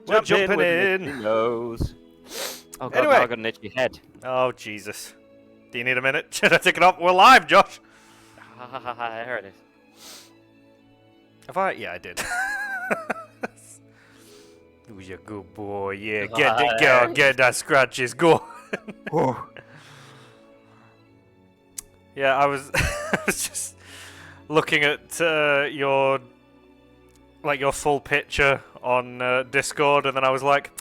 We're jumping with in. an itchy nose. Oh god, Anyway. now I got an itchy head. Oh, Jesus. Do you need a minute? Should I take it off? We're live, Josh. There it is. Have I? Yeah, I did. Who's a good boy? Yeah, get that scratches. Go. Yeah, I was just looking at your full picture on Discord, and then I was like,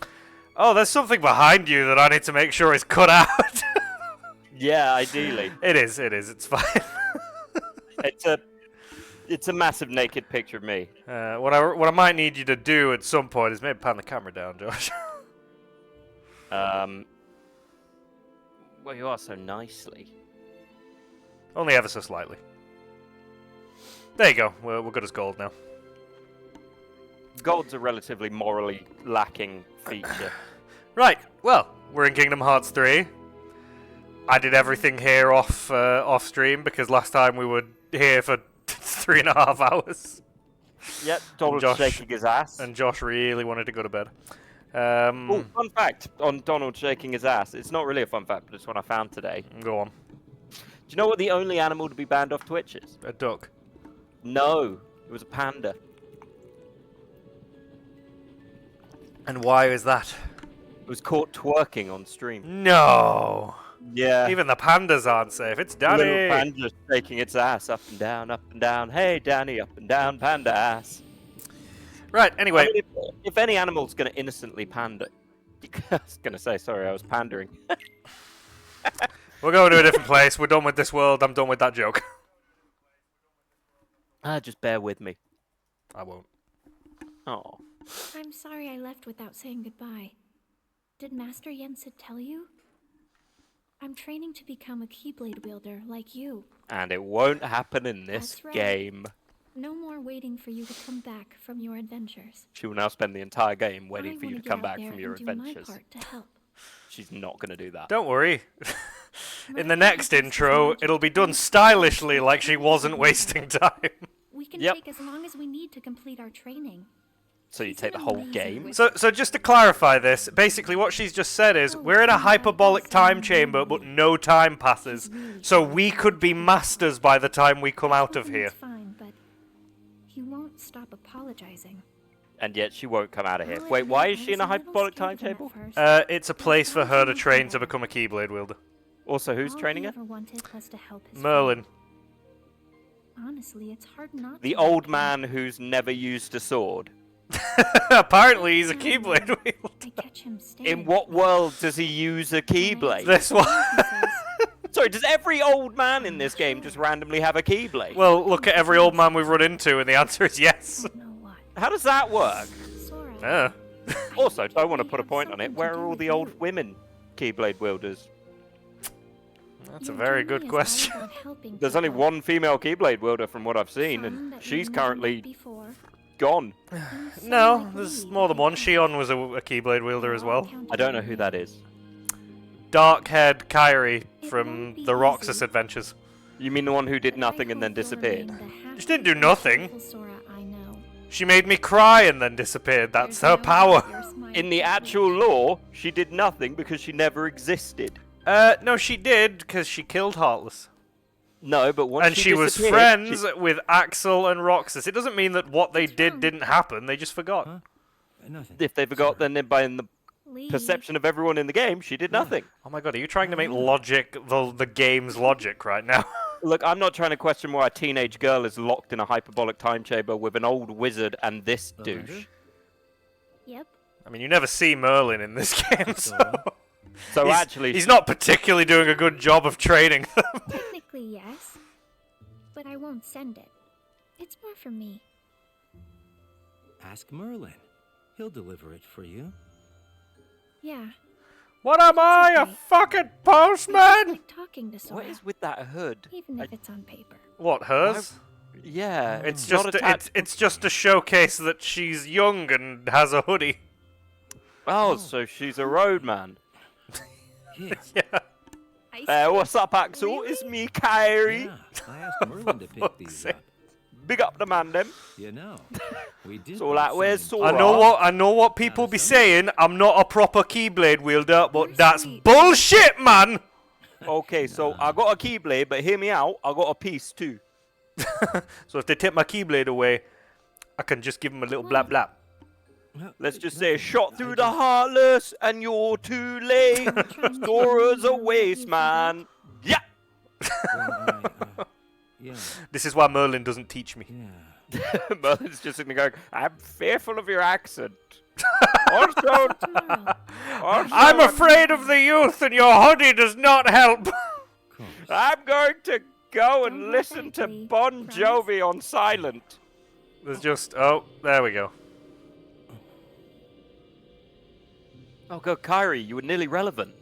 oh, there's something behind you that I need to make sure is cut out. Yeah, ideally. It is. It's fine. It's a massive naked picture of me. What I might need you to do at some point is maybe pan the camera down, Josh. Well, you are so nicely. Only ever so slightly. There you go. We're good as gold now. Gold's a relatively morally lacking feature. Right. Well, we're in Kingdom Hearts 3. I did everything here off stream because last time we were here for 3.5 hours. Yep, Donald's shaking his ass. And Josh really wanted to go to bed. Oh, fun fact on Donald shaking his ass. It's not really a fun fact, but it's one I found today. Go on. Do you know what the only animal to be banned off Twitch is? A duck. No, it was a panda. And why is that? It was caught twerking on stream. No. Yeah. Even the pandas aren't safe. It's Danny. Little panda shaking its ass up and down, up and down. Hey, Danny, up and down, panda ass. Right, anyway. I mean, if any animal's going to innocently pander... I was going to say, sorry, I was pandering. We're going to a different place. We're done with this world. I'm done with that joke. Just bear with me. I won't. Oh. I'm sorry I left without saying goodbye. Did Master Yensid tell you? I'm training to become a Keyblade wielder like you. And it won't happen in this That's right. game. No more waiting for you to come back from your adventures. She will now spend the entire game waiting I for you wanna to get come out back there from your and do my adventures. part to help. She's not going to do that. Don't worry. In the My next focus is intro, magic. it'll be done stylishly like she wasn't wasting time. We can Yep. take as long as we need to complete our training. So you She's take the an whole amazing game? witch. So just to clarify this, basically what she's just said is, we're in a hyperbolic time chamber, but no time passes. So we could be masters by the time we come out of here. It's fine, but he won't stop apologizing. And yet she won't come out of here. I'll Wait, admit, why I is she in was a little hyperbolic scared timetable? of him at first. It's a place for her to train to become a Keyblade wielder. Also, who's All training he her? ever wanted was to help his Merlin. friend. Honestly, it's hard not The to old like him. man who's never used a sword. Apparently he's a Keyblade wielder. I catch him staring In what at me. world does he use a Keyblade? This one. He says, Sorry, does every old man in this game just randomly have a Keyblade? Well, look at every old man we've run into, and the answer is yes. "Don't know what." How does that work? Sora, Yeah. I Also, think don't want to they put a have point on it. something to Where do are all with the you. old women Keyblade wielders? That's a Your very journey good is all question. about helping There's only people. one female Keyblade wielder from what I've seen, Some and that she's you've never met currently before, gone. and some No, like there's me more than that one. can't. Shion was a Keyblade wielder as They're all well. counted I don't on know who me. that is. Dark-haired Kyrie It from won't be the Roxas easy. Adventures. You mean the one who did But I nothing and then hope you'll disappeared? remain the She didn't do happy and nothing. cheerful Sora I know. She made me cry and then disappeared. That's There's her no power. doubt your smile In the is actual rich. lore, she did nothing because she never existed. No, she did, because she killed Heartless. No, but once And she was disappeared, friends with Axel and Roxas. It doesn't mean that what they What's did wrong? didn't happen. They just forgot. Huh? Nothing. If they forgot, then by in the Leave. perception of everyone in the game, she did nothing. Oh my god, are you trying to make logic the game's logic right now? Look, I'm not trying to question why a teenage girl is locked in a hyperbolic time chamber with an old wizard and this A douche. letter? Yep. I mean, you never see Merlin in this game, so So he's, actually, he's not particularly doing a good job of training them. Technically, yes. But I won't send it. It's more for me. Ask Merlin. He'll deliver it for you. Yeah. What am I, a okay. fucking I just postman? like talking to Sora, what is with that hood? even if I- it's on paper. What, hers? Yeah, It's not just attached. it's just to showcase that she's young and has a hoodie. Oh, so she's a roadman. Here. Yeah. I What's up, Axel? Really? It's me, Kyrie. Yeah, I asked Merlin to pick these sake. up. Big up the man, them. You know, we did. So that where's Sora? I know what people be saying. I'm not a proper Keyblade wielder, but You're that's sweet. bullshit, man. Okay, so I got a Keyblade, but hear me out. I got a piece too. So if they take my Keyblade away, I can just give them a little blap blap. Let's just say, shot through the heartless, and you're too late. Sora's a waste, man. Yeah. Yeah. This is why Merlin doesn't teach me. Yeah. Merlin's just sitting there going, I'm fearful of your accent. also, Tomorrow. I'm afraid of the youth, and your hoodie does not help. I'm going to go and Don't listen to hurt me, Bon promise? Jovi on silent. There's just there we go. Oh god, Kyrie, you were nearly relevant.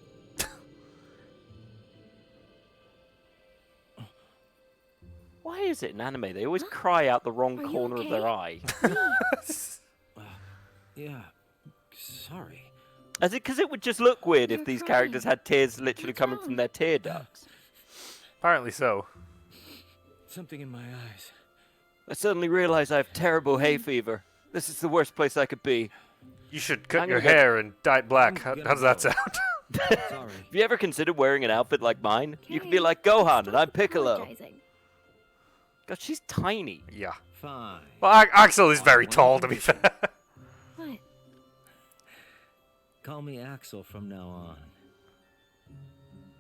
Why is it in anime they always cry out the wrong Are you corner of their eye? Yeah. Sorry. As it because it would just look weird if You're these crying. characters had tears literally What's coming wrong? from their tear ducts. Apparently so. Something in my eyes. I suddenly realize I have terrible hay fever. This is the worst place I could be. You should cut I'm your gonna get- hair and dye it black. How gonna does that go. sound? Sorry. Have you ever considered wearing an outfit like mine? You could be Okay, like Gohan stop and I'm Piccolo. apologizing. God, she's tiny. Yeah. Fine. Well, Axel is very tall, to be fair. What? Call me Axel from now on.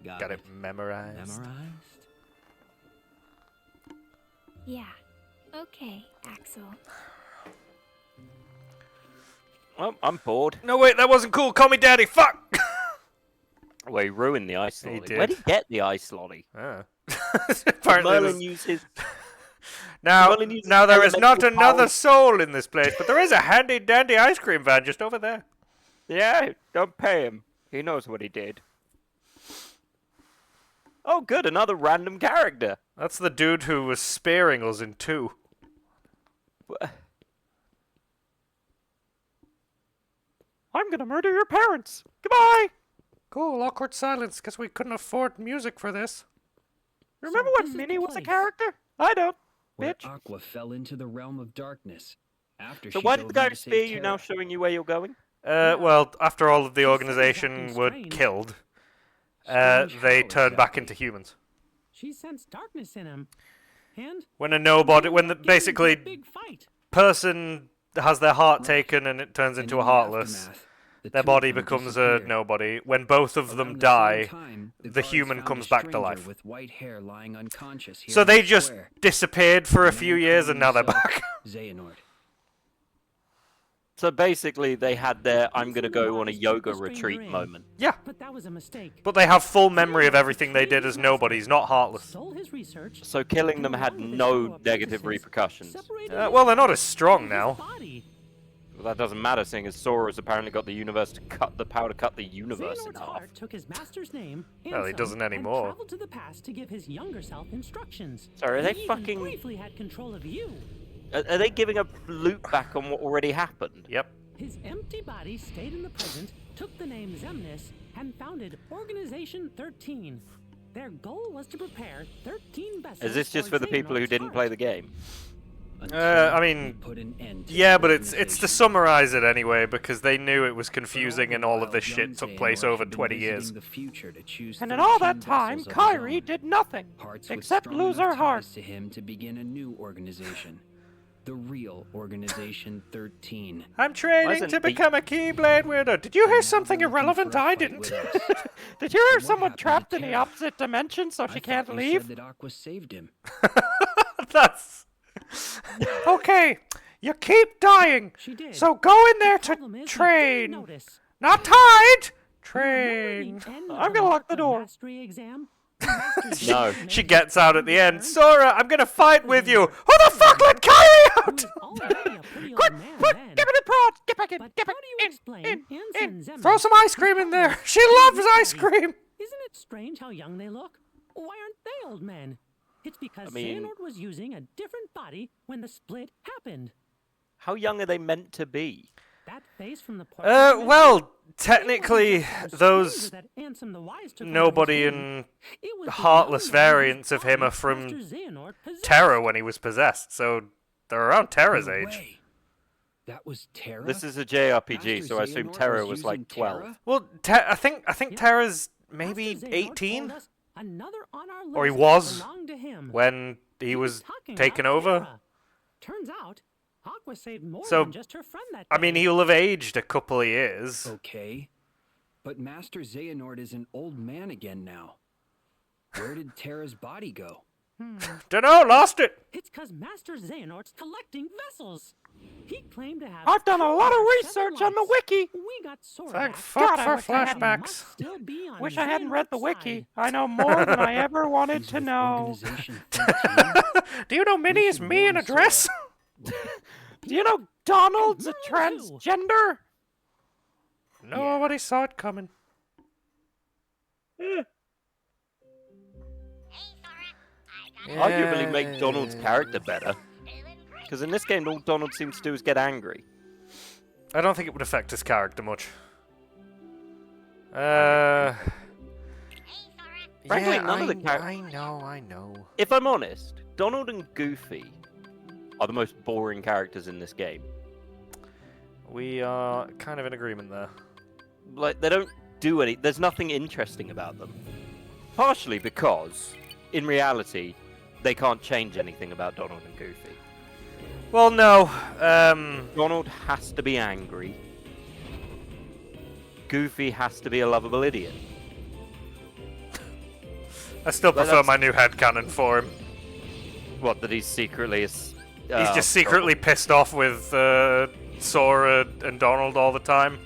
Got it memorized. Memorized? Yeah. Okay, Axel. Well, I'm bored. No, wait, that wasn't cool. Call me daddy. Fuck! Well, he ruined the ice He lolly. Where'd he did. get the ice lolly? Ah. Apparently Merlin there's- used his... now, Merlin uses now there is not elemental another powers. soul in this place, but there is a handy dandy ice cream van just over there. Yeah, don't pay him. He knows what he did. Oh, good, another random character. That's the dude who was sparing us in 2. I'm gonna murder your parents. Goodbye. Cool, awkward silence, because we couldn't afford music for this. Remember So this when is Minnie the was a place character? I don't. where Bitch. Aqua fell into the realm of darkness. After So she why did dove the guy in to spear save you now Terra. showing you where you're going? Well, after all of the She said organization acting were strange. killed, Strange they how turned back exactly? into humans. She sensed darkness in him. And When a nobody, when the, Gave him a basically big fight. person has their heart taken and it turns And into in a the heartless, aftermath, the their two body of them becomes a disappeared. nobody. When both of them Around the same die, time, the guards human found comes a back to stranger life. With white hair lying unconscious here so in they the just square. disappeared for a The few man years called and now they're himself back. Xehanort. So basically, they had their I'm Once gonna in go the on a wise took yoga the stranger retreat in. moment. Yeah, But that was a mistake. but they have full memory of everything they did as nobodies, not heartless. Stole his research. So killing them and had along with his no follow-up negative practices, repercussions. separated Well, they're not his as strong from his now. body. Well, that doesn't matter, seeing as Sora's apparently got the universe to cut the power to cut the universe in Xehanort's half. heart took his master's name and Well, he some, doesn't and anymore. traveled to the past to give his younger self instructions. Sorry, are they He even fucking- briefly had control of you. Are they giving a loop back on what already happened? Yep. His empty body stayed in the present, took the name Zemnis, and founded Organization 13. Their goal was to prepare 13 vessels. Is this just for the people who didn't play the game? I mean, he put an end to yeah, the but it's to organization. summarize it anyway, because they knew it was confusing For and all of while, this young shit took place Xehanort over had been 20 years. visiting the future to choose And in all 13 that time, vessels of his Kyrie own. did nothing Hearts with except strong lose enough her heart. ties to him to begin a new organization. The real Organization 13. I'm training Wasn't to the- become a Keyblade wielder. Did you hear And now something they're looking irrelevant for a I fight didn't? with us. Did you hear What someone happened to trapped in the Terra? opposite dimension so she I can't thought you leave? said that Aqua saved him. That's okay. You keep dying. She did. So go in there Problem is, he didn't train. notice. Not tied. Remember the end I'm of gonna lock the door. mastery exam? The master's No. exam She made gets out at the end. turn. Sora, I'm gonna fight with you. Who the fuck let Kyrie He out? was already a pretty Quick, old man quick, then. give me the prod! Get back in! But Get how back do you in! explain in, Ensign Zemnis Throw some ice cream in there. She loves ice cream. Isn't it strange how young they look? Why aren't they old men? It's because mean- Xehanort was using a different body when the split happened. How young are they meant to be? That face from the Well, technically, those that Ansem the Wise took nobody under his and wing. It was the heartless young man whose variants of him body are from Master Xehanort possessed. Terra when he was possessed, so they're around Terra's No age. way. That was Terra? This is a JRPG, Master so I assume Xehanort Terra was using like 12. Terra? Well, I think Yep. Terra's maybe Master Xehanort 18 told us another on our Or he list was belonged to him. when he was talking taken about over. Terra. Turns out, Aqua saved more So, than just her friend that I mean, day. he'll have aged a couple of years. Okay. But Master Xehanort is an old man again now. Where did Terra's body go? Dunno, lost it. It's because Master Xehanort's collecting vessels. He claimed to have. I've done a lot of 7 research on the lives. wiki. We got SORA Thank back. fuck God, I for wish I hadn't- flashbacks. Must still be on Wish I hadn't read the Xehanort's wiki. side. I know more than I ever wanted He's to with know. Organization 13? Do you know Minnie We is should me in a warn dress? Do you know Donald's a Mine too. transgender? Nobody saw it coming. Arguably make Donald's character better. Because in this game, all Donald seems to do is get angry. I don't think it would affect his character much. Frankly, Frankly, none of the I know. If I'm honest, Donald and Goofy are the most boring characters in this game. We are kind of in agreement there. Like, they don't do any... There's nothing interesting about them. Partially because, in reality, they can't change anything about Donald and Goofy. Well, no. Donald has to be angry. Goofy has to be a lovable idiot. I still But prefer that's- my new headcanon for him. What, that he's secretly... He's just secretly pissed off with Sora and Donald all the time.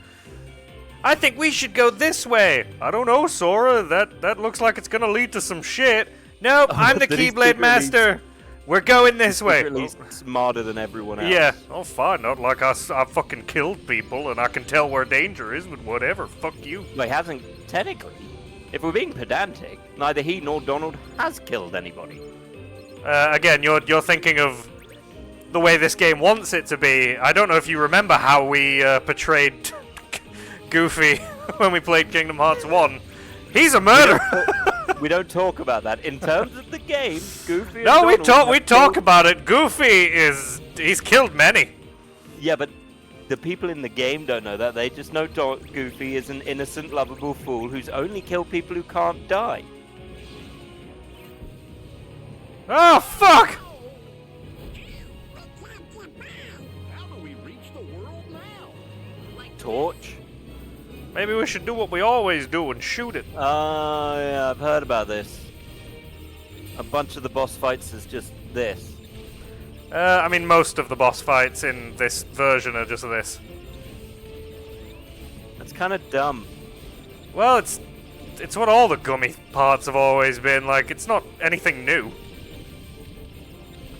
I think we should go this way. I don't know, Sora. That looks like it's gonna lead to some shit. Nope, I'm the That he's Keyblade secretly- Master. We're going this way. secretly smarter than everyone else. Yeah. Oh, fine. Not like I fucking killed people and I can tell where danger is, but whatever. Fuck you. Well, he hasn't... Technically, if we're being pedantic, neither he nor Donald has killed anybody. Again, you're thinking of the way this game wants it to be. I don't know if you remember how we portrayed Goofy when we played Kingdom Hearts 1. He's a murderer. We don't talk about that. In terms of the game, Goofy and No, we Donald have talk killed- about it. Goofy he's killed many. Yeah, but the people in the game don't know that. They just know Goofy is an innocent, lovable fool who's only killed people who can't die. Oh fuck! How do we reach the world now? Torch? Maybe we should do what we always do and shoot it. Yeah, I've heard about this. A bunch of the boss fights is just this. I mean, most of the boss fights in this version are just this. That's kind of dumb. Well, it's what all the gummy parts have always been. Like, it's not anything new.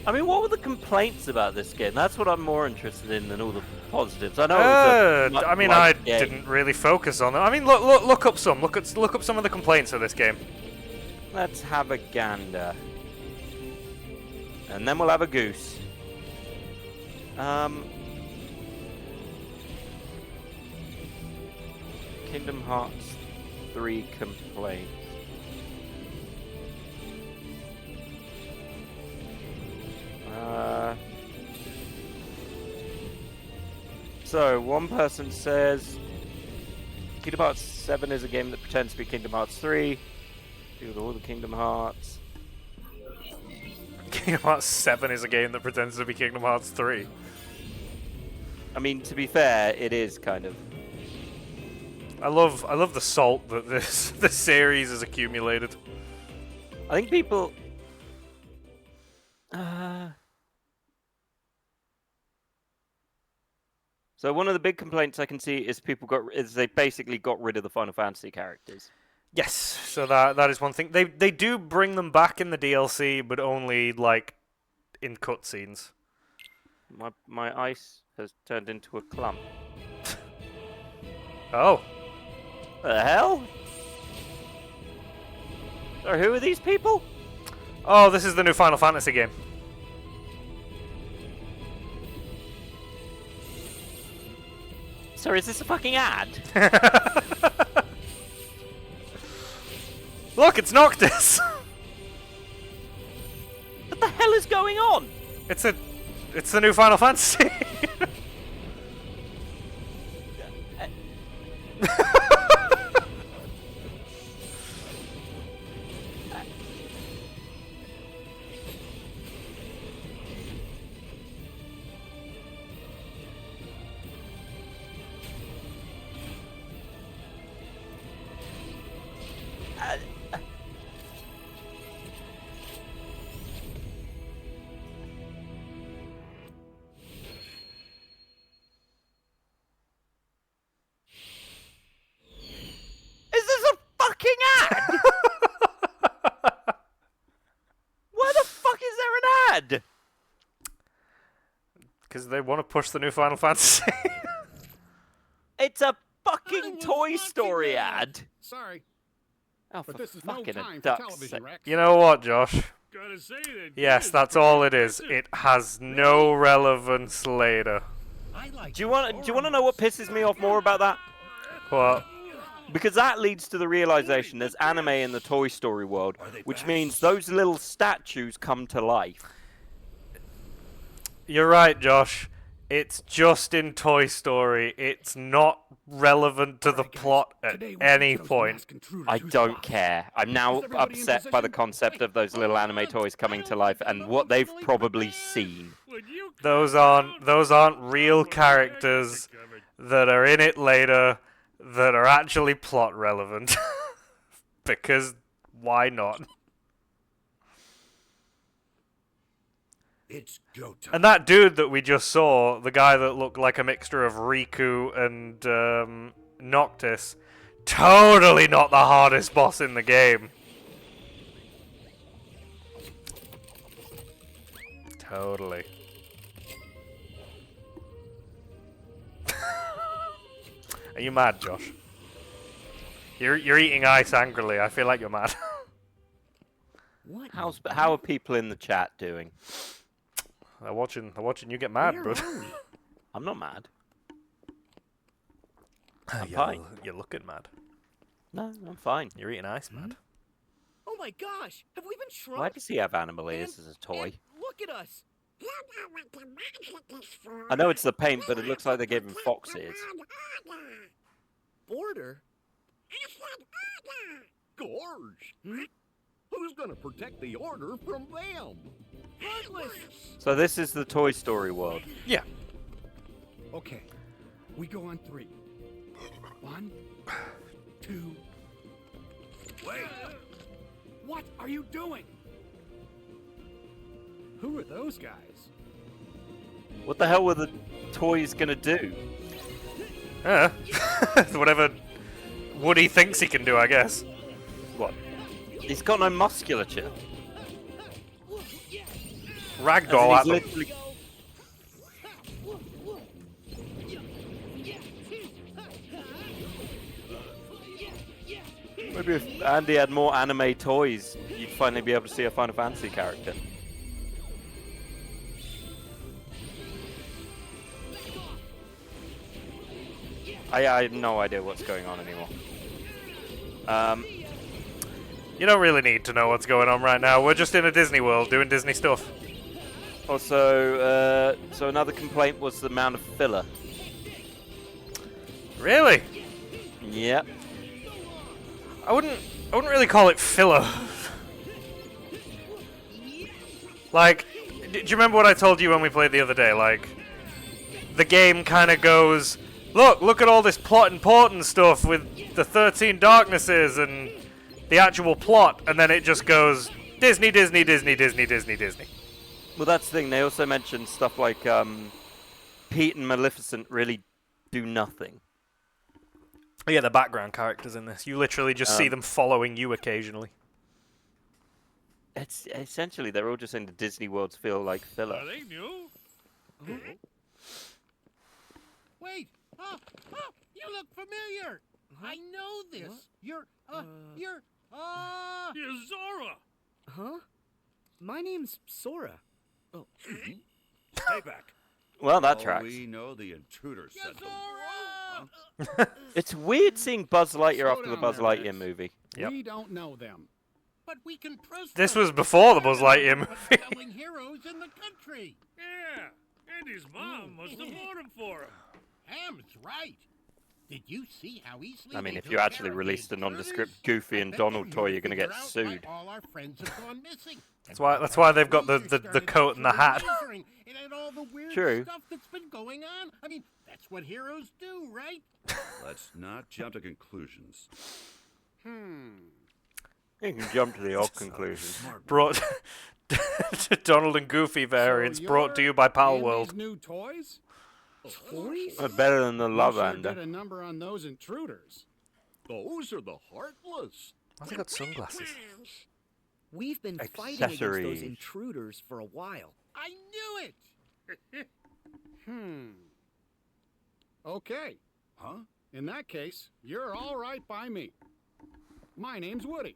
I mean, what were the complaints about this game? That's what I'm more interested in than all the positives. I know it was a I mean, I liked game. didn't really focus on it. I mean, look up some. Look up some of the complaints of this game. Let's have a gander. And then we'll have a goose. Kingdom Hearts 3 complaints. So, one person says Kingdom Hearts 7 is a game that pretends to be Kingdom Hearts 3. Do with all the Kingdom Hearts. Kingdom Hearts 7 is a game that pretends to be Kingdom Hearts 3. I mean, to be fair, it is kind of. I love the salt that this series has accumulated. I think people. So one of the big complaints I can see is they basically got rid of the Final Fantasy characters. Yes, so that is one thing. They do bring them back in the DLC, but only like in cutscenes. My ice has turned into a clump. Oh, The hell? So who are these people? oh, this is the new Final Fantasy game. Sir, is this a fucking ad? Look, it's Noctis. What the hell is going on? It's the new Final Fantasy. Is this a fucking ad? Why the fuck is there an ad? Because they want to push the new Final Fantasy. It's a I fucking was Toy watching Story that. ad. Sorry, Oh, for but this is no fucking time a for duck's television, sake. Rex. You know what, Josh? Gotta say that. Yes, that's all it is. It has no relevance later. Do you want to know what pisses me off more about that? What? Because that leads to the realization there's anime in the Toy Story world, which means those little statues come to life. You're right, Josh. It's just in Toy Story. It's not relevant to the plot at any point. I don't care. I'm now upset by the concept of those little anime toys coming to life and what they've probably seen. Those aren't real characters that are in it later that are actually plot relevant. Because why not? It's go time. And that dude that we just saw, the guy that looked like a mixture of Riku and Noctis, totally not the hardest boss in the game. Totally. Are you mad, Josh? You're eating ice angrily. I feel like you're mad. What? How are people in the chat doing? They're watching you get mad, Where bud. are we? I'm not mad. you're, fine. You're looking mad. No, I'm fine. You're eating ice, mad. Oh my gosh, have we been shrunk? Why does he have animal ears as a toy? And look at us. I know it's the paint, but it looks like they gave him fox ears. Border? Gorge. Who's gonna protect the order from them? Heartless! So this is the Toy Story world. Yeah. Okay, we go on 3. 1, 2. Wait! What are you doing? Who are those guys? What the hell were the toys gonna do? Whatever Woody thinks he can do, I guess. What? He's got no musculature. Ragdoll at As in them. he's literally... Maybe if Andy had more anime toys, you'd finally be able to see a Final Fantasy character. I have no idea what's going on anymore. You don't really need to know what's going on right now. We're just in a Disney world doing Disney stuff. Also, so another complaint was the amount of filler. Really? Yep. I wouldn't really call it filler. Like, do you remember what I told you when we played the other day? Like, the game kind of goes, look at all this plot important stuff with the 13 Darknesses and the actual plot, and then it just goes Disney, Disney, Disney, Disney, Disney, Disney. Well, that's the thing. They also mentioned stuff like Pete and Maleficent really do nothing. Yeah, the background characters in this. You literally just see them following you occasionally. It's essentially they're all just saying the Disney worlds feel like filler. Are they new? Wait! You look familiar! I know this! You're Here's Zora. Huh? My name's Sora. Oh. Stay back. Well, that Oh, tracks. we know the intruder sent them. It's weird seeing Buzz Lightyear Slow after the down Buzz there, Lightyear Max. movie. Yep. We don't know them. But we can trust This them. was before the Buzz They're Lightyear the movie. best-selling heroes in the country. Yeah, and his mom must have bought him for him. Ham's right. Did you see how easily? I mean, they if took you care actually of released the a nondescript intruders? Goofy I and bet Donald they're toy, gonna you're gonna get figure out sued. why all our friends have gone missing. That's why they've got the coat and the hat. And all the weird True. stuff that's been going on. I mean, that's what heroes do, right? Let's not jump to conclusions. You can jump to the odd conclusions. Brought Donald and Goofy variants brought to you by Power Andy's World. new toys? Toys? Better than the Love You sure Hander. did a number on those intruders. Those are the heartless. Why they got sunglasses? We've been fighting against those Accessories. intruders for a while. I knew it! Okay. Huh? In that case, you're all right by me. My name's Woody.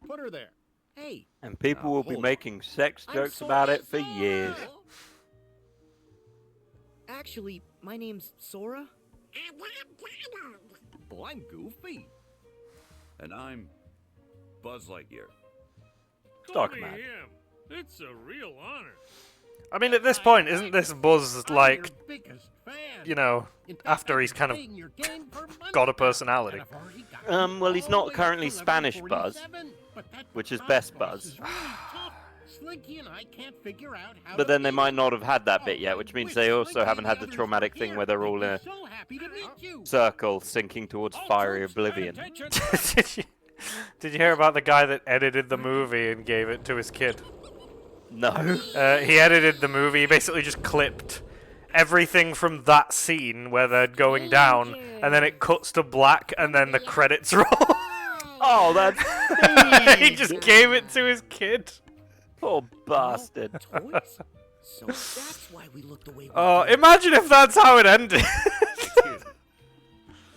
Put her there. Hey, And people will be hold on. making sex I'm jokes Sora, about it for Sora! years. Actually, my name's Sora. Well, I'm Goofy. And I'm Buzz Lightyear. Talk Call me about it. him. It's a real honor. I mean, at this point, isn't this Buzz I'm like, your biggest fan. you know, In fact, after I've he's been kind of playing your game for months got a now, personality? and I've already gotten Well, he's all not the way up currently to Spanish level Buzz, 47, but that which is boss Best boss Buzz. is really tough. Slinky and I can't figure out how But to then they beat might him. not have had that bit Oh, yet, which means wish they also Slinky haven't and had the the others traumatic were thing here. where they're all They'd in be a so happy to meet you. circle sinking towards fiery oblivion. Did you hear about the guy that edited the movie and gave it to his kid? No. He edited the movie. He basically just clipped everything from that scene where they're going down, and then it cuts to black, and then the credits roll. Oh, that's He just gave it to his kid. poor bastard. Toys? So that's why we look the way we Oh, do. imagine if that's how it ended. Kid,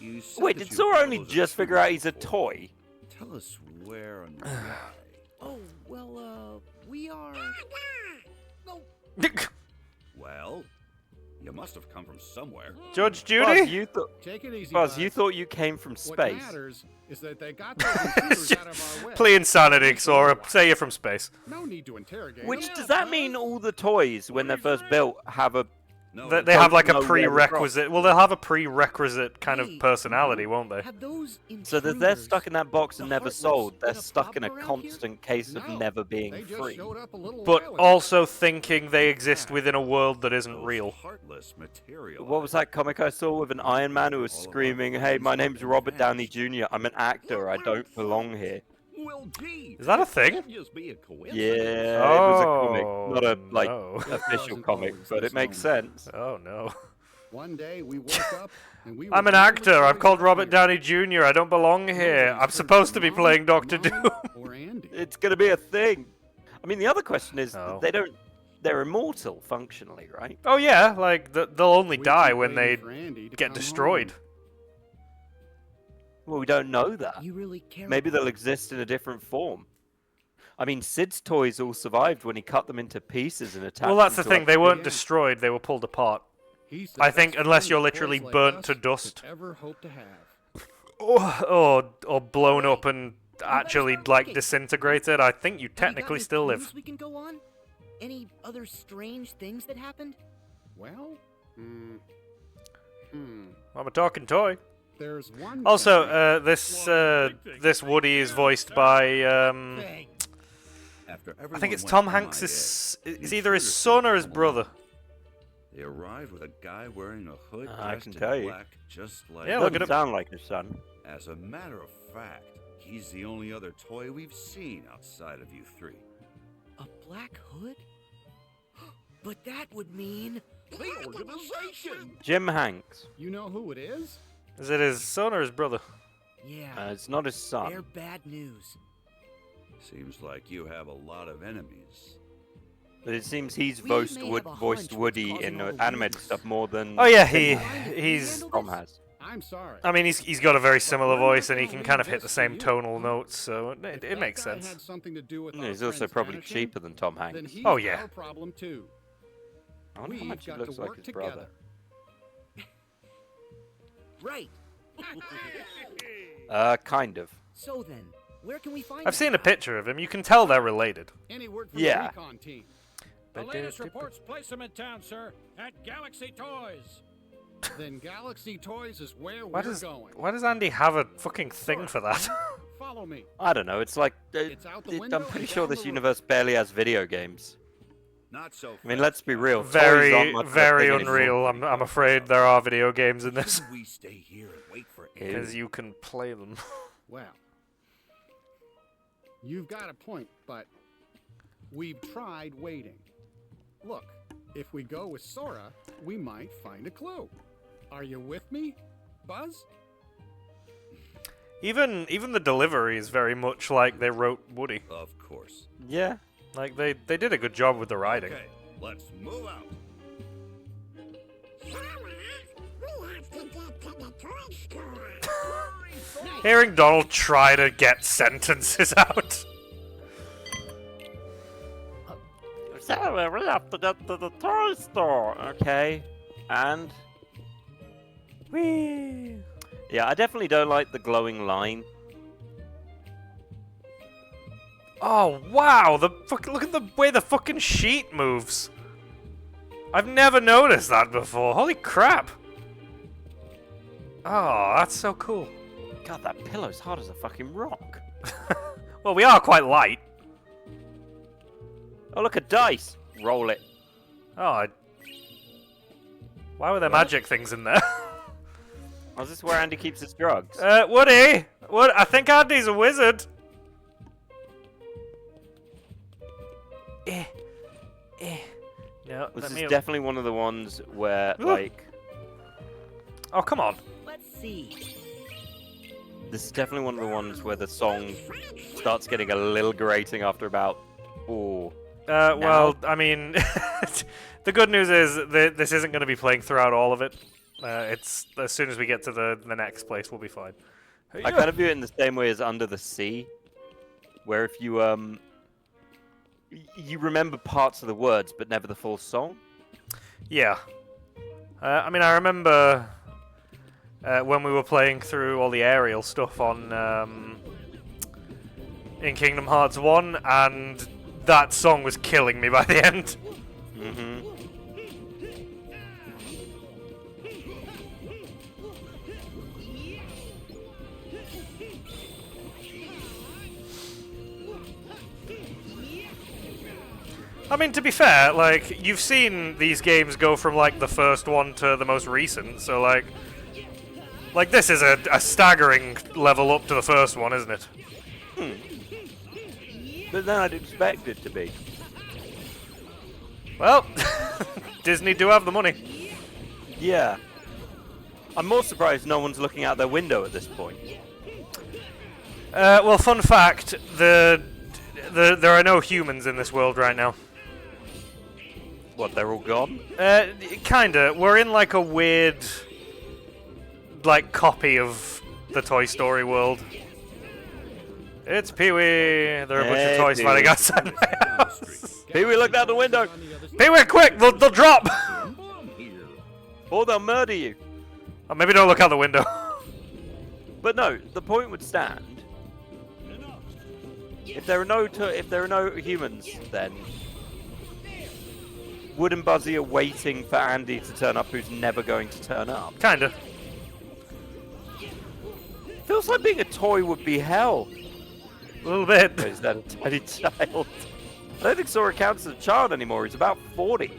you said Wait, that did you Sora brought only those just figure out he's a intruders toy? before. Tell us where and why. Oh, well, we are... No, Well, you must have come from somewhere. Judge Buzz, Judy? you thought Take it easy, Buzz, you thought you came from What space. matters is that they got those intruders out of our way. Plea insanity, Sora. Say you're from space. No need to interrogate Which them. does that mean all the toys when they're first built have a No, They have like a know where they're prerequisite. Well, they'll have a prerequisite kind of Hey, personality, won't they? have those so that they're intruders stuck in that box and the never Heartless sold. They're been a stuck in a problem around here? constant case of No, never being they just free. showed up a little But while ago. also thinking they exist within a world that isn't those real. Heartless material. What was that comic I saw with an Iron Man who was screaming, "Hey, my name's Robert Downey Jr. I'm an actor. I don't belong here." Well, gee, Is that a thing? Can't just be a coincidence. Yeah, it was a comic, not a like no. official wasn't comic, always but this it makes moment. sense. Oh no. One day we woke up and we were I'm an the only actor. I'm toys called out Robert here. Downey Jr. I don't belong here. Nobody's I'm heard supposed to from be Mom, playing Doctor Mom, Doom. or Andy. It's gonna be a thing. I mean, the other question is, Oh. they're immortal functionally, right? Oh yeah, like they'll only We die keep when waiting they for Andy to get come destroyed. home. Well, we don't know that. You really care Maybe about they'll exist in a different form. I mean, Sid's toys all survived when he cut them into pieces and attached Well, that's the them to thing. They weren't Yeah. destroyed. They were pulled apart. He's the I think best unless friend you're toys literally like burnt us to could dust. ever hope to have. Or blown up and actually start like looking. disintegrated, I think you Have you got technically any still clues live. we can go on? Any other strange things that happened? Well, I'm a talking toy. there's one. Also, thing. this Woody is voiced by Thanks. After I think everyone it's went Tom MIA, Hanks' the is either his intruders son or his came brother. along. They arrived with a guy wearing a hood I dressed can in tell you. black, just like. Yeah, look Doesn't at him. sound like his son. As a matter of fact, he's the only other toy we've seen outside of you three. A black hood? But that would mean The organization. Jim Hanks. You know who it is? Is it his son or his brother? yeah, It's not his son. they're bad news. Seems like you have a lot of enemies. But it seems he's We voiced, may have a voiced hunch what's Woody causing in all the animated rumors. stuff more than Oh yeah, Jim he's. handle Tom this? has. I'm sorry. I mean, he's got a very similar we're not voice, and he gonna can leave kind of hit this the to same you. tonal notes, so If it that makes guy sense. had something to do with Yeah, our he's also friend's probably vanishing, cheaper than Tom Then Hanks. he's Oh, yeah. our problem too. I wonder how We've much he got looks to like work his together. brother. Right. Kind of. So then, where can we find I've this seen a guy? picture of him. You can tell they're related. Any word from Yeah. the recon team? The latest reports place him in town, sir, at Galaxy Toys. Then Galaxy Toys is where Why we're does going. why does Andy have a fucking thing for that? Follow me. I don't know. It's like It's out the window I'm pretty and sure down this the universe barely has video games. Not so I mean, let's be real. toys Very, aren't much of a very thing anymore. unreal. I'm afraid there are video games in this We stay here and wait for because you can play them. Well, you've got a point, but we've tried waiting. Look, if we go with Sora, we might find a clue. Are you with me, Buzz? Even the delivery is very much like they wrote Woody. Of course. Yeah. Like they did a good job with the writing. Okay, let's move out. Hearing Donald try to get sentences out. So we have to get to the toy store. Okay. And Whee! yeah, I definitely don't like the glowing line. Oh wow! Look at the way the fucking sheet moves. I've never noticed that before. Holy crap! Oh, that's so cool. God, that pillow's hard as a fucking rock. Well, we are quite light. Oh, look, a dice. Roll it. Oh, why were there magic things in there? Oh, is this where Andy keeps his drugs? Woody! What? I think Andy's a wizard. No, This let is me... definitely one of the ones where, Ooh. like, Oh, come on. Let's see. this is definitely one of the ones where the song starts getting a little grating after about, ooh. Well, I mean, the good news is that this isn't going to be playing throughout all of it. It's as soon as we get to the next place, we'll be fine. I kind of view it in the same way as Under the Sea, where if you, you remember parts of the words, but never the full song. Yeah. I mean, I remember when we were playing through all the aerial stuff on in Kingdom Hearts 1, and that song was killing me by the end. Mm-hmm. I mean, to be fair, like, you've seen these games go from, like, the first one to the most recent, so, like, this is a staggering level up to the first one, isn't it? But then I'd expect it to be. Well, Disney do have the money. Yeah. I'm more surprised no one's looking out their window at this point. Well, fun fact, there are no humans in this world right now. What, they're all gone? Kinda. We're in, like, a weird, like, copy of the Toy Story world. It's Pee-wee. There are a bunch of Hey, toys fighting Pee-wee. outside my house. Pee-wee, look out the window! Pee-wee, quick! They'll drop! Or they'll murder you. Oh, maybe don't look out the window. But no, the point would stand. If there are no humans, then Wood and Buzzy are waiting for Andy to turn up, who's never going to turn up. Kinda. Feels like being a toy would be hell. A little bit. Is that a tiny child? I don't think Sora counts as a child anymore. He's about 40.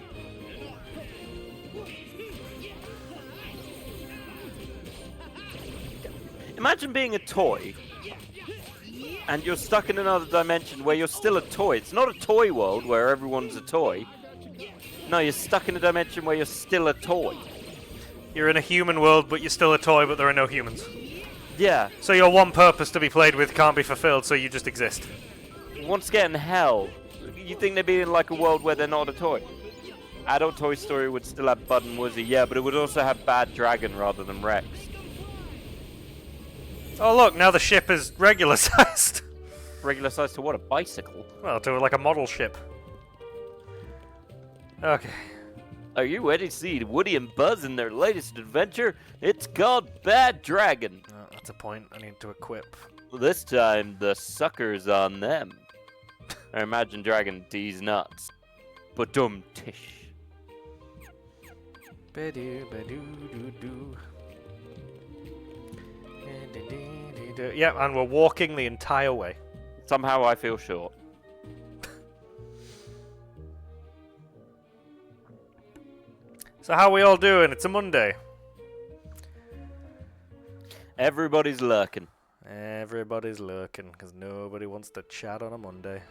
Imagine being a toy, and you're stuck in another dimension where you're still a toy. It's not a toy world where everyone's a toy. No, you're stuck in a dimension where you're still a toy. You're in a human world, but you're still a toy, but there are no humans. Yeah. So your one purpose to be played with can't be fulfilled, so you just exist. Once again, hell. You think they'd be in like a world where they're not a toy? Adult Toy Story would still have Bud and Woozy, yeah, but it would also have Bad Dragon rather than Rex. Oh look, now the ship is regular sized. Regular size to what? A bicycle? Well, to like a model ship. Okay. Are you ready to see Woody and Buzz in their latest adventure? It's called Bad Dragon. Oh, that's a point I need to equip. This time, the sucker's on them. I imagine Dragon D's nuts. But tish. Yeah, and we're walking the entire way. Somehow I feel short. So how we all doing? It's a Monday. Everybody's lurking. Everybody's lurking because nobody wants to chat on a Monday.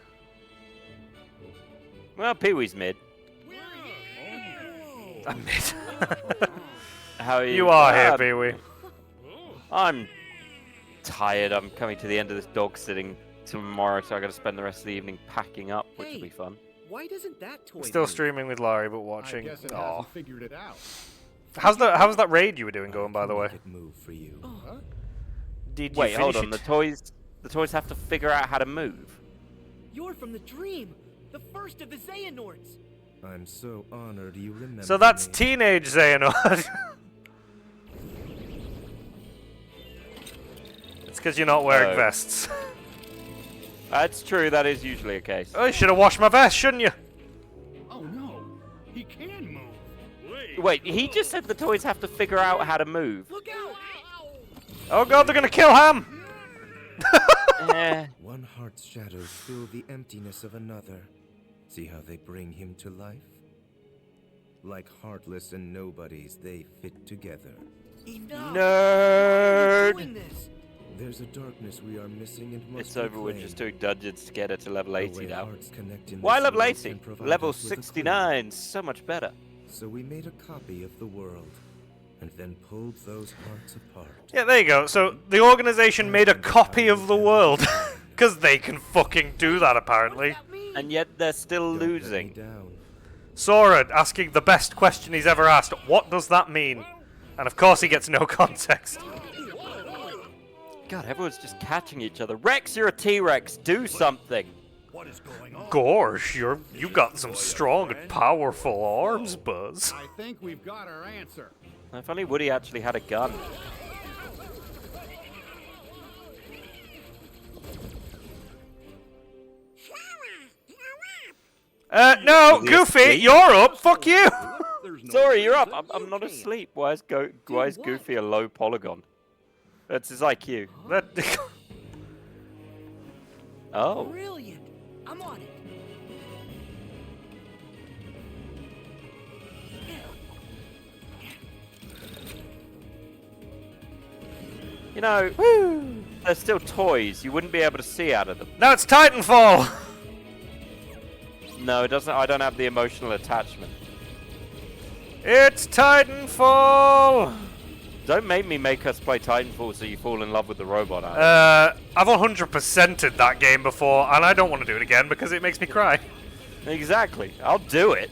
Well, Pee-wee's mid. I'm mid. How are you? You are here, Pee-wee. I'm tired. I'm coming to the end of this dog sitting tomorrow, so I got to spend the rest of the evening packing up, which will be fun. Why doesn't that toy Still move? streaming with Larry, but I watching. guess it Aw. hasn't figured it out. How's that raid you were doing going, by the way? Move for you. Huh? Did you Wait, hold finish on. it? The toys have to figure out how to move. You're from the dream, the first of the Xehanorts. I'm so honored you remember. So that's me. teenage Xehanort. It's because you're not wearing Oh. vests. That's true. That is usually a case. Oh, you should have washed my vest, shouldn't you? Oh no, he can move. Wait, he just said the toys have to figure out how to move. Look out! Oh god, they're gonna kill Ham! Eh. One heart's shadows fill the emptiness of another. See how they bring him to life? Like heartless and nobodies, they fit together. Enough! Nerd. Doing this. There's a darkness we are missing and must It's over. We're just doing dungeons to get her to level 80 now. Why Why level 80? Level 69. So much better. So we made a copy of the world, and then pulled those hearts apart. Yeah, there you go. So the organization made a copy of the world. Because they can fucking do that, apparently. What's that mean? And yet they're still Don't let me losing. down. Sora asking the best question he's ever asked. What does that mean? And of course he gets no context. God, everyone's just catching each other. Rex, you're a T-Rex. Do something. What is going on? Gosh, you got some strong and powerful arms, Buzz. I think we've got our answer. If only Woody actually had a gun. No, Is he Goofy, asleep? you're up. Fuck you. Sorry, you're up. I'm not asleep. Why is Goofy a low polygon? That's his IQ. That- Oh. Brilliant! I'm on it. You know, they're still toys. You wouldn't be able to see out of them. Now it's Titanfall. No, it doesn't. I don't have the emotional attachment. It's Titanfall. Don't make us play Titanfall so you fall in love with the robot. Alex. I've 100%ed that game before, and I don't want to do it again because it makes me cry. Exactly. I'll do it.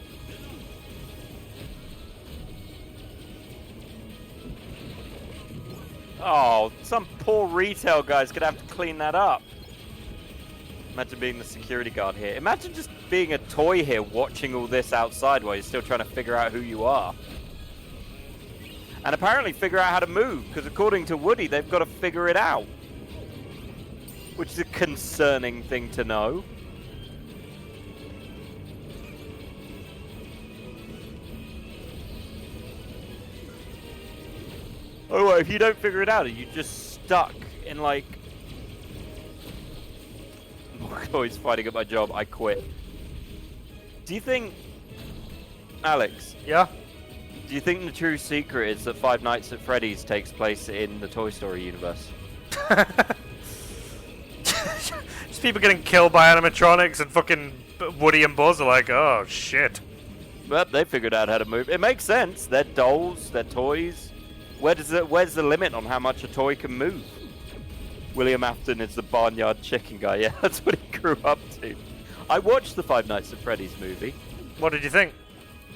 Oh, some poor retail guy's gonna have to clean that up. Imagine being the security guard here. Imagine just being a toy here watching all this outside while you're still trying to figure out who you are. And apparently figure out how to move, because according to Woody, they've got to figure it out. Which is a concerning thing to know. Oh, well, if you don't figure it out, are you just stuck in, like... Oh, he's fighting at my job. I quit. Do you think... Alex, Yeah? do you think the true secret is that Five Nights at Freddy's takes place in the Toy Story universe? Just people getting killed by animatronics and fucking Woody and Buzz are like, oh shit. But they figured out how to move. It makes sense. They're dolls. They're toys. Where's the limit on how much a toy can move? William Afton is the barnyard chicken guy. Yeah, that's what he grew up to. I watched the Five Nights at Freddy's movie. What did you think?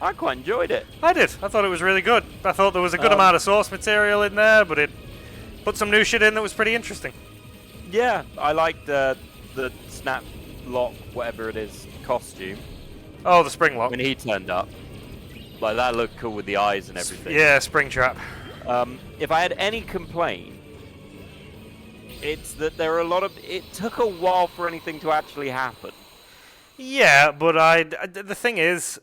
I quite enjoyed it. I did. I thought it was really good. I thought there was a good amount of source material in there, but it put some new shit in that was pretty interesting. Yeah, I liked the snap lock, whatever it is, costume Oh, the spring lock. when he turned up. Like, that looked cool with the eyes and everything. Yeah, Springtrap. If I had any complaint, it's that there are a lot of... It took a while for anything to actually happen. Yeah, but the thing is,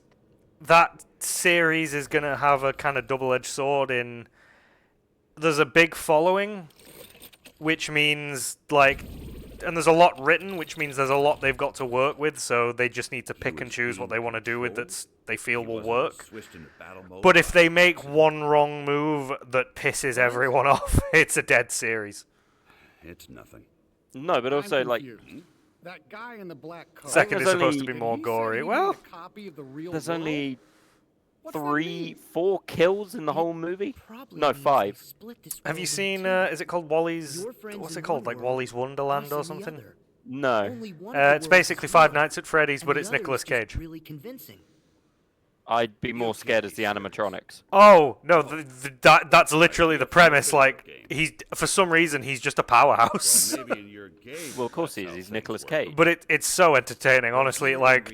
that series is going to have a kind of double-edged sword in... There's a big following, which means, like... And there's a lot written, which means there's a lot they've got to work with, so they just need to pick and choose what they want to do with that they feel will work. But if they make one wrong move that pisses everyone off, it's a dead series. It's nothing. No, but also, like... That guy in the black coat. Second is there's supposed to only- be more gory. Well, There's only 3-4 kills in the whole movie? No, 5. have you seen, is it called Wally's... What's it called? Like Wally's Wonderland or something? No. It's basically Five Nights at Freddy's, but it's Nicolas Cage. Really convincing. I'd be more scared as the animatronics. Oh, no, that's literally the premise. Like, for some reason, he's just a powerhouse. Maybe in your game, Well, of course he is. He's Nicolas Cage. But it's so entertaining, honestly. Like,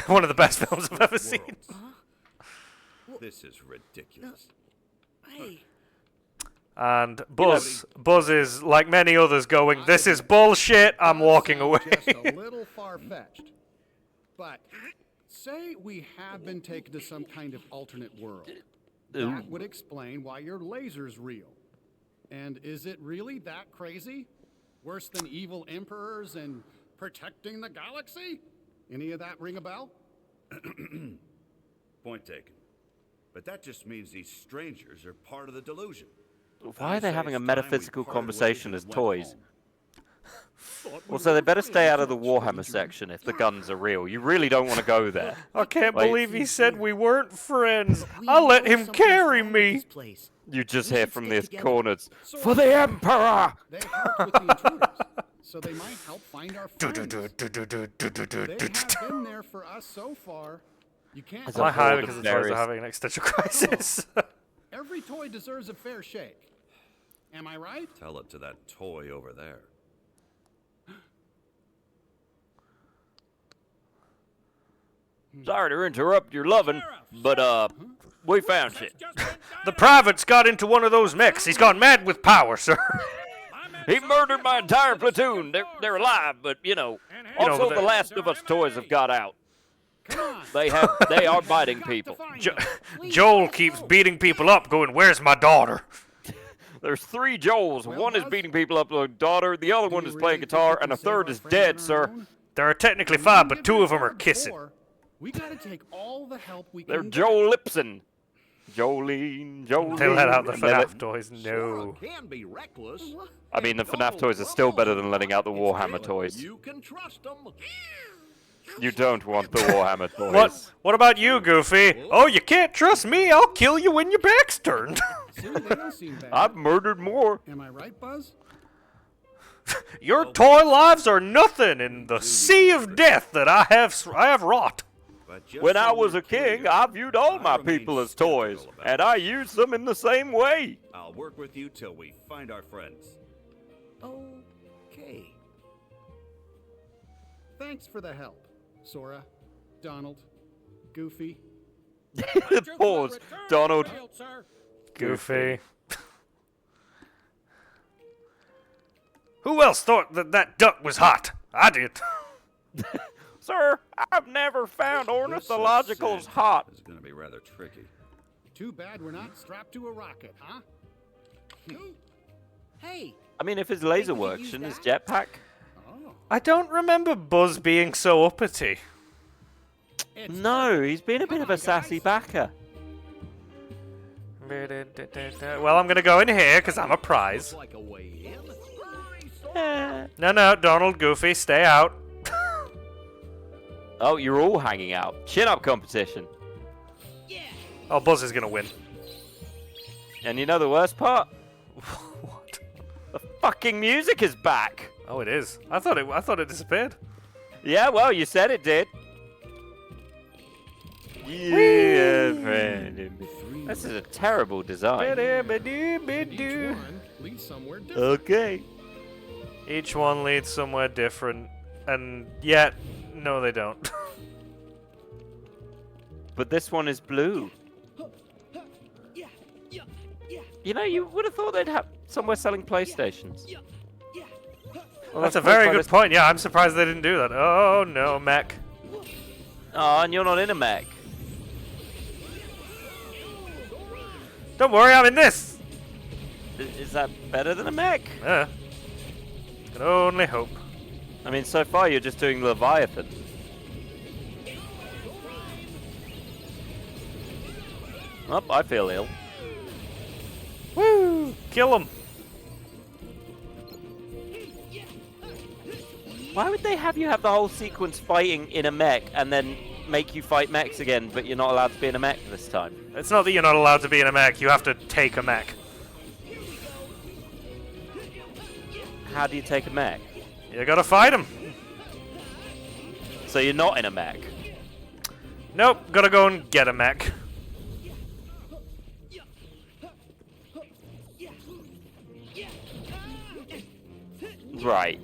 one of the best films I've ever seen. This is ridiculous. Hey, And Buzz is, like many others, going, "This is bullshit, I'm walking away." Just a little far-fetched. But say we have been taken to some kind of alternate world. That would explain why your laser's real. And is it really that crazy? Worse than evil emperors and protecting the galaxy? Any of that ring a bell? Point taken. But that just means these strangers are part of the delusion. Why are they having a metaphysical conversation as toys? home. Also, they better stay out of the Warhammer section if the guns are real. You really don't want to go there. I can't Like- believe he said we weren't friends. we I let know him something's carry wrong with me. this place. You just We hear should from stick these together. corners, "For the Emperor!" They helped with the intruders, so they might help find our friends. They have been there for us so far. You can't. As Am I a high horde because of the toys are various- having an existential crisis? Every toy deserves a fair shake. Am I right? Tell it to that toy over there. Sorry to interrupt your loving, but we found shit. The private's got into one of those mechs. He's gone mad with power, sir. He murdered my entire platoon. They're alive, but you know. Also, but the they- last of us toys have got out. Come on. They are biting people. Joel keeps beating people up, going, "Where's my daughter?" There's 3 Joels. One is Buzz, beating people up like daughter, the other one is playing guitar, and a third is dead, sir. There are technically 5, but 2 of them are kissing. We gotta take all the help we They're can. Joel Lipson. Jolene. They let out the And then FNAF toys. No. Can be reckless. I mean, the FNAF toys are still better than letting out the Warhammer toys. You can trust them. You don't want the Warhammer toys. What? What about you, Goofy? Oh, you can't trust me. I'll kill you when your back's turned. See, they don't seem bad. I've murdered more. Am I right, Buzz? Your toy lives are nothing in the sea of death that I have wrought. But just When so I was we're a king, clear, I viewed all my remain people as toys, skeptical about and I used them in the same way. I'll work with you till we find our friends. Okay. Thanks for the help, Sora, Donald, Goofy. Pause. Donald. Goofy. Who else thought that duck was hot? I did. Sir, I've never found ornithologicals hot. This is going to be rather tricky. Too bad we're not strapped to a rocket, huh? Hey, I mean, if his laser Think we could works, use shouldn't his that? jetpack? I don't remember Buzz being so uppity. No, he's been a bit of a sassy backer. Well, I'm going to go in here because I'm a prize. Like a way in. No, Donald, Goofy, stay out. Oh, you're all hanging out. Chin-up competition. Oh, Buzz is going to win. And you know the worst part? What? The fucking music is back. Oh, it is. I thought it disappeared. Yeah, well, you said it did. Yeah, friend. This is a terrible design. Each one leads somewhere different. Okay. Each one leads somewhere different, and yet, no, they don't. But this one is blue. You know, you would have thought they'd have somewhere selling PlayStations. Well, That's a very good point. Yeah, I'm surprised they didn't do that. Oh no, mech. Oh, and you're not in a mech. Don't worry, I'm in this. Is that better than a mech? Can only hope. I mean, so far you're just doing Leviathan. Oh, I feel ill. Woo! Kill him. Why would they have you have the whole sequence fighting in a mech and then make you fight mechs again, but you're not allowed to be in a mech this time? It's not that you're not allowed to be in a mech. You have to take a mech. How do you take a mech? You gotta fight him. So you're not in a mech? Nope. Gotta go and get a mech. Right.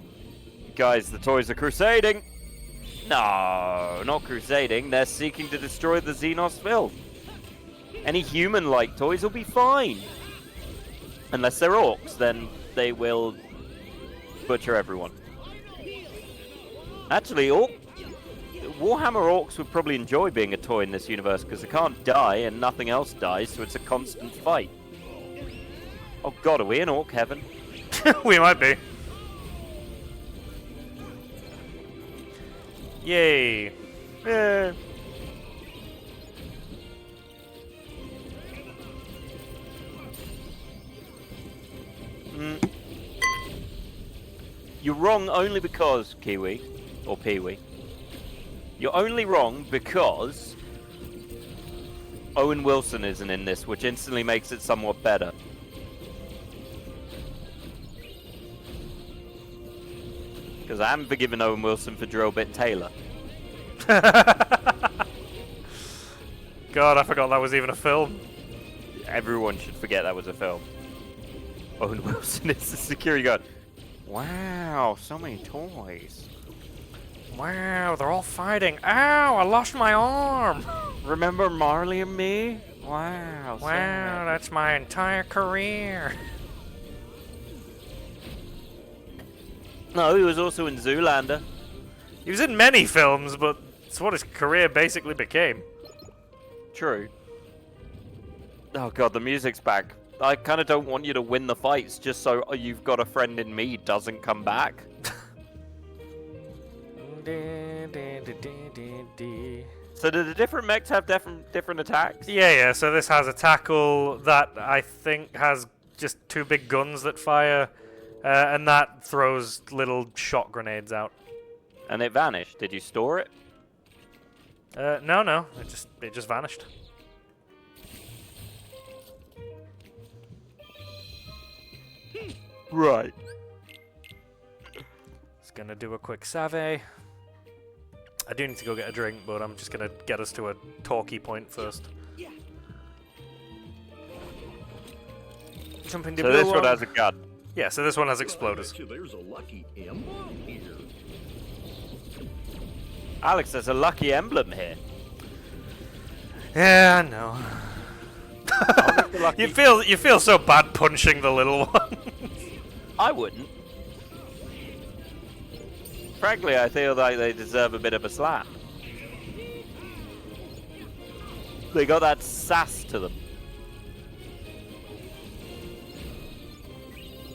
Guys, the toys are crusading. No, not crusading. They're seeking to destroy the Xenos filth. Any human-like toys will be fine. Unless they're orcs, then they will butcher everyone. Actually, Warhammer orcs would probably enjoy being a toy in this universe because they can't die and nothing else dies, so it's a constant fight. Oh god, are we in orc heaven? We might be. Yay. Yeah. You're wrong only because, Kiwi, or Peewee, you're only wrong because Owen Wilson isn't in this, which instantly makes it somewhat better. Because I haven't forgiven Owen Wilson for Drillbit Taylor. God, I forgot that was even a film. Everyone should forget that was a film. Owen Wilson is the security guard. Wow, so many toys. Wow, they're all fighting. Ow, I lost my arm. Remember Marley and Me? Wow. Wow, that's my entire career. No, he was also in Zoolander. He was in many films, but it's what his career basically became. True. Oh god, the music's back. I kind of don't want you to win the fights just so You've Got a Friend in Me doesn't come back. So do the different mechs have different attacks? Yeah, so this has a tackle that I think has just two big guns that fire, and that throws little shot grenades out. And it vanished. Did you store it? No, it just vanished. Right. Just gonna do a quick save. I do need to go get a drink, but I'm just gonna get us to a talkie point first. Jumping So this one has a gun. Yeah, so this one has exploders. There's a lucky emblem here. Alex, there's a lucky emblem here. Yeah, I know. You feel so bad punching the little one. I wouldn't. Frankly, I feel like they deserve a bit of a slap. They got that sass to them.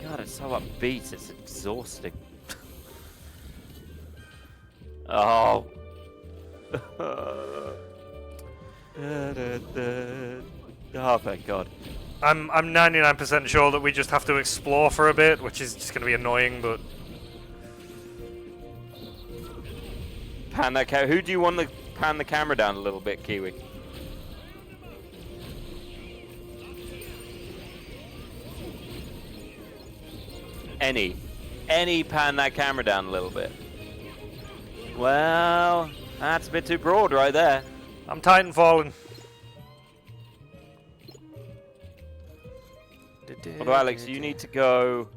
God, it's so upbeat, it's exhausting. Oh. Oh, thank God. I'm 99% sure that we just have to explore for a bit, which is just going to be annoying, but... Pan that who do you want to pan the camera down a little bit, Kiwi? Any pan that camera down a little bit. Well, that's a bit too broad right there. I'm Titanfalling. Although, Alex, you need to go...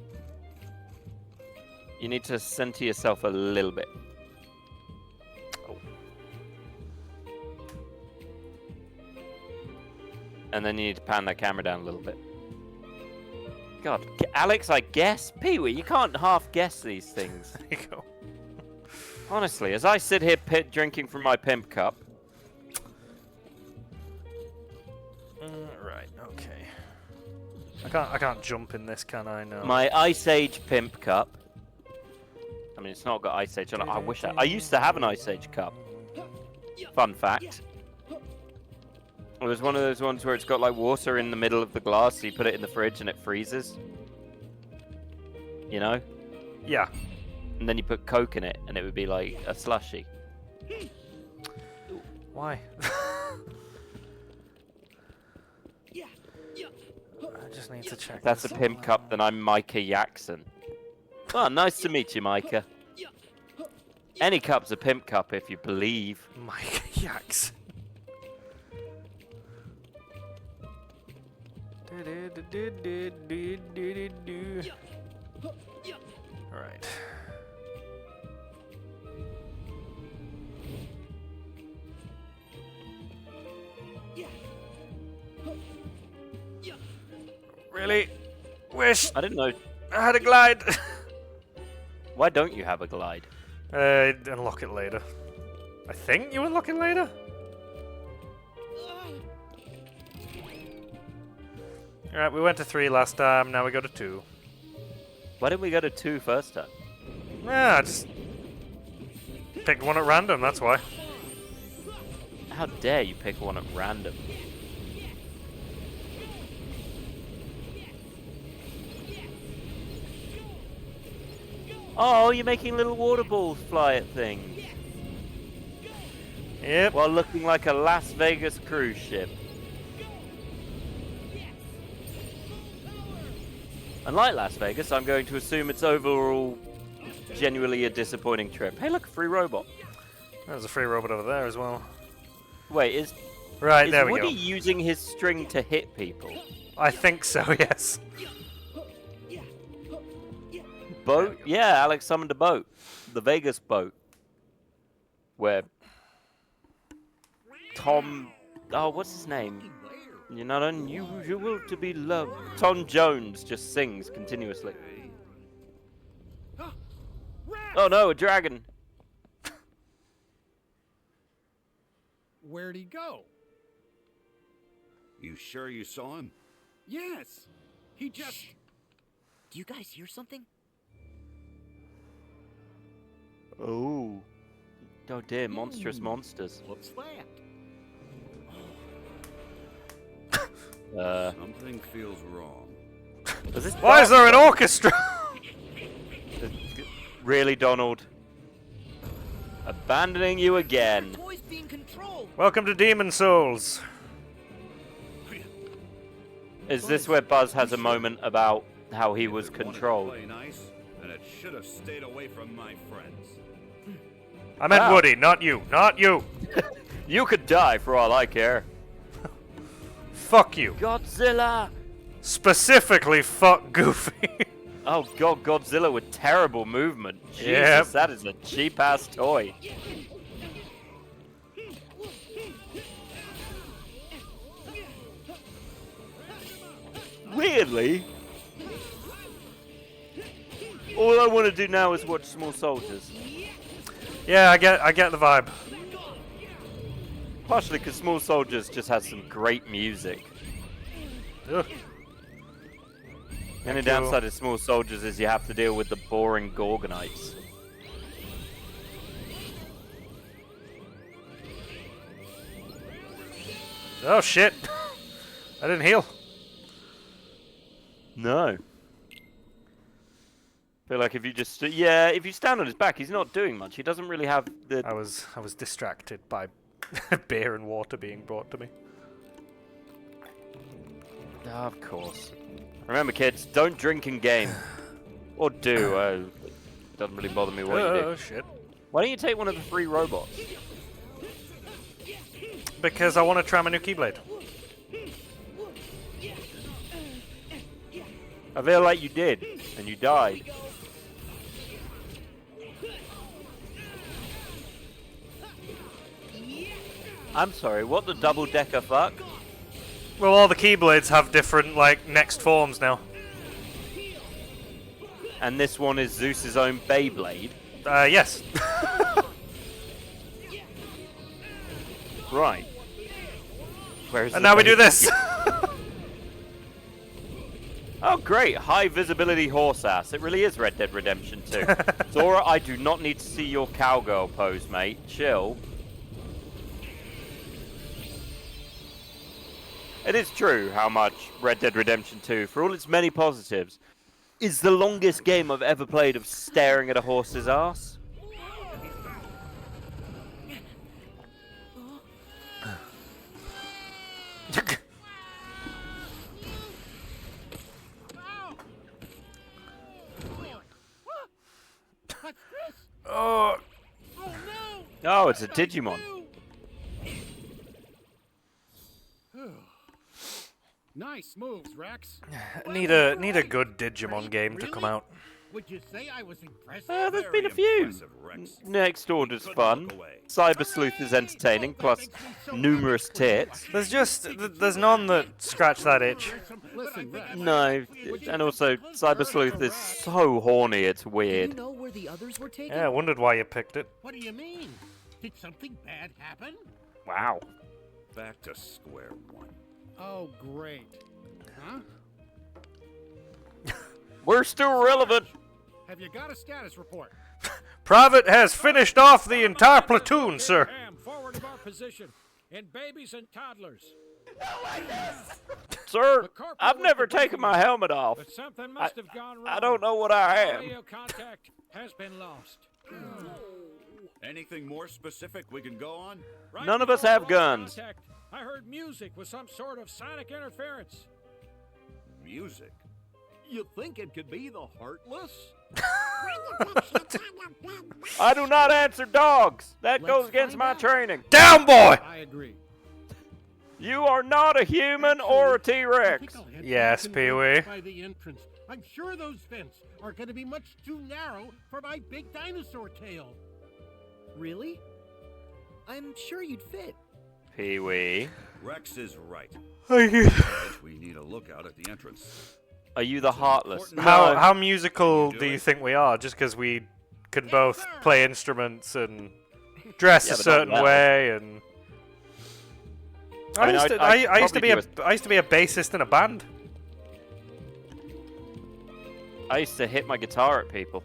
You need to center yourself a little bit. Oh. And then you need to pan that camera down a little bit. God, Alex, I guess. Pee-wee, you can't half guess these things. There you go. Honestly, as I sit here drinking from my pimp cup. Right, okay. I can't jump in this, can I? No. My Ice Age pimp cup. I mean, it's not got Ice Age on it. I wish I used to have an Ice Age cup. Fun fact. It was one of those ones where it's got like water in the middle of the glass, so you put it in the fridge and it freezes. You know? Yeah. And then you put Coke in it and it would be like a slushy. Why? I just need to check. That's a this. pimp cup, then I'm Micah Jackson. Oh, nice to meet you, Micah. Any cup's a pimp cup if you believe. Mike Jackson. Alright. Really? Wish I didn't know. I had a glide. Why don't you have a glide? Unlock it later. I think you unlock it later? Alright, we went to 3 last time, now we go to 2. Why didn't we go to 2 first time? Yeah, I just picked one at random, that's why. How dare you pick one at random? Oh, you're making little water balls fly at things. Yep. While looking like a Las Vegas cruise ship. Unlike Las Vegas, I'm going to assume it's overall genuinely a disappointing trip. Hey, look, a free robot. There's a free robot over there as well. Wait, is there we Woody go. using his string to hit people? I think so, yes. Boat? Yeah, Alex summoned a boat. The Vegas boat. Where Tom... Oh, what's his name? You're not unusual to be loved. Tom Jones just sings continuously. Oh no, a dragon. Where'd he go? You sure you saw him? Yes. He just... Do you guys hear something? Oh. Oh dear, monstrous monsters. What's that? Something feels wrong. Why is there an orchestra? Really, Donald? Abandoning you again. Toys being controlled. Welcome to Demon Souls. Is this where Buzz has a moment about how he was If it wanted to controlled? play nice, then it should have stayed away from my friends. I meant Wow. Woody, not you. Not you. You could die for all I care. Fuck you. Godzilla! Specifically, fuck Goofy. Oh god, Godzilla with terrible movement. Jesus, Yep. that is a cheap-ass toy. Weirdly, all I want to do now is watch Small Soldiers. Yeah, I get the vibe. Partially because Small Soldiers just has some great music. Ugh. The only downside of Small Soldiers is you have to deal with the boring Gorgonites. Oh shit. I didn't heal. No. Feel like if you just if you stand on his back, he's not doing much. He doesn't really have the. I was distracted by beer and water being brought to me. Oh, of course. Remember, kids, don't drink in game, or do. Doesn't really bother me what you do. Oh shit. Why don't you take one of the 3 robots? Because I want to try my new Keyblade. I feel like you did, and you died. I'm sorry, what the double-decker fuck? Well, all the Keyblades have different, like, next forms now. And this one is Zeus's own Beyblade. Yes. Right. Where's And now we do this. Oh, great. High visibility horse ass. It really is Red Dead Redemption 2. Sora, I do not need to see your cowgirl pose, mate. Chill. It is true how much Red Dead Redemption 2, for all its many positives, is the longest game I've ever played of staring at a horse's ass. Oh. Oh, it's a Digimon. Nice moves, Rex. Need a good Digimon game to come out. Would you say I was impressed? There's been a few. Next Order's fun. Cyber Sleuth is entertaining, plus numerous tits. There's none that scratch that itch. Listen, Rex. No, and also Cyber Sleuth is so horny, it's Do you weird. know where the others were taken? Yeah, I wondered why you picked it. What do you mean? Did something bad happen? Wow. Back to square one. Oh, great. Huh? We're still relevant. Have you got a status report? Private has finished off the entire platoon, sir. Ham, forward of our position. In babies and toddlers. Sir, I've never taken my helmet off. But something must have gone wrong. I don't know what I am. Audio contact has been lost. Anything more specific we can go on? Right None of us before have lost guns. contact, I heard music with some sort of sonic interference. Music? You think it could be the Heartless? I do not answer dogs. That goes against my training. Down, boy! I agree. You are not a human or a T-Rex. Yes, Pee-wee. By the entrance. I'm sure those vents are going to be much too narrow for my big dinosaur tail. Really? I'm sure you'd fit. Pee-wee. Rex is right. We need a lookout at the entrance. Are you the Heartless? How musical do you think we are? Just because we can both play instruments and dress Yeah, a but not certain well. way, and I mean, I used to be probably a bassist in a band. I used to hit my guitar at people.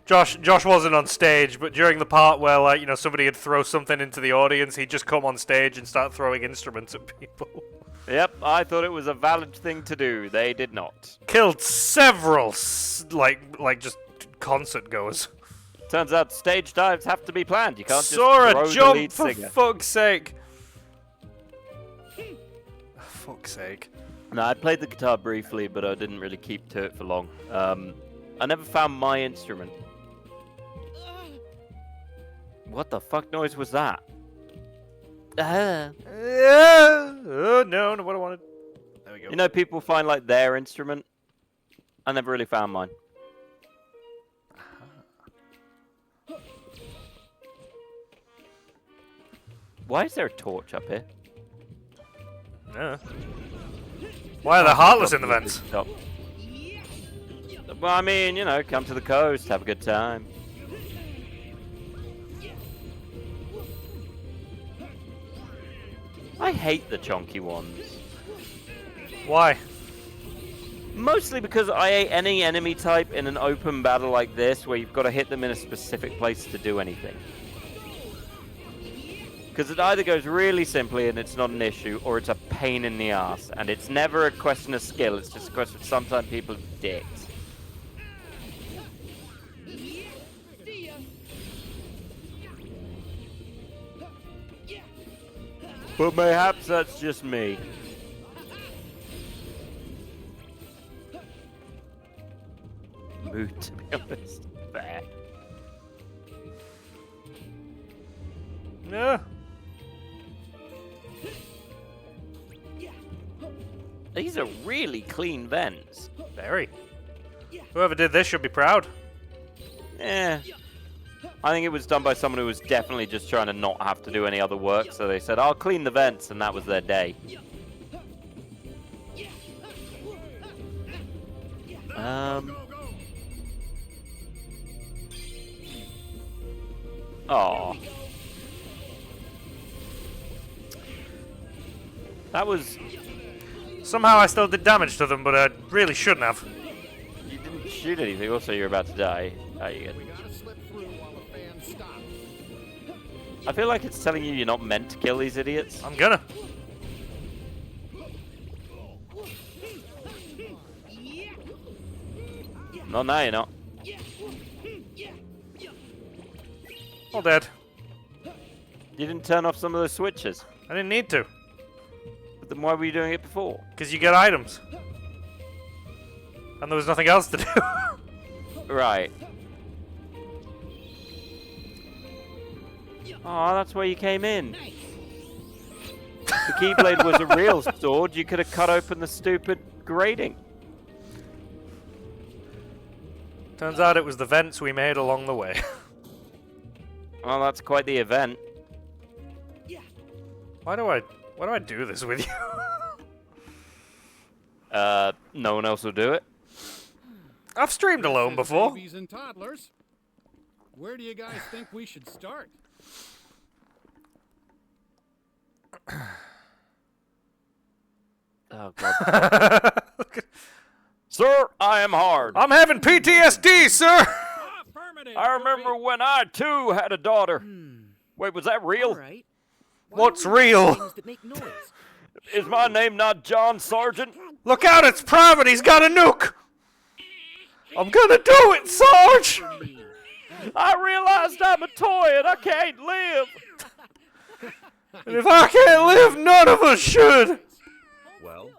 Josh wasn't on stage, but during the part where, like, you know, somebody would throw something into the audience, he'd just come on stage and start throwing instruments at people. Yep, I thought it was a valid thing to do. They did not. Killed several, like just concert goers. Turns out stage dives have to be planned. You can't just Sora, throw the jump lead for singer. fuck's sake! Fuck's sake. No, I played the guitar briefly, but I didn't really keep to it for long. I never found my instrument. What the fuck noise was that? Oh no, not what I wanted. There we go. You know, people find like their instrument. I never really found mine. Why is there a torch up here? Yeah. Why are the Heartless in the vents? Stop. Well, I mean, you know, come to the coast, have a good time. I hate the chonky ones. Why? Mostly because I hate any enemy type in an open battle like this where you've got to hit them in a specific place to do anything. Because it either goes really simply and it's not an issue, or it's a pain in the ass. And it's never a question of skill, it's just a question of sometimes people are dicks. But mayhaps that's just me. Mood, to be honest. Bah. Yeah. These are really clean vents. Very. Whoever did this should be proud. Eh. I think it was done by someone who was definitely just trying to not have to do any other work, so they said, I'll clean the vents, and that was their day. Oh. That was... Somehow I still did damage to them, but I really shouldn't have. You didn't shoot anything, also you're about to die. Oh, you get... I feel like it's telling you you're not meant to kill these idiots. I'm gonna. No, now you're not. All dead. You didn't turn off some of those switches. I didn't need to. But then why were you doing it before? Because you get items. And there was nothing else to do. Right. Oh, that's where you came in. If the Keyblade was a real sword, you could have cut open the stupid grating. Turns out it was the vents we made along the way. Well, that's quite the event. Why do I do this with you? No one else will do it. I've streamed alone before. Babies and toddlers. Where do you guys think we should start? Oh god. Sir, I am hard. I'm having PTSD, sir. I remember when I too had a daughter. Wait, was that real? Right. What's real? Things that make noise. Is my name not John Sargent? Look out, it's private. He's got a nuke. I'm gonna do it, Sarge. I realized I'm a toy and I can't live. And if I can't live, none of us should. Well,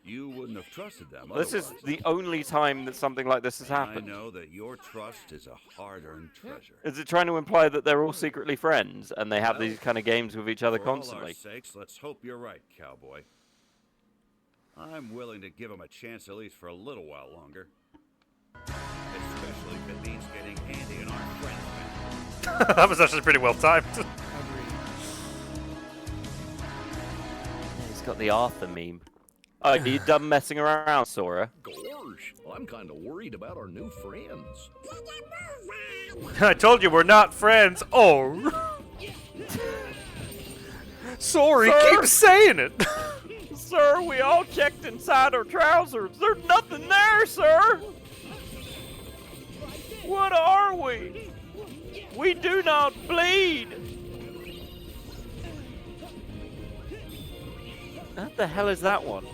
you wouldn't have trusted them. This is otherwise. the only time that something like this has I happened. know that your trust is a hard-earned treasure. Is it trying to imply that they're all secretly friends and they have these kind of games with each other For all constantly? our sakes, let's hope you're right, cowboy. I'm willing to give him a chance at least for a little while longer. Especially if it means getting Andy and our friends back. That was actually pretty well timed. He's got the Arthur meme. Oh, are you done messing around, Sora? Gosh, I'm kind of worried about our new friends. I told you we're not friends. Oh. Sorry, Sir? keep saying it. Sir, we all checked inside our trousers. There's nothing there, sir. What are we? We do not bleed. What the hell is that one?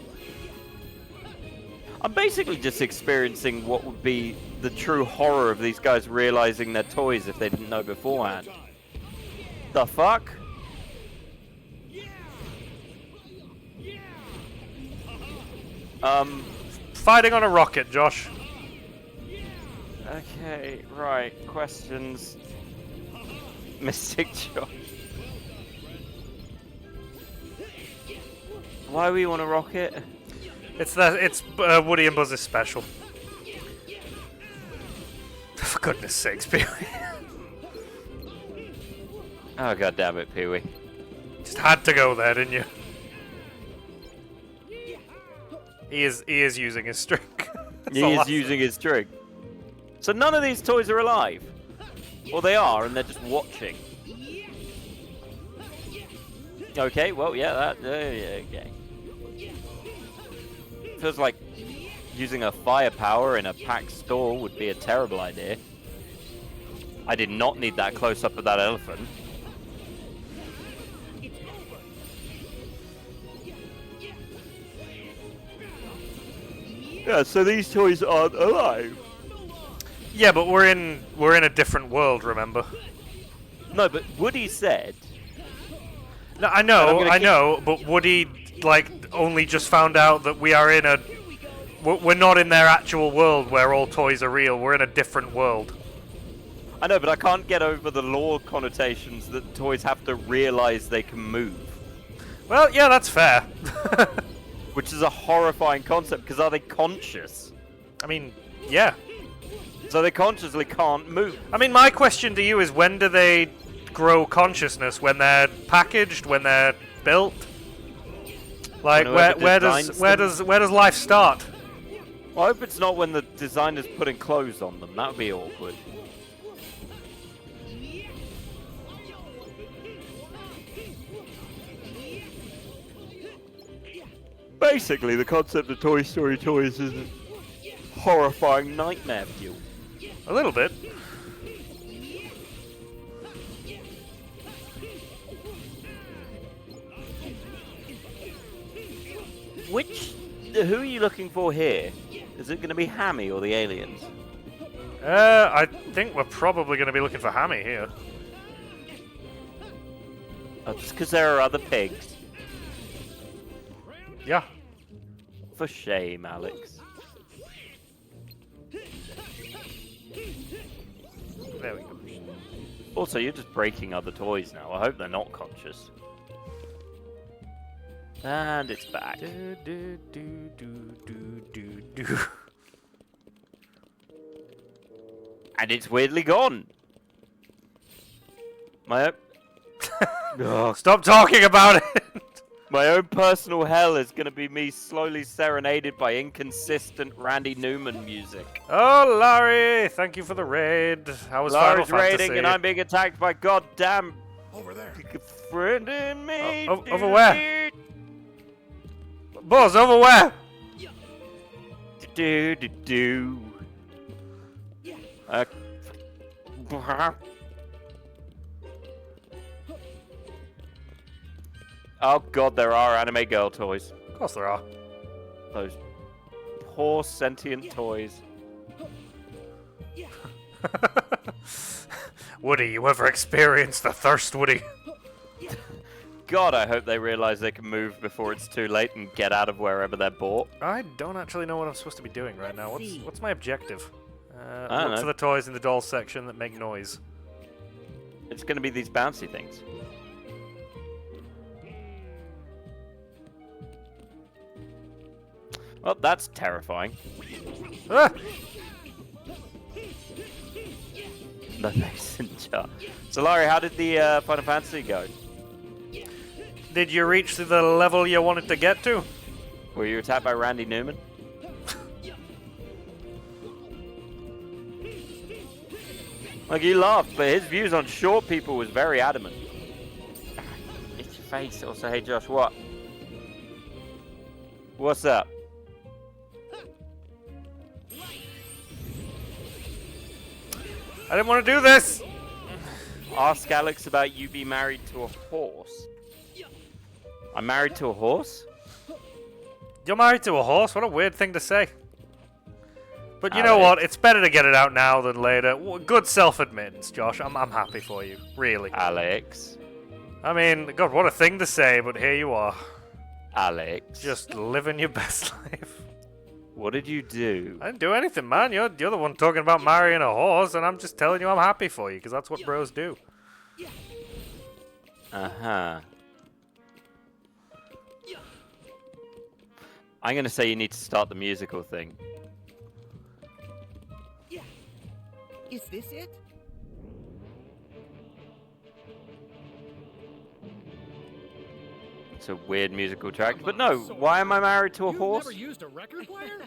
I'm basically just experiencing what would be the true horror of these guys realizing they're toys if they didn't know beforehand. The fuck? Fighting on a rocket, Josh. Okay, right. Questions. Mystic Josh. Why we want a rocket? It's Woody and Buzz's special. For goodness sakes, Pee-wee. Oh god damn it, Pee-wee. Just had to go there, didn't you? He is using his string. He is using his string. So none of these toys are alive. Well, they are, and they're just watching. Okay, well, yeah, that... yeah, okay. Feels like using a firepower in a packed store would be a terrible idea. I did not need that close-up of that elephant. Yeah, so these toys aren't alive. Yeah, but we're in a different world, remember? No, but Woody said... No, I know, but Woody, like, only just found out that we are in a... We're not in their actual world where all toys are real. We're in a different world. I know, but I can't get over the lore connotations that toys have to realize they can move. Well, yeah, that's fair. Which is a horrifying concept, because are they conscious? I mean, yeah. So they consciously can't move. I mean, my question to you is, when do they grow consciousness? When they're packaged? When they're built? Like, where does life start? I hope it's not when the designer's putting clothes on them. That would be awkward. Basically, the concept of Toy Story toys is a horrifying nightmare fuel. A little bit. Who are you looking for here? Is it going to be Hammy or the aliens? I think we're probably going to be looking for Hammy here. Oh, just because there are other pigs. Yeah. For shame, Alex. There we go. Also, you're just breaking other toys now. I hope they're not conscious. And it's back. And it's weirdly gone. My Oh, stop talking about it! My own personal hell is going to be me slowly serenaded by inconsistent Randy Newman music. Oh, Larry! Thank you for the raid. How was Larry's Final Fantasy? raiding and I'm being attacked by goddamn... Over there. Friend in me. Over where? Buzz, over where? Do. Oh god, there are anime girl toys. Of course there are. Those poor sentient toys. Woody, you ever experienced the thirst, Woody? God, I hope they realize they can move before it's too late and get out of wherever they're bought. I don't actually know what I'm supposed to be doing right now. What's my objective? I don't Look for know. the toys in the doll section that make noise. It's going to be these bouncy things. Well, that's terrifying. Ah! The mason jar. So, Larry, how did the Final Fantasy go? Did you reach the level you wanted to get to? Were you attacked by Randy Newman? Like, he laughed, but his views on short people was very adamant. It's your face. Also, hey, Josh, what? What's up? I didn't want to do this! Ask Alex about you being married to a horse. I'm married to a horse? You're married to a horse? What a weird thing to say. But you know what? It's better to get it out now than later. Good self-admittance, Josh. I'm happy for you. Really. Alex. I mean, God, what a thing to say, but here you are. Alex. Just living your best life. What did you do? I didn't do anything, man. You're the one talking about marrying a horse, and I'm just telling you I'm happy for you, because that's what bros do. Uh-huh. I'm going to say you need to start the musical thing. Is this it? It's a weird musical track. But no, why am I married to a horse? Never used a record player?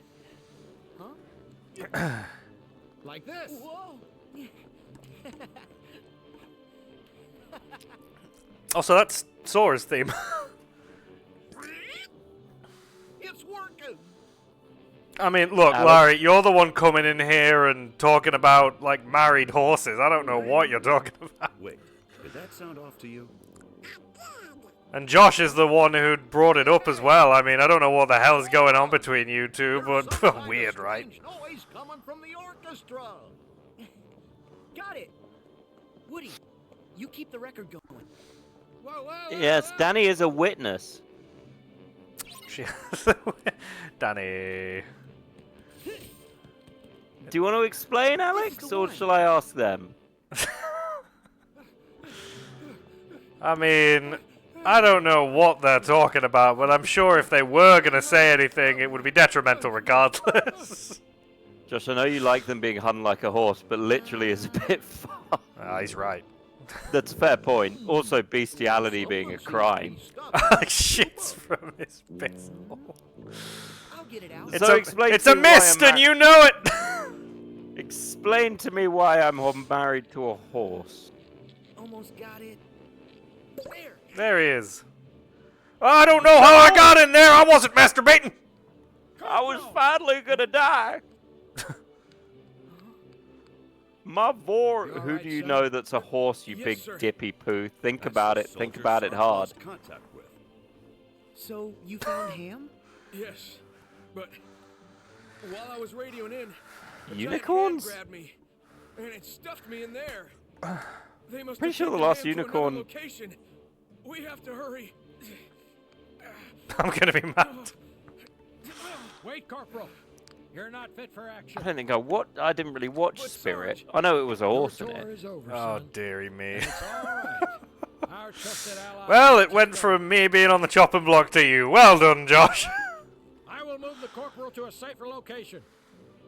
Huh? Like this. Whoa. Oh, so that's Sora's theme. It's working. I mean, look, Alex? Larry, you're the one coming in here and talking about, like, married horses. I don't know what you're talking about. Wait, did that sound off to you? And Josh is the one who brought it up as well. I mean, I don't know what the hell is going on between you two, but weird, right? Noise coming from the orchestra. Got it. Woody, you keep the record going. Whoa. Yes, Danny is a witness. Danny. Do you want to explain, Alex, or shall I ask them? I mean, I don't know what they're talking about, but I'm sure if they were going to say anything, it would be detrimental regardless. Josh, I know you like them being hung like a horse, but literally is a bit far. He's right. That's a fair point. Also, bestiality being a crime. Shits from his piss. I'll get it out. It's a mist, and you know it. Explain to me why I'm married to a horse. Almost got it. There. There he is. I don't know how I got in there. I wasn't masturbating. I was finally gonna die. Who do you know that's a horse, you big dippy poo? Think about it. Think about it hard. So, you found Ham? Yes, but while I was radioing in, unicorns? grabbed me, and it stuffed me in there. They must Pretty sure the last unicorn. Location. We have to hurry. I'm gonna be mad. Wait, Corporal. You're not fit for action. I don't think I didn't really watch Spirit. I know it was a horse in it. Oh, dearie me. Our trusted ally. Well, it went from me being on the chopping block to you. Well done, Josh. I will move the corporal to a safer location.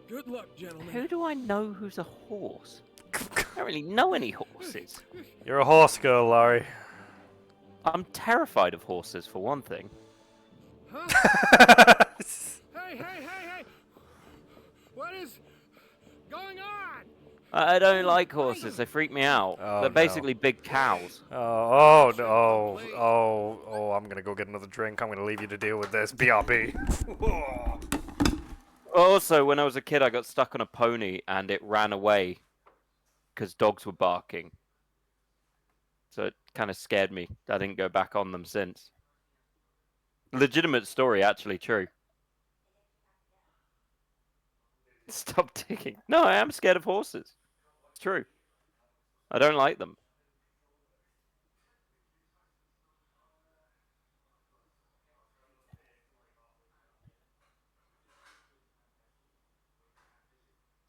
Good luck, gentlemen. Who do I know who's a horse? I don't really know any horses. You're a horse girl, Laurie. I'm terrified of horses, for one thing. Hey! What is going on? I don't like horses. They freak me out. Oh, They're basically big cows. Oh, I'm gonna go get another drink. I'm gonna leave you to deal with this. BRB. Also, when I was a kid, I got stuck on a pony and it ran away because dogs were barking. So it kind of scared me. I didn't go back on them since. Legitimate story, actually true. Stop ticking. No, I am scared of horses. It's true. I don't like them.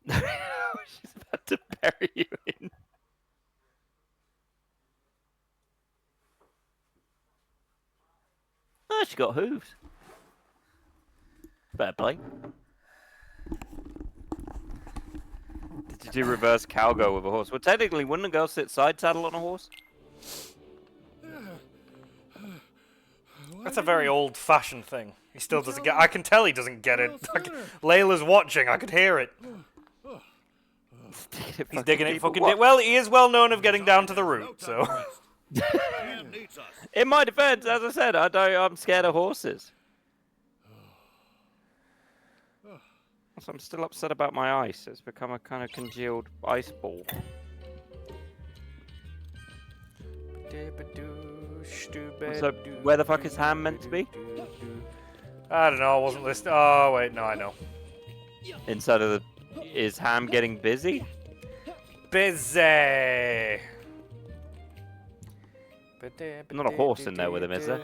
She's about to bury you in. Oh, she got hooves. Fair play. Did you do reverse cowgirl with a horse? Well, technically, wouldn't a girl sit side saddle on a horse? That's a very old-fashioned thing. He still doesn't get. I can tell he doesn't get it. Layla's watching. I could hear it. He's digging it. Fucking. Well, he is well known of getting down to the root. So. In my defense, as I said, I'm scared of horses. So I'm still upset about my ice. It's become a kind of congealed ice ball. So, where the fuck is Ham meant to be? I don't know. I wasn't listening. Oh wait, no, I know. Inside of the. Is Ham getting busy? Busy. Not a horse in there with him, is there?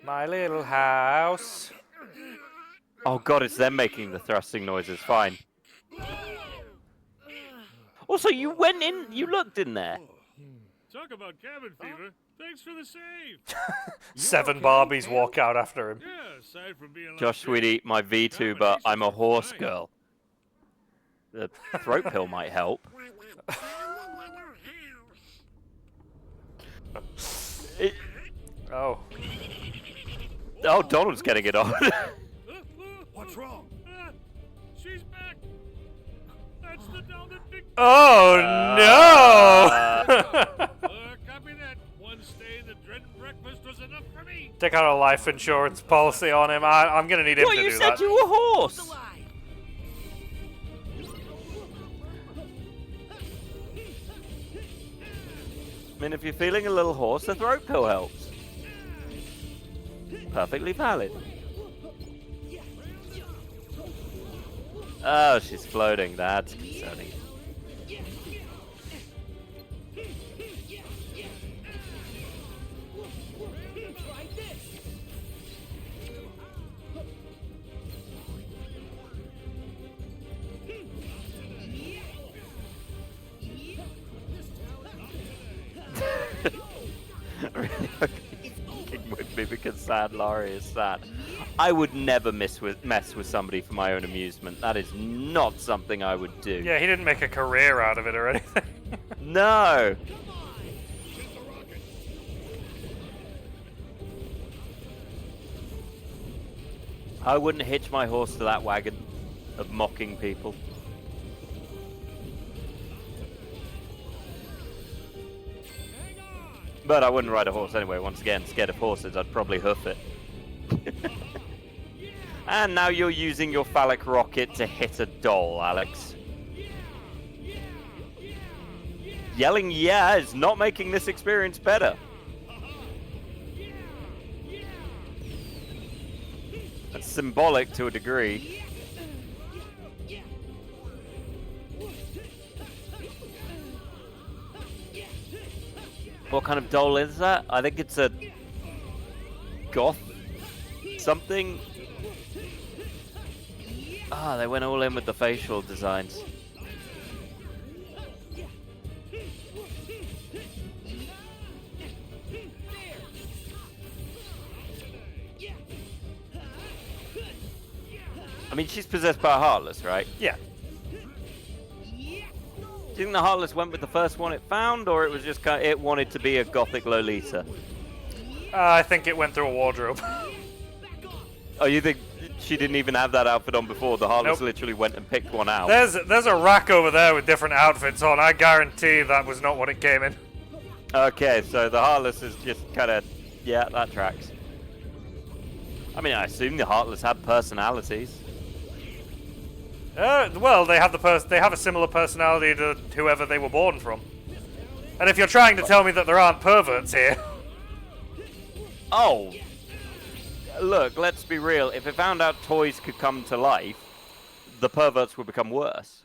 My little house. Oh god, it's them making the thrusting noises. Fine. Also, you went in. You looked in there. Talk about cabin fever. Thanks for the save. 7 Barbies walk out after him. Yeah, aside from being like Josh, sweetie, my VTuber, I'm a horse girl. The throat pill might help. Oh. Oh, Donald's getting it on. What's wrong? She's back. That's the Donald big. Oh no! Copy that. One stay, the dread breakfast was enough for me. Take out a life insurance policy on him. I'm gonna need him to do that. You said you were a horse. I mean, if you're feeling a little hoarse, the throat pill helps. Perfectly valid. Oh, she's floating. That's concerning. I really hope he's fucking with me because sad Laurie is sad. I would never mess with somebody for my own amusement. That is not something I would do. Yeah, he didn't make a career out of it or anything. No. I wouldn't hitch my horse to that wagon of mocking people. But I wouldn't ride a horse anyway. Once again, scared of horses, I'd probably hoof it. And now you're using your phallic rocket to hit a doll, Alex. Yelling yeah is not making this experience better. That's symbolic to a degree. What kind of doll is that? I think it's a goth something. Ah, they went all in with the facial designs. I mean, she's possessed by a Heartless, right? Yeah. Do you think the Heartless went with the first one it found, or it was just kind of, it wanted to be a gothic Lolita? I think it went through a wardrobe. Oh, you think she didn't even have that outfit on before? The Heartless Nope. literally went and picked one out. There's a rack over there with different outfits on. I guarantee that was not what it came in. Okay, so the Heartless is just kind of, yeah, that tracks. I mean, I assume the Heartless had personalities. Well, they have they have a similar personality to whoever they were born from. And if you're trying to tell me that there aren't perverts here, Oh, look, let's be real. If it found out toys could come to life, the perverts would become worse.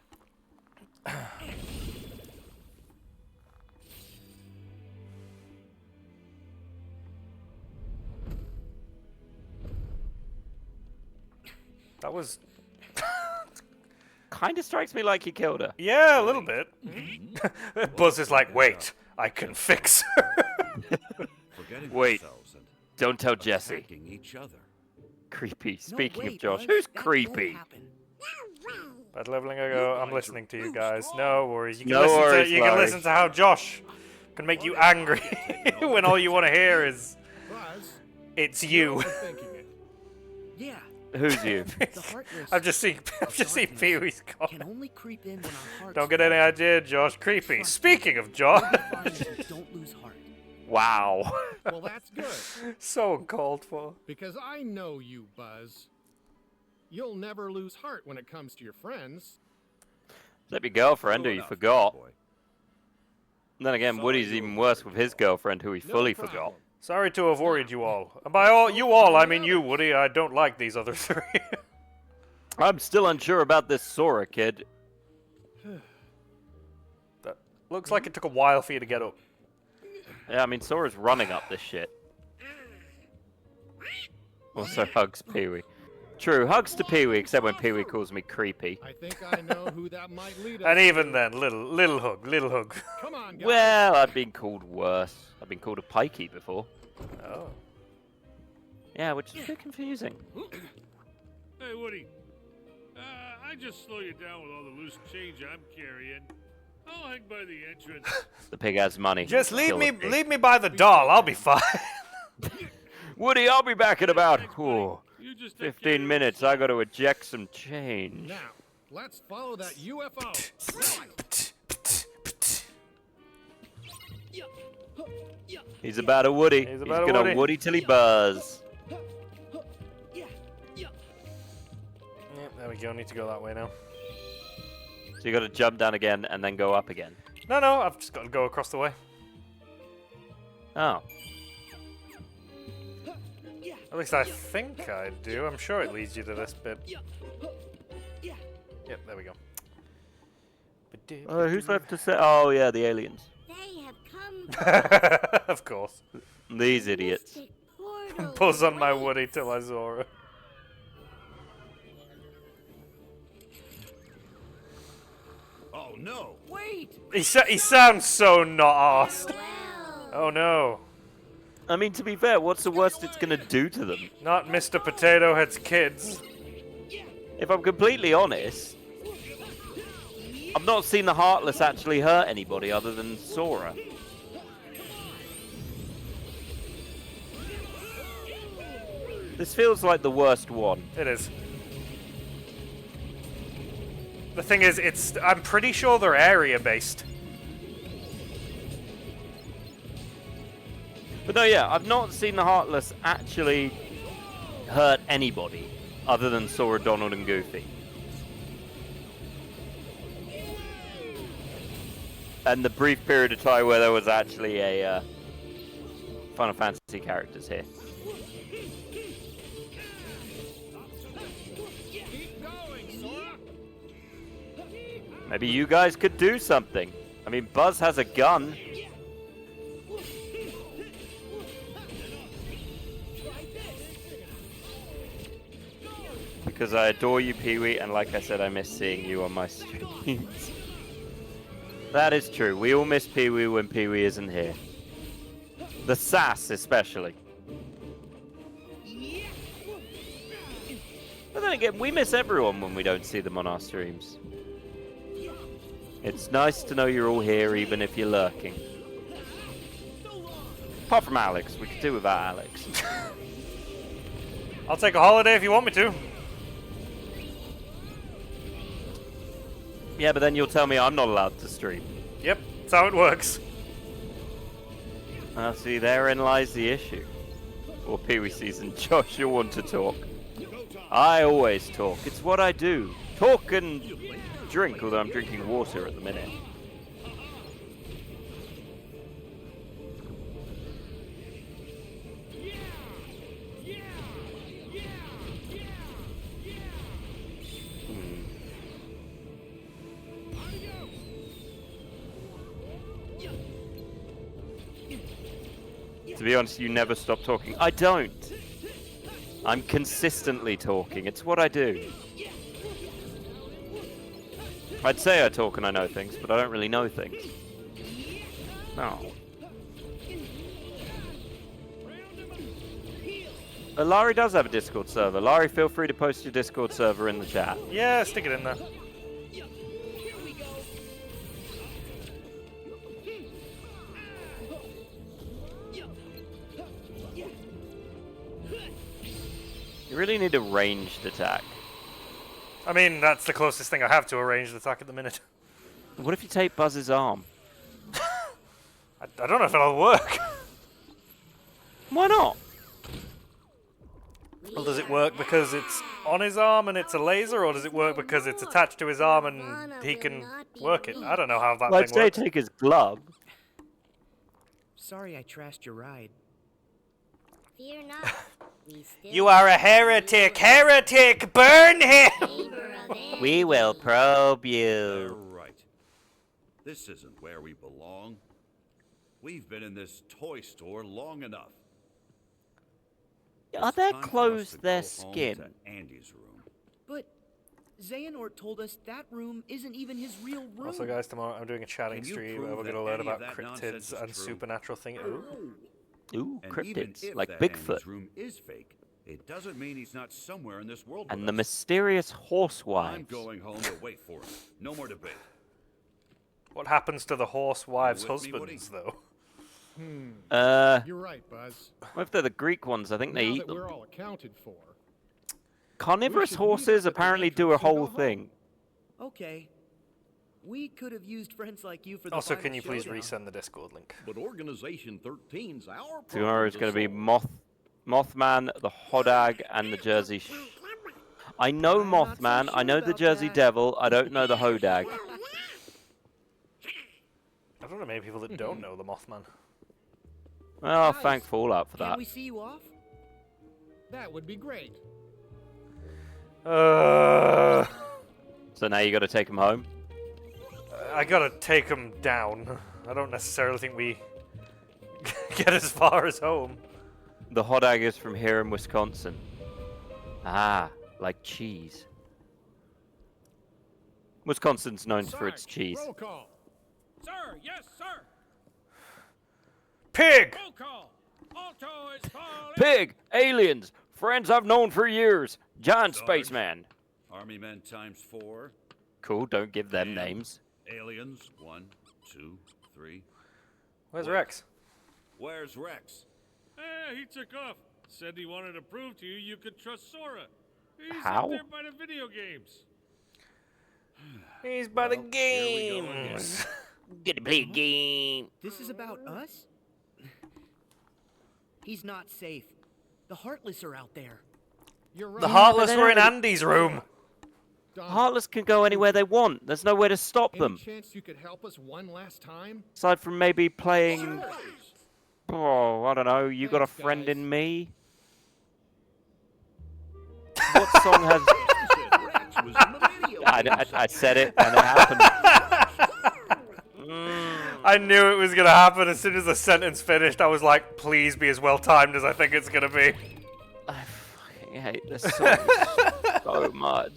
that was Kind of strikes me like he killed her. yeah, a little bit. Buzz is like, wait, I can fix her. Forgetting Wait, themselves and don't tell Jesse. attacking each other. Creepy. No, Speaking wait, of Josh, Buzz, who's that won't creepy? happen. Bad leveling, I go, I'm listening to you guys. No worries. You can, No listen, worries, to, you can Larry. listen to how Josh can make you angry when all you want to hear is, Buzz, it's you. overthinking it. Yeah, Who's you? the Heartless. I've just seen Pee-wee's can comment. only creep in when our hearts. Don't get any idea, Josh. Creepy. Speaking of Josh. Don't lose heart. Wow. Well, that's good, So uncalled for. because I know you, Buzz. You'll never lose heart when it comes to your friends. Except your girlfriend, who True you enough, forgot. cowboy. And then again, Woody's even worse with his girlfriend, who he fully forgot. problem. Sorry to have worried you all. And by all you all, I mean you, Woody. I don't like these other three. I'm still unsure about this Sora kid. That looks like it took a while for you to get up. Yeah, I mean, Sora's running up this shit. Also hugs Pee-wee. True, hugs to Pee-wee, except when Pee-wee calls me creepy. I think I know who that might lead us And even to. then, little hug. Come on, guys. Well, I've been called worse. I've been called a pikey before. Oh. Yeah, which is a bit confusing. Hey, Woody. I just slow you down with all the loose change I'm carrying. I'll hang by the entrance. The pig has money. Just Kill the pig. leave me by the doll. I'll be fine. Woody, I'll be back in about You just take care 15 of minutes. I got to eject some change. Now, let's follow that UFO. He's about a Woody. He's about a gonna Woody. Woody till he buzz. Yep, there we go. Need to go that way now. So you got to jump down again and then go up again. No, I've just got to go across the way. Oh. At least I think I do. I'm sure it leads you to this bit. Yep, there we go. Who's left to say? Oh, yeah, the aliens. They have come Of course. These idiots. Buzz on my Woody till I Zora. Oh no! Wait. He sounds so not arsed. Oh no. I mean, to be fair, what's the worst it's going to do to them? Not Mr. Potato Head's kids. If I'm completely honest, I've not seen the Heartless actually hurt anybody other than Sora. This feels like the worst one. It is. The thing is, I'm pretty sure they're area-based. But no, yeah, I've not seen the Heartless actually hurt anybody other than Sora, Donald, and Goofy. And the brief period of time where there was actually a Final Fantasy characters here. Maybe you guys could do something. I mean, Buzz has a gun. Because I adore you, Pee-wee, and like I said, I miss seeing you on my streams. That is true. We all miss Pee-wee when Pee-wee isn't here. The sass, especially. But then again, we miss everyone when we don't see them on our streams. It's nice to know you're all here, even if you're lurking. Apart from Alex. We could do without Alex. I'll take a holiday if you want me to. Yeah, but then you'll tell me I'm not allowed to stream. Yep, that's how it works. See, therein lies the issue. Or Pee-wee season. Josh, you want to talk. I always talk. It's what I do. Talk and drink, although I'm drinking water at the minute. To be honest, you never stop talking. I don't. I'm consistently talking. It's what I do. I'd say I talk and I know things, but I don't really know things. No. Larry does have a Discord server. Larry, feel free to post your Discord server in the chat. Yeah, stick it in there. You really need a ranged attack. I mean, that's the closest thing I have to a ranged attack at the minute. What if you take Buzz's arm? I don't know if it'll work. Why not? Well, does it work because it's on his arm and it's a laser, or does it work because it's attached to his arm and he can work it? I don't know how that Well, I'd thing say works. take his glove. Sorry I trashed your ride. Fear not. You are a heretic! Heretic! Burn him! We will probe you. Right. This isn't where we belong. We've been in this toy store long enough. Are their Time for us clothes to their go home skin? to Andy's room. But Xehanort told us that room isn't even his real room. Also, guys, tomorrow I'm doing a chatting Can you stream prove where we're that going to learn any of about that nonsense cryptids is and true? supernatural things. Ooh. Ooh, And even cryptids, if like that Bigfoot. Andy's room is fake, it doesn't mean he's not somewhere in this world And with the us. mysterious I'm horsewives. going home to wait for him. No more debate. What happens to the horse wives' with me, Woody? husbands, though? You're right, Buzz. What if they're the Greek ones? I think they Now eat that them. we're all accounted for. Carnivorous should meet horses up at the apparently do a entrance and whole go home. thing. Okay. We could have used friends like you for the Also, final can you please showdown. resend the Discord link? But Organization 13's our Tomorrow's problem going to be solve. Mothman, the Hodag, and the Jersey I know I'm not so Mothman, I sure know the about Jersey that. Devil, I don't know the Hodag. I don't know many people that don't know the Mothman. Well, Guys, thank Fallout for Can that. we see you off? That would be great. Uh, So now you got to take him home? I gotta take him down. I don't necessarily think we get as far as home. The Hodag is from here in Wisconsin. Ah, like cheese. Wisconsin's known for its cheese. Roll call. Sir, yes, sir. Pig! Roll call. Alto is falling. Pig! Aliens! Friends I've known for years! Giant spaceman! Army men times 4. Cool, don't give them And names. Aliens, 1, 2, 3. Where's Rex? Where's Rex? He took off. Said he wanted to prove to you you could trust Sora. He's How? up there by the video games. He's by the Here we go games. Gonna play a game. This is about us? He's not safe. The Heartless are out there. You're right. The Heartless they were in don't- Andy's room. Done. Heartless can go anywhere they want. There's nowhere to stop Any them. chance you could help us one last time? Aside from maybe playing... Oh, I don't know. You got a Thanks, friend guys. in me? What song has... Rex was in the video game I said it and it happened. I knew it was gonna happen as soon as the sentence finished. I was like, please be as well timed as I think it's gonna be. I fucking hate this song so much.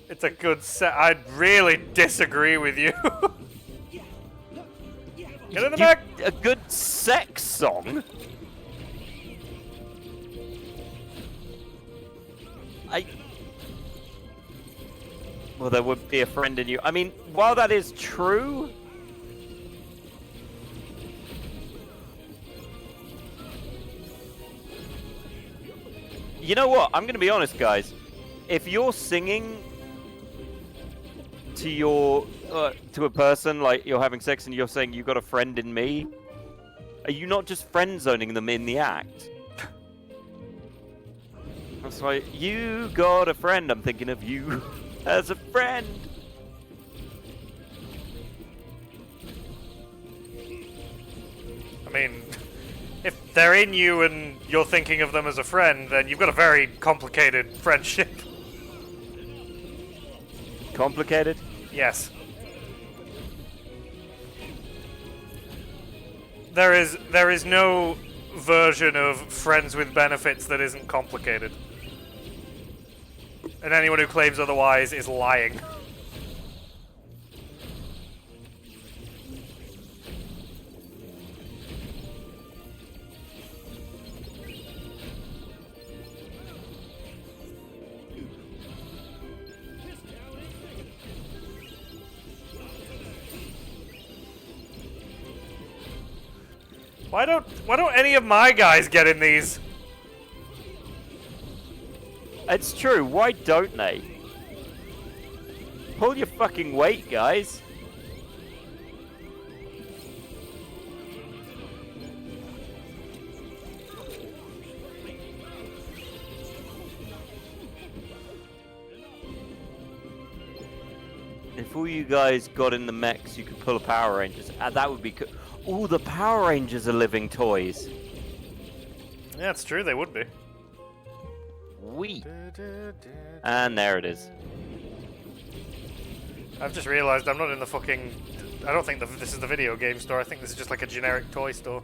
It's a good set. I really disagree with you. Get in the back. A good sex song? Well, there would be a friend in you. I mean, while that is true... You know what? I'm going to be honest, guys. If you're singing to your to a person, like you're having sex and you're saying you got a friend in me, are you not just friend zoning them in the act? That's why you got a friend. I'm thinking of you as a friend. I mean, if they're in you and you're thinking of them as a friend, then you've got a very complicated friendship. Complicated? Yes. There is no version of friends with benefits that isn't complicated. And anyone who claims otherwise is lying. Why don't any of my guys get in these? It's true. Why don't they? Pull your fucking weight, guys. If all you guys got in the mechs, you could pull a Power Rangers. That would be cool. Ooh, the Power Rangers are living toys. Yeah, it's true. They would be. Wee. And there it is. I've just realised I'm not in the fucking... I don't think this is the video game store. I think this is just like a generic toy store.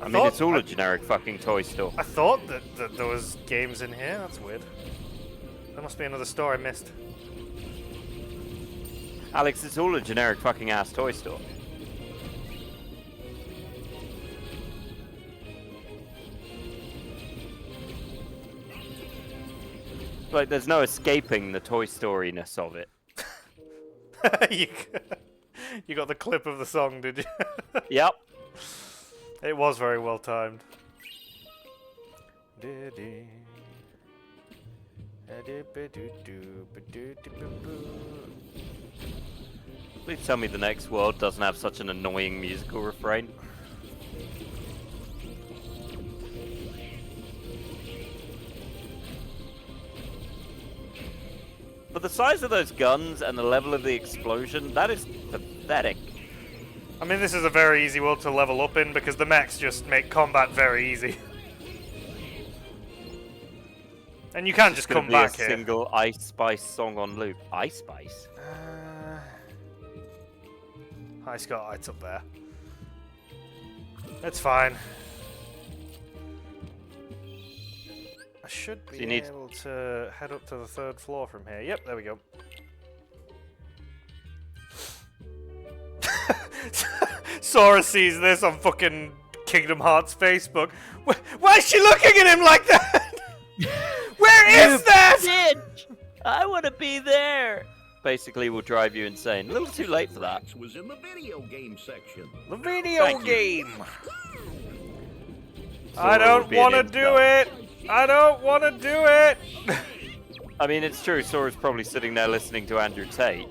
I mean, it's all a generic fucking toy store. I thought that there was games in here. That's weird. There must be another store I missed. Alex, it's all a generic fucking ass toy store. Like, there's no escaping the Toy Story-ness of it. You got the clip of the song, did you? Yep. It was very well timed. Please tell me the next world doesn't have such an annoying musical refrain. But the size of those guns and the level of the explosion, that is pathetic. I mean, this is a very easy world to level up in because the mechs just make combat very easy. And you can just come back here. Single Ice Spice song on loop. Ice Spice? Hi, Scott. It's up there. It's fine. I should be able to head up to the 3rd floor from here. Yep, there we go. Sora sees this on fucking Kingdom Hearts Facebook. Why is she looking at him like that? Where is that? I want to be there. Basically, will drive you insane. A little too late for that. Rex was in the video game section. The video game. I don't want to do it. I don't want to do it. I mean, it's true. Sora's probably sitting there listening to Andrew Tate.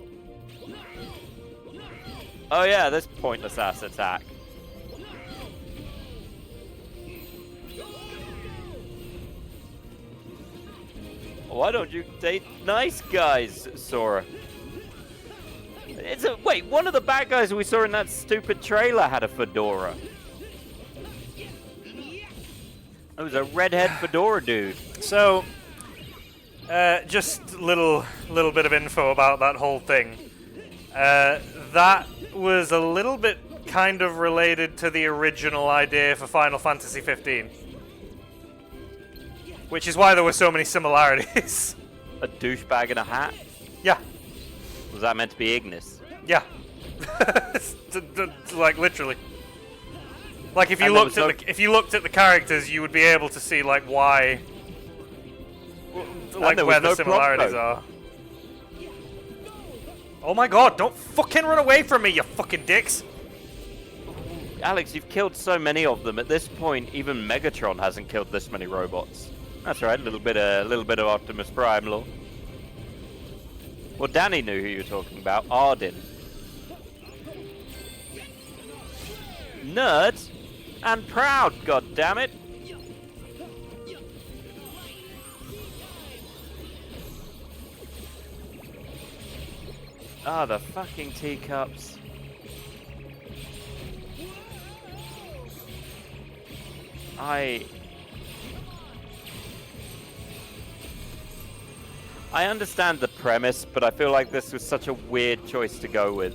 Oh yeah, this pointless ass attack. Why don't you date nice guys, Sora? Wait, one of the bad guys we saw in that stupid trailer had a fedora. It was a redhead fedora dude. So, just little bit of info about that whole thing. That was a little bit kind of related to the original idea for Final Fantasy 15. Which is why there were so many similarities. A douchebag in a hat? Yeah. Was that meant to be Ignis? Yeah. Like, literally. Like, if you looked at the characters, you would be able to see, like, why... Like, where the similarities are. Oh my god, don't fucking run away from me, you fucking dicks! Alex, you've killed so many of them. At this point, even Megatron hasn't killed this many robots. That's right, a little bit of Optimus Prime lore. Well, Danny knew who you were talking about. Arden. Nerd and proud, goddammit. Ah, the fucking teacups. I understand the premise, but I feel like this was such a weird choice to go with.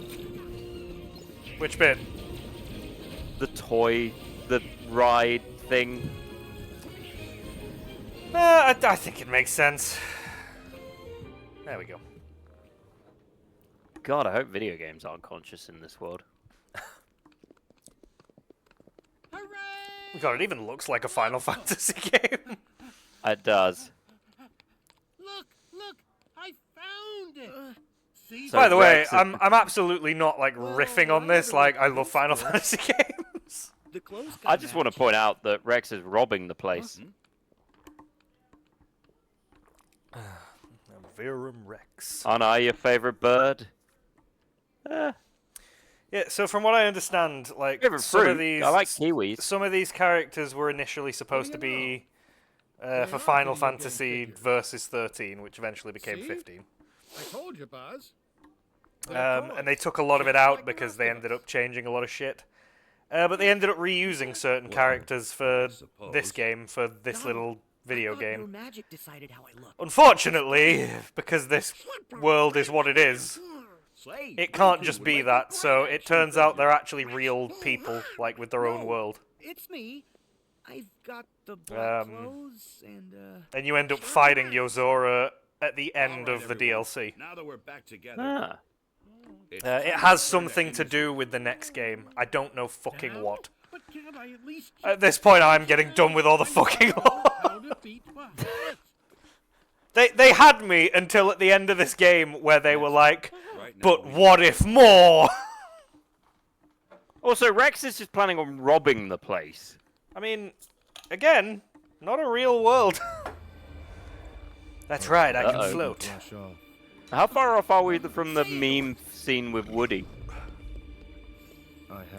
Which bit? The toy, the ride thing. I think it makes sense. There we go. God, I hope video games aren't conscious in this world. God, it even looks like a Final Fantasy game. It does. Look, I found it. See? By the way, I'm absolutely not like riffing on this. Like, I love Final Fantasy games. I just want to point out that Rex is robbing the place. Verum Rex. Aren't I your favorite bird? Yeah, so from what I understand, like some of these, I like kiwis. Some of these characters were initially supposed to be for Final Fantasy Versus 13, which eventually became 15. I told you, Buzz. And they took a lot of it out because they ended up changing a lot of shit. But they ended up reusing certain characters for this game, for this little video game. Magic decided how I look. Unfortunately, because this world is what it is, it can't just be that, so it turns out they're actually real people, like with their own world. It's me. I've got the black clothes and you end up fighting Yozora at the end of the DLC. Now that we're back together. It has something to do with the next game. I don't know fucking what. At this point, I'm getting done with all the fucking lore. They had me until at the end of this game where they were like, but what if more? Also, Rex is just planning on robbing the place. I mean, again, not a real world. That's right, I can float. How far off are we from the meme scene with Woody?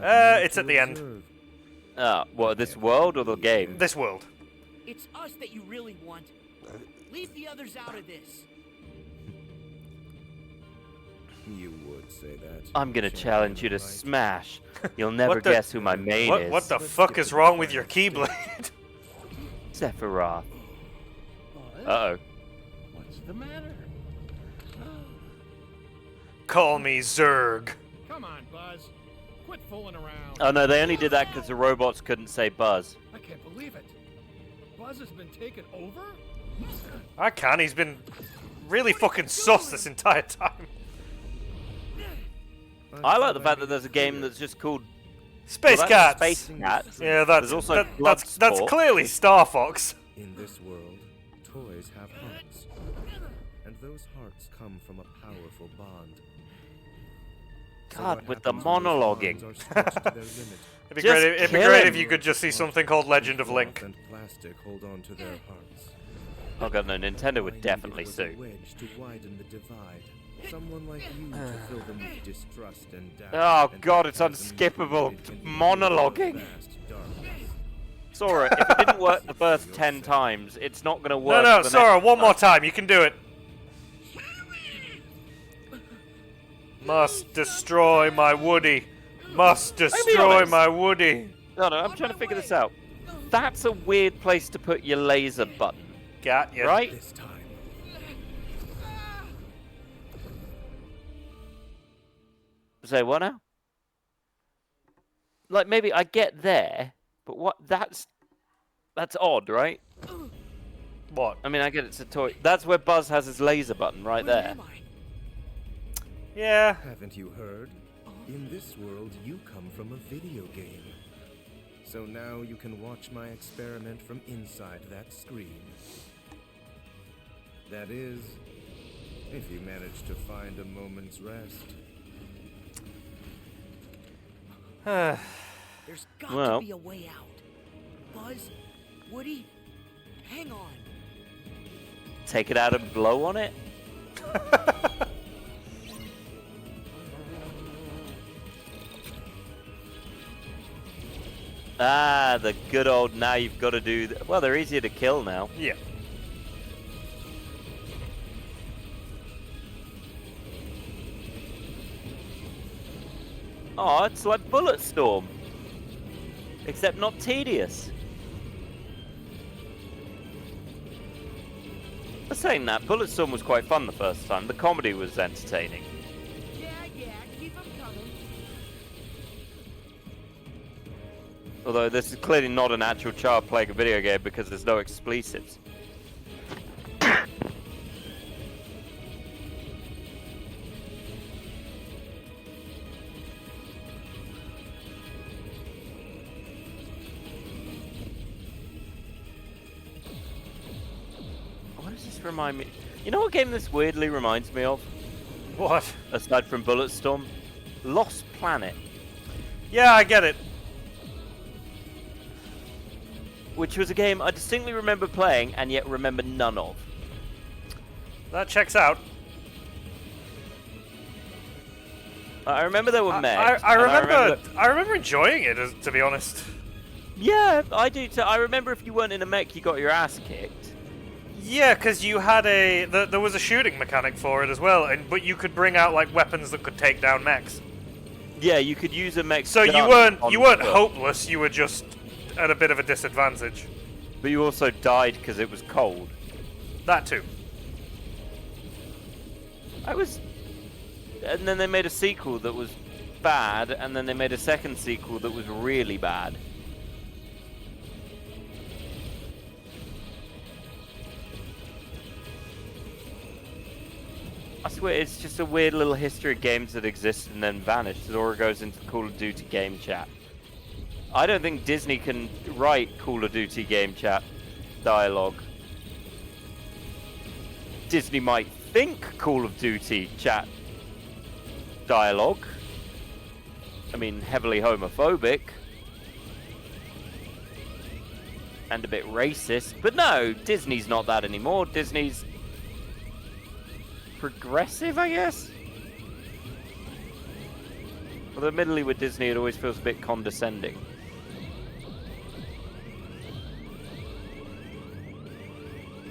It's at the end. What, this world or the game? This world. it's us that you really want. Leave the others out of this. You would say that. I'm gonna challenge you to smash. You'll never guess who my main is. What the fuck is wrong with your Keyblade? Sephiroth. Uh-oh. What's the matter? Call me Zurg. Come on, Buzz. Quit fooling around. Oh no, they only did that because the robots couldn't say Buzz. I can't believe it. Buzz has been taken over? I can. He's been really fucking sus this entire time. I like the fact that there's a game that's just called Space Cats. Space Cats. Yeah, There's also that's clearly Star Fox. In this world, toys have hearts, and those hearts come from a powerful bond. God, with the monologuing. It'd be great if you could just see something called Legend of Link. And plastic hold on to their hearts. Oh god, no, Nintendo would definitely It was sue. a wedge to widen the divide. Someone like you to fill them with distrust and doubt. Oh and god, it's sarcasm unskippable. and into Monologuing. vast darkness. Sora, if it didn't work the first 10 times, it's not going to work. No, the Sora, next one more time. time. You can do it. Must destroy my Woody. Must destroy honest. my Woody. No, I'm trying to figure this out. That's a weird place to put your laser button. Got you. Right? This time. Say what now? Like maybe I get there, but what? That's odd, right? What? I mean, I get it's a toy. That's where Buzz has his laser button, right Where there. am I? Yeah. Haven't you heard? In this world, you come from a video game. So now you can watch my experiment from inside that screen. That is, if you manage to find a moment's rest. There's got Well. to be a way out. Buzz, Woody, hang on. Take it out and blow on it. Ah, the good old now you've got to do... Well, they're easier to kill now. Yeah. Oh, it's like Bulletstorm. Except not tedious. I'm saying that, Bulletstorm was quite fun the first time. The comedy was entertaining. Yeah, keep them coming. Although this is clearly not an actual child playing a video game because there's no expletives. What does this remind me? You know what game this weirdly reminds me of? What? Aside from Bulletstorm? Lost Planet. Yeah, I get it. Which was a game I distinctly remember playing and yet remember none of. That checks out. I remember there were mechs. I remember enjoying it, to be honest. Yeah, I do too. I remember if you weren't in a mech, you got your ass kicked. Yeah, because you had there was a shooting mechanic for it as well, but you could bring out like weapons that could take down mechs. Yeah, you could use a mech. So you gun on weren't foot. hopeless. You were just at a bit of a disadvantage. But you also died because it was cold. That too. And then they made a sequel that was bad, and then they made a second sequel that was really bad. I swear, it's just a weird little history of games that exist and then vanish. SORA goes into Call of Duty game chat. I don't think Disney can write Call of Duty game chat dialogue. Disney might think Call of Duty chat dialogue. I mean, heavily homophobic. And a bit racist. But no, Disney's not that anymore. Disney's progressive, I guess? Although admittedly with Disney it always feels a bit condescending.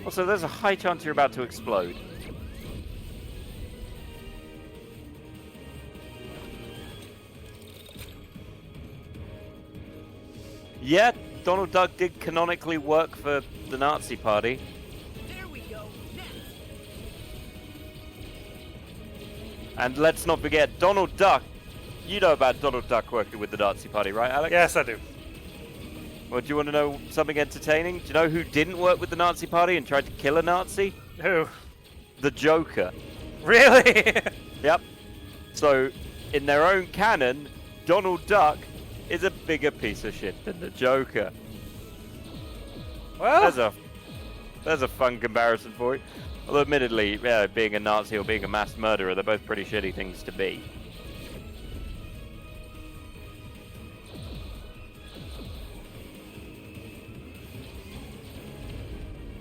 Also, there's a high chance you're about to explode. Yeah, Donald Duck did canonically work for the Nazi Party. There we go. Next. And let's not forget, Donald Duck. You know about Donald Duck working with the Nazi Party, right, Alex? Yes, I do. Well, do you want to know something entertaining? Do you know who didn't work with the Nazi Party and tried to kill a Nazi? Who? The Joker. Really? Yep. So, in their own canon, Donald Duck is a bigger piece of shit than the Joker. Well, there's a fun comparison for you. Although, admittedly, yeah, being a Nazi or being a mass murderer, they're both pretty shitty things to be.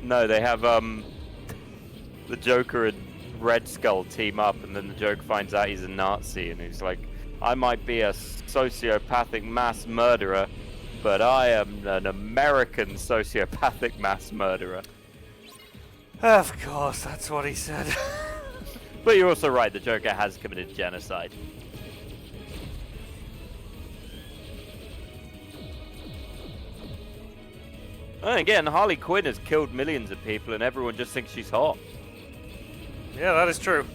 No, they have the Joker and Red Skull team up, and then the Joker finds out he's a Nazi, and he's like, I might be a sociopathic mass murderer, but I am an American sociopathic mass murderer. Of course, that's what he said. But you're also right, the Joker has committed genocide. And again, Harley Quinn has killed millions of people and everyone just thinks she's hot. Yeah, that is true.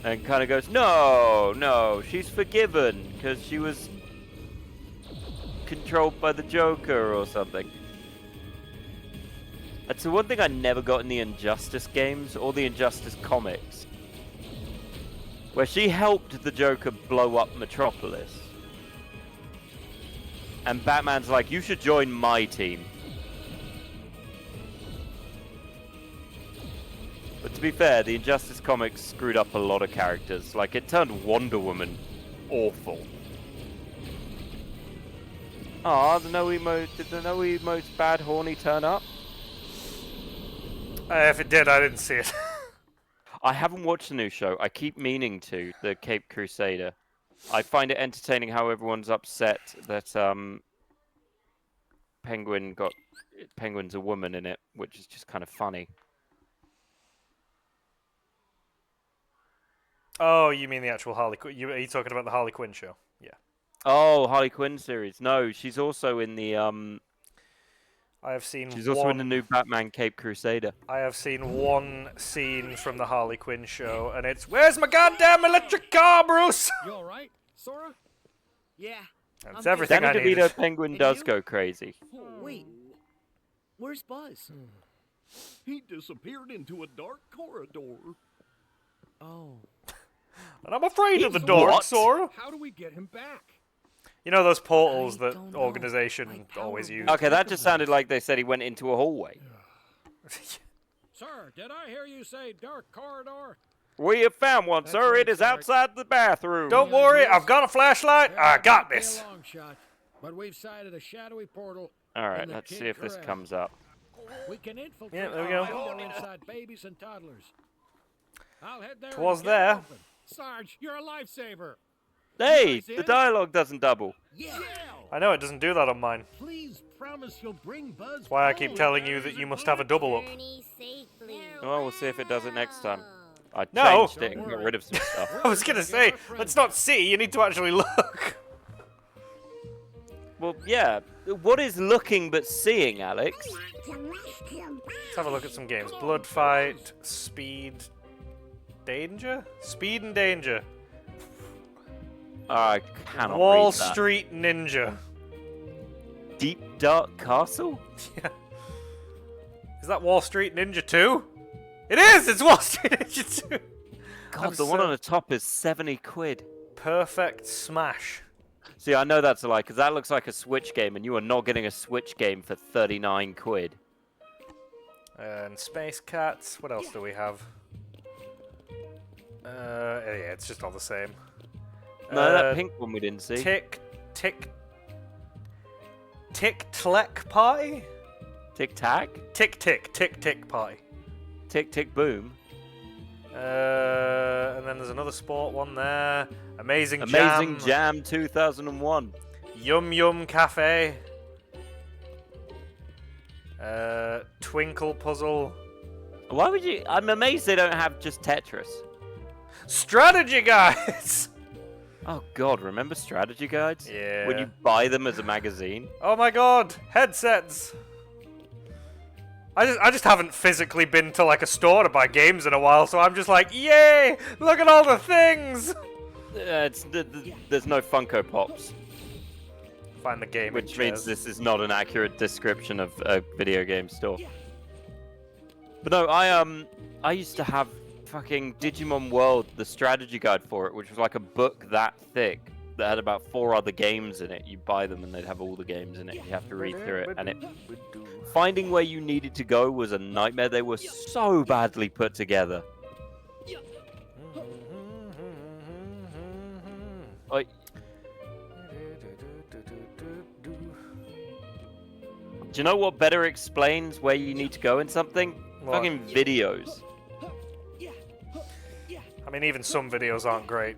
And kind of goes, no, she's forgiven because she was controlled by the Joker or something. That's the one thing I never got in the Injustice games or the Injustice comics, where she helped the Joker blow up Metropolis. And Batman's like, you should join my team. But to be fair, the Injustice comics screwed up a lot of characters. Like, it turned Wonder Woman awful. Aw, did the no emotes bad horny turn up? If it did, I didn't see it. I haven't watched the new show. I keep meaning to, the Cape Crusader. I find it entertaining how everyone's upset that Penguin's a woman in it, which is just kind of funny. Oh, you mean the actual Harley Quinn? Are you talking about the Harley Quinn show? Yeah. Oh, Harley Quinn series. No, she's also in the I have seen. She's also in the new Batman Cape Crusader. I have seen one scene from the Harley Quinn show, and it's "Where's my goddamn electric car, Bruce?" You all right, Sora? Yeah. That's everything I Danny needed. DeVito Penguin does go crazy. Wait, where's Buzz? He disappeared into a dark corridor. Oh. And I'm afraid of the dark, Sora. How do we get him back? You know those portals that organization always use. Okay, that just sounded like they said he went into a hallway. Sir, did I hear you say dark corridor? We have found one, sir. It is outside the bathroom. Don't worry, I've got a flashlight. I got this. A long shot, but we've sighted a shadowy portal. All right, let's see if this comes up. We can infiltrate Yeah, there we go. window inside babies and toddlers. I'll head there. Twas and get there. it open. Sarge, you're a lifesaver. Hey, the dialogue doesn't double. Yeah. I know it doesn't do that on mine. Please promise you'll bring Buzz. That's why I keep telling you that you must have a double up. Well, we'll see if it does it next time. I No. changed it and got rid of some stuff. I was gonna say, let's not see. You need to actually look. Well, yeah. What is looking but seeing, Alex? Let's have a look at some games. Blood Fight, Speed, Danger? Speed and Danger. I cannot Wall read that. Street Ninja. Deep Dark Castle? Yeah. Is that Wall Street Ninja 2? It is! It's Wall Street Ninja 2! God, the one on the top is 70 quid. Perfect Smash. See, I know that's a lie, because that looks like a Switch game, and you are not getting a Switch game for 39 quid. And Space Cats. What else do we have? Yeah, it's just all the same. No, that pink one we didn't see. Tick-Tleck Party? Tic-Tac? Tick Party. Tick Boom. And then there's another sport one there. Amazing Jam 2001. Yum Yum Cafe. Twinkle Puzzle. Why would you... I'm amazed they don't have just Tetris. Strategy Guides! Oh god, remember strategy guides? Yeah. When you buy them as a magazine? Oh my god, headsets! I just haven't physically been to like a store to buy games in a while, so I'm just like, yay! Look at all the things! There's no Funko Pops. Find the game. Which means this is not an accurate description of a video game store. But no, I used to have fucking Digimon World, the strategy guide for it, which was like a book that thick that had about 4 other games in it. You buy them and they'd have all the games in it. You have to read through it, and finding where you needed to go was a nightmare. They were so badly put together. Do you know what better explains where you need to go in something? What? Fucking videos. I mean, even some videos aren't great.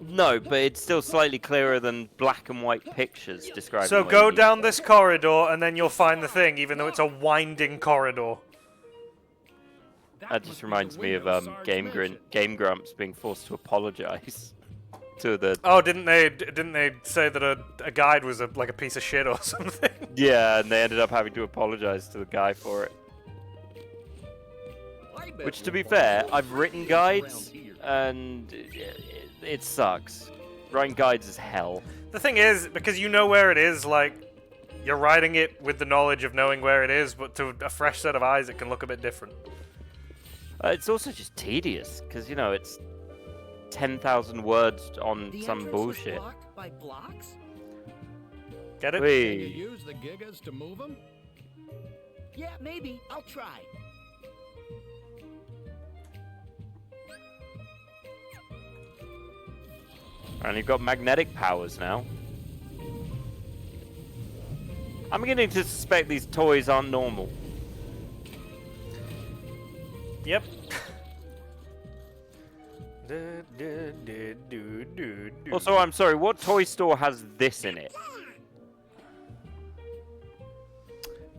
No, but it's still slightly clearer than black and white pictures describing. So where go you need down to this corridor, and then you'll find the thing, even though it's a winding corridor. That just reminds me of Game Grumps being forced to apologize to the. Oh, didn't they say that a guide was like a piece of shit or something? Yeah, and they ended up having to apologize to the guy for it. Which, to be fair, I've written guides, and it sucks. Writing guides is hell. The thing is, because you know where it is, like, you're writing it with the knowledge of knowing where it is, but to a fresh set of eyes, it can look a bit different. It's also just tedious, because, you know, it's 10,000 words on some bullshit. Blocked by blocks? Get it? Can you use the gigas to move them? Yeah, maybe. I'll try. And you've got magnetic powers now. I'm beginning to suspect these toys aren't normal. Yep. Also, I'm sorry, what toy store has this in it?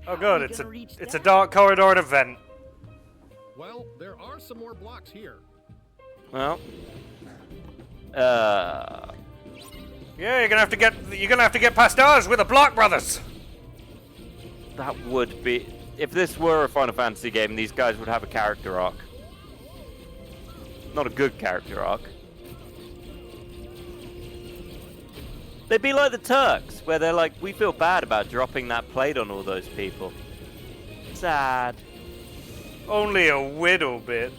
Oh god, it's a dark corridor at a vent. Well, there are some more blocks here. Well, yeah, you're gonna have to get past ours with the Block Brothers. that would be. If this were a Final Fantasy game, these guys would have a character arc. Not a good character arc. They'd be like the Turks, where they're like, we feel bad about dropping that plate on all those people. Sad. Only a little bit.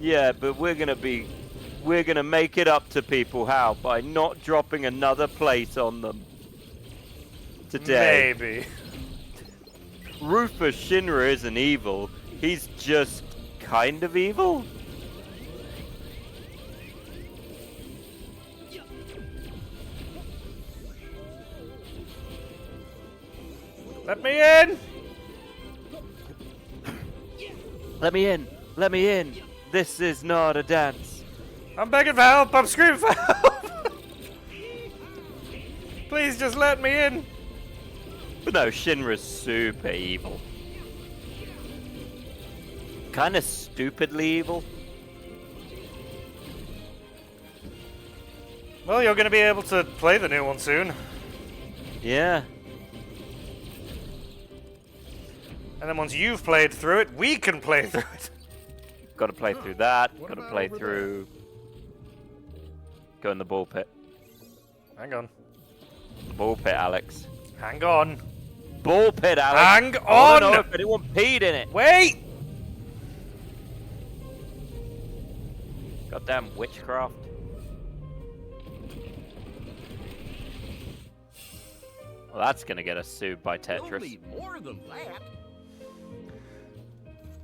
Yeah, but we're gonna make it up to people. How? By not dropping another plate on them. Today. Maybe. Rufus Shinra isn't evil. He's just kind of evil. Let me in! Let me in. Let me in. This is not a dance. I'm begging for help. I'm screaming for help. Please just let me in. But no, Shinra's super evil. Kind of stupidly evil. Well, you're going to be able to play the new one soon. Yeah. And then once you've played through it, we can play through it. Got to play through that. Got to play through. Go in the ball pit. Hang on. The ball pit, Alex. Hang on. Ball pit, Alex. Hang I don't on! know if anyone peed in it. Wait! Goddamn witchcraft. Well, that's gonna get us sued by You'll Tetris. need more than that.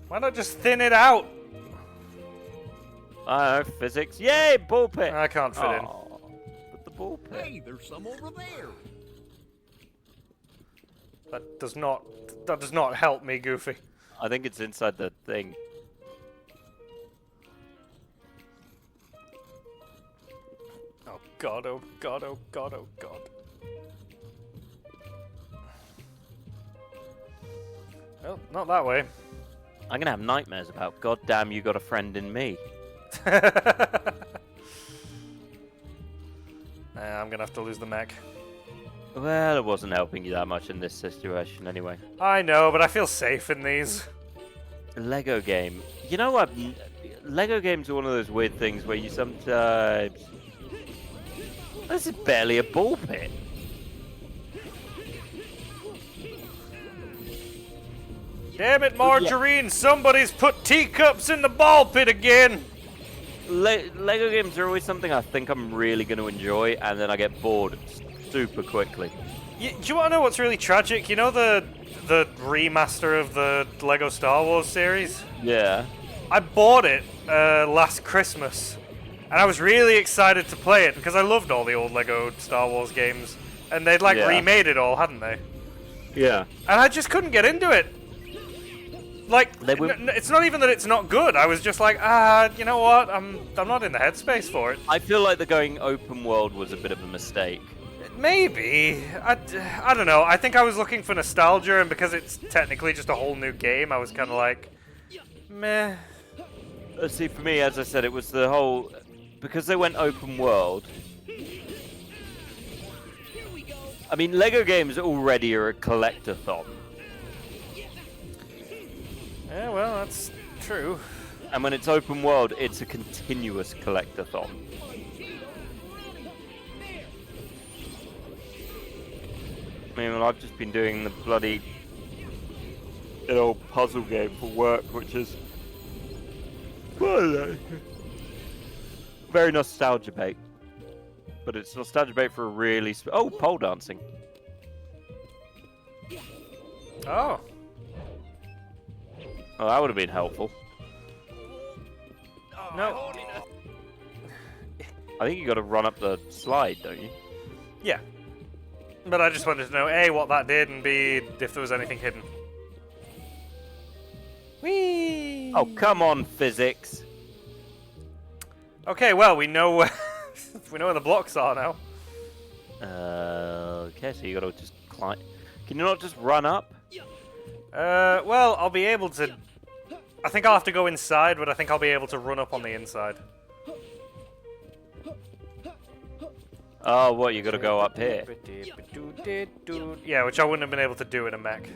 Why not just thin it out? I don't know, physics. Yay, ball pit. I can't fit in. But the ball pit. Hey, there's some over there. That does not help me, Goofy. I think it's inside the thing. Oh god, oh god, oh god, oh god. Well, not that way. I'm gonna have nightmares about goddamn you got a friend in me. I'm gonna have to lose the mech. Well, it wasn't helping you that much in this situation anyway. I know, but I feel safe in these. Lego game. You know what? Lego games are one of those weird things where you sometimes... This is barely a ball pit. Damn it, Margarine! Somebody's put teacups in the ball pit again! Lego games are always something I think I'm really going to enjoy, and then I get bored super quickly. Do you want to know what's really tragic? You know the remaster of the Lego Star Wars series? Yeah. I bought it last Christmas, and I was really excited to play it because I loved all the old Lego Star Wars games, and they'd remade it all, hadn't they? Yeah. And I just couldn't get into it. Like, it's not even that it's not good. I was just like, you know what? I'm not in the headspace for it. I feel like the going open world was a bit of a mistake. Maybe. I don't know. I think I was looking for nostalgia, and because it's technically just a whole new game, I was kind of like, meh. See, for me, as I said, it was the whole... Because they went open world... I mean, Lego games already are a collectathon. Yeah, well, that's true. And when it's open world, it's a continuous collectathon. I mean, well, I've just been doing the bloody old puzzle game for work, which is very nostalgia bait. But it's nostalgia bait for a really pole dancing. Oh. Oh, that would have been helpful. No. I think you got to run up the slide, don't you? Yeah. But I just wanted to know, A, what that did, and B, if there was anything hidden. Whee! Oh, come on, physics. Okay, well, we know where the blocks are now. Okay, so you got to just climb. Can you not just run up? Well, I'll be able to... I think I'll have to go inside, but I think I'll be able to run up on the inside. Oh, what, you got to go up here? Yeah, which I wouldn't have been able to do in a mech.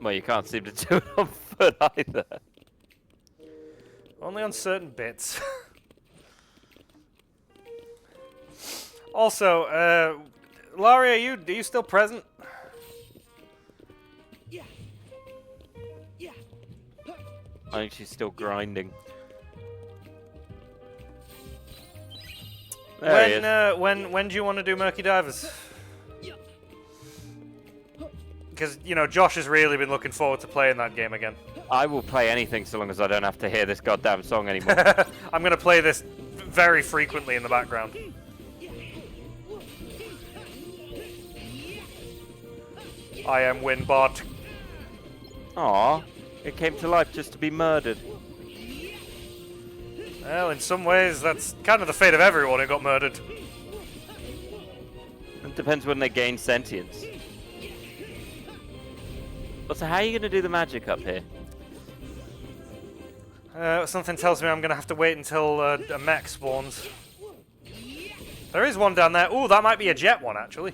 Well, you can't seem to do it on foot either. Only on certain bits. Also, Laurie, are you still present? I think she's still grinding. When do you want to do Murky Divers? Because, you know, Josh has really been looking forward to playing that game again. I will play anything so long as I don't have to hear this goddamn song anymore. I'm going to play this very frequently in the background. I am Winbot. Aw, it came to life just to be murdered. Well, in some ways, that's kind of the fate of everyone who got murdered. It depends when they gain sentience. So how are you going to do the magic up here? Something tells me I'm going to have to wait until a mech spawns. There is one down there. Ooh, that might be a jet one, actually.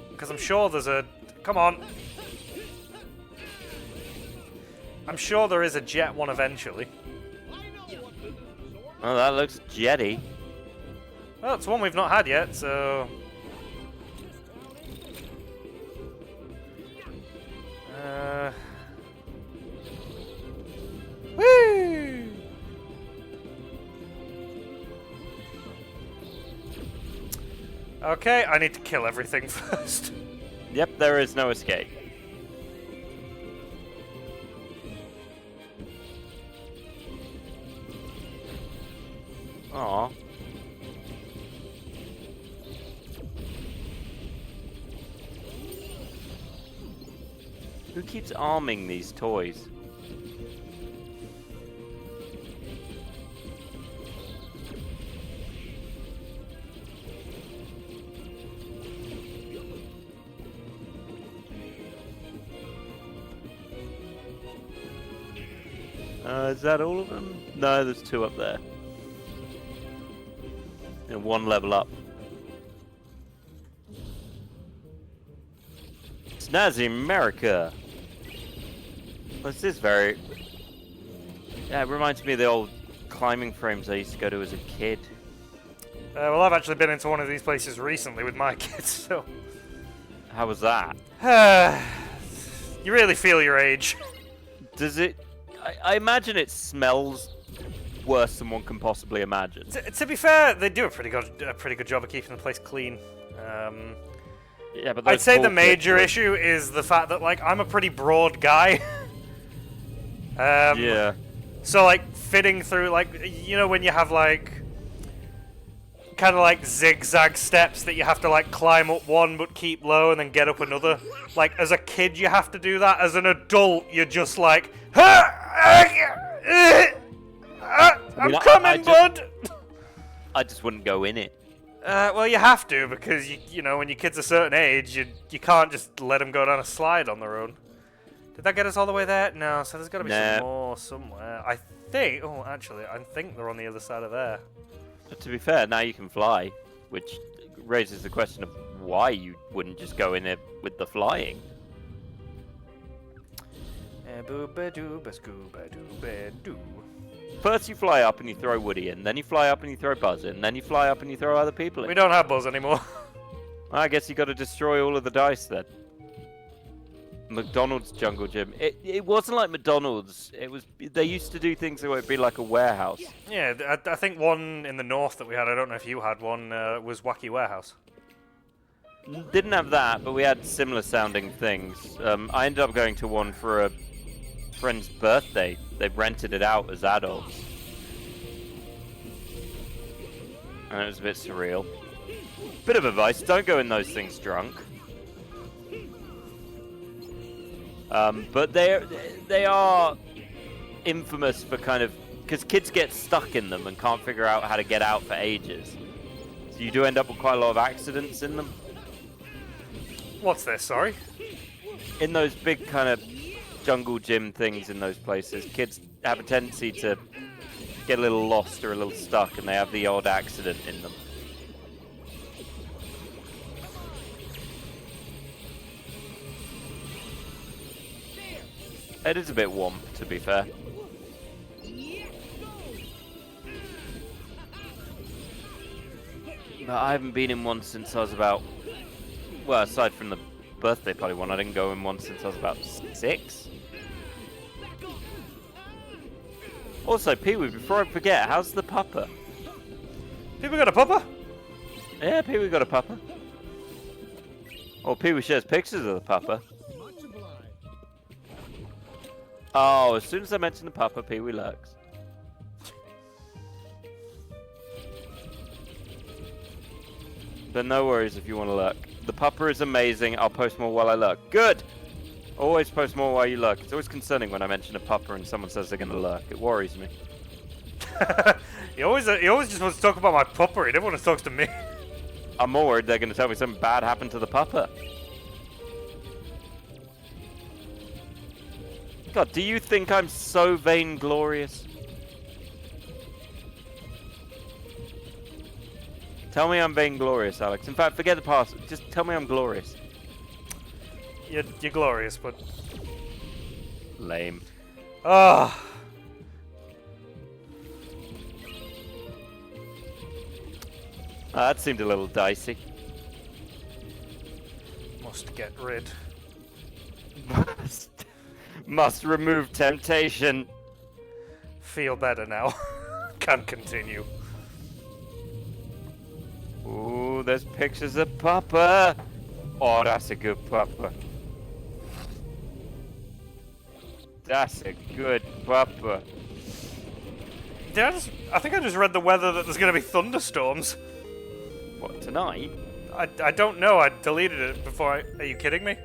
Because I'm sure there's a... Come on. I'm sure there is a jet one eventually. Oh, that looks jetty. Well, it's one we've not had yet, so... Woo! Okay, I need to kill everything first. Yep, there is no escape. Aww. Who keeps arming these toys? Is that all of them? No, there's two up there. And one level up. Snazzy America! This is very... Yeah, it reminds me of the old climbing frames I used to go to as a kid. Well, I've actually been into one of these places recently with my kids, so... How was that? You really feel your age. Does it... I imagine it smells worse than one can possibly imagine. To be fair, they do a pretty good job of keeping the place clean. Yeah, but I'd say the major issue is the fact that, like, I'm a pretty broad guy. Yeah. So like fitting through, like, you know when you have like kind of like zigzag steps that you have to like climb up one but keep low and then get up another. Like as a kid you have to do that. As an adult you're just like, I'm coming, bud. I just wouldn't go in it. Well, you have to because you know when your kid's a certain age, you can't just let them go down a slide on their own. Did that get us all the way there? No. So there's got to be some more somewhere. I think. Oh, actually, I think they're on the other side of there. But to be fair, now you can fly, which raises the question of why you wouldn't just go in it with the flying. First you fly up and you throw Woody in, then you fly up and you throw Buzz in, then you fly up and you throw other people in. We don't have Buzz anymore. I guess you got to destroy all of the dice then. McDonald's Jungle Gym. It wasn't like McDonald's. It was. They used to do things that would be like a warehouse. Yeah, I think one in the north that we had, I don't know if you had one, was Wacky Warehouse. Didn't have that, but we had similar sounding things. I ended up going to one for a friend's birthday. They rented it out as adults. And it was a bit surreal. Bit of advice, don't go in those things drunk. But they are infamous for kind of, because kids get stuck in them and can't figure out how to get out for ages. So you do end up with quite a lot of accidents in them. What's this, sorry? In those big kind of jungle gym things in those places, kids have a tendency to get a little lost or a little stuck and they have the odd accident in them. It is a bit womp, to be fair. But I haven't been in one since I was about... Well, aside from the birthday party one, I didn't go in one since I was about 6. Also, Pee-wee, before I forget, how's the pupper? Pee-wee got a pupper? Yeah, Pee-wee got a pupper. Or Pee-wee shares pictures of the pupper. Oh, as soon as I mention the pupper, Pee-wee lurks. But no worries if you want to lurk. The pupper is amazing. I'll post more while I lurk. Good! Always post more while you lurk. It's always concerning when I mention a pupper and someone says they're going to lurk. It worries me. he always just wants to talk about my pupper. He never wants to talk to me. I'm more worried they're going to tell me something bad happened to the pupper. God, do you think I'm so vainglorious? Tell me I'm vainglorious, Alex. In fact, forget the past. Just tell me I'm glorious. You're glorious, but... Lame. Ah. That seemed a little dicey. Must get rid. Must remove temptation. Feel better now. Can continue. Ooh, there's pictures of Papa. Oh, that's a good Papa. That's a good Papa. I think I just read the weather that there's going to be thunderstorms. What, tonight? I don't know. I deleted it before Are you kidding me?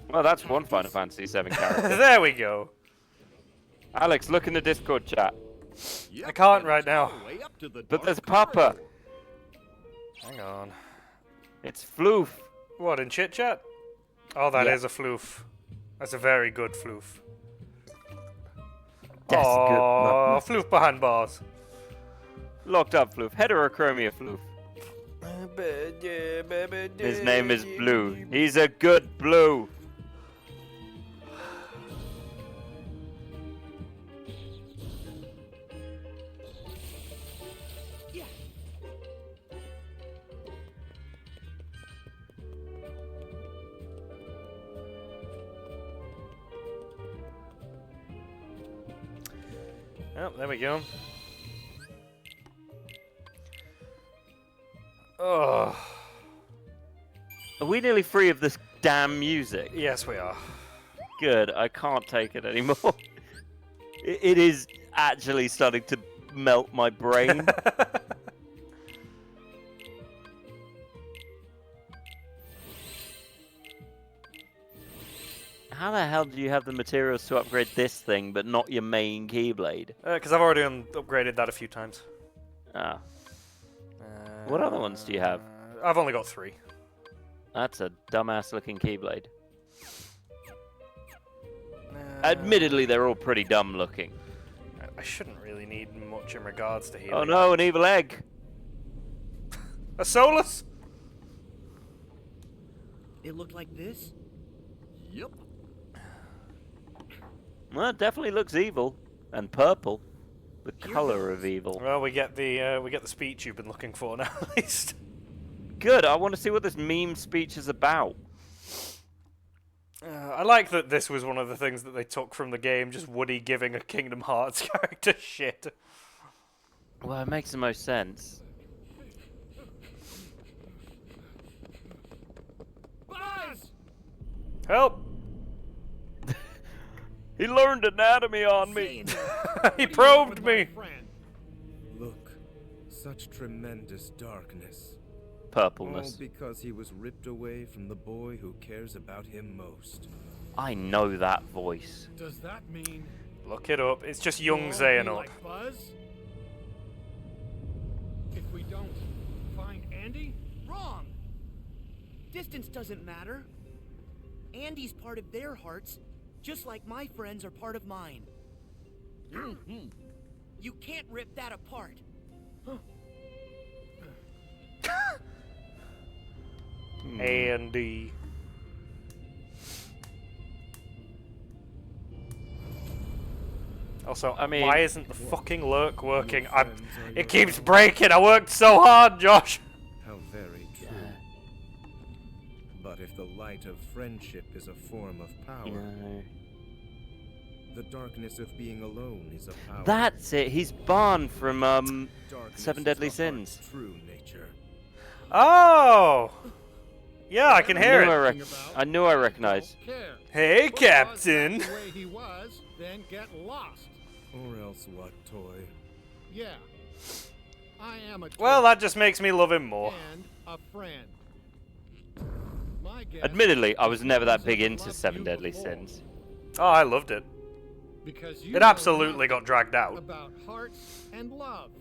Well, that's one Final Fantasy VII character. There we go. Alex, look in the Discord chat. Yep, I can't right now. But there's Papa. Hang on. It's Floof. What, in chit chat? Oh, that is Yeah. a floof. That's a very good floof. That's Oh, good. floof behind bars. Locked up Floof. Heterochromia Floof. His name is Blue. He's a good Blue. Oh, there we go. Oh. Are we nearly free of this damn music? Yes, we are. Good. I can't take it anymore. It is actually starting to melt my brain. How the hell do you have the materials to upgrade this thing, but not your main Keyblade? Because I've already upgraded that a few times. Ah. What other ones do you have? I've only got 3. That's a dumbass-looking Keyblade. Admittedly, they're all pretty dumb-looking. I shouldn't really need much in regards to healing. Oh no, an evil egg! A Solus? It looked like this? Yep. Well, it definitely looks evil. And purple. The color of evil. Well, we get the speech you've been looking for now, at least. Good, I want to see what this meme speech is about. I like that this was one of the things that they took from the game, just Woody giving a Kingdom Hearts character shit. Well, it makes the most sense. Buzz! Help! He learned anatomy on me. He probed me. Look, such tremendous darkness. Purpleness. All because he was ripped away from the boy who cares about him most. I know that voice. Does that mean... Look it up. It's just young we'll all be Xehanort. like Buzz? If we don't find Andy? Wrong! Distance doesn't matter. Andy's part of their hearts, just like my friends are part of mine. You can't rip that apart. Andy. Also, I mean, why isn't the fucking lurk working? It keeps breaking. I worked so hard, Josh. How very true. But if the light of friendship is a form of power, the darkness of being alone is a power. That's it. He's Barn from Darkness Seven is Deadly the Sins. heart's true nature. Oh! Yeah, I can hear it. I knew I recognized. Hey, Captain! The way he was, then get lost. Or else what, Toy? Yeah. I am a Well, that just makes me love him more. and a friend. My guess Admittedly, I was never that big I've into loved Seven you Deadly before, Sins. Oh, I loved it. Because you It know absolutely nothing got dragged out. about hearts and love.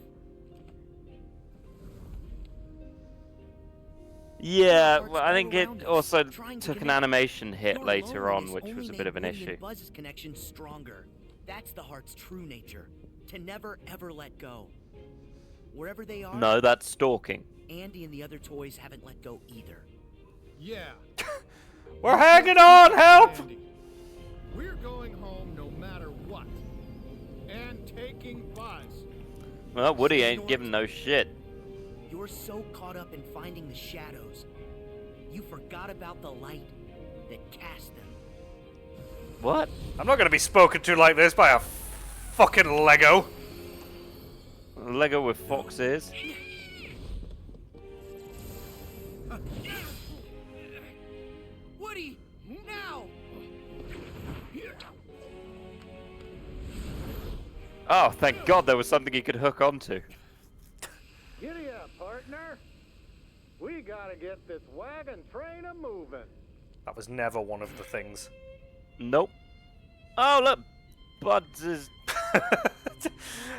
Yeah, well, I think it also took an animation hit Your later on, loneliness which only was a made bit of an Woody and issue. Buzz's connection stronger. That's the heart's true nature. To never ever let go. Wherever they are. No, that's stalking. Andy and the other toys haven't let go either. Yeah. We're hanging on, help! Andy. We're going home no matter what. And taking Buzz. Well, Woody ain't giving no shit. You're so caught up in finding the shadows, you forgot about the light that cast them. What? I'm not going to be spoken to like this by a fucking Lego. Lego with fox ears. Woody, now! Oh, thank God there was something he could hook onto. Giddy up, partner. We gotta get this wagon train a moving. That was never one of the things. Nope. Oh, look. Buds is...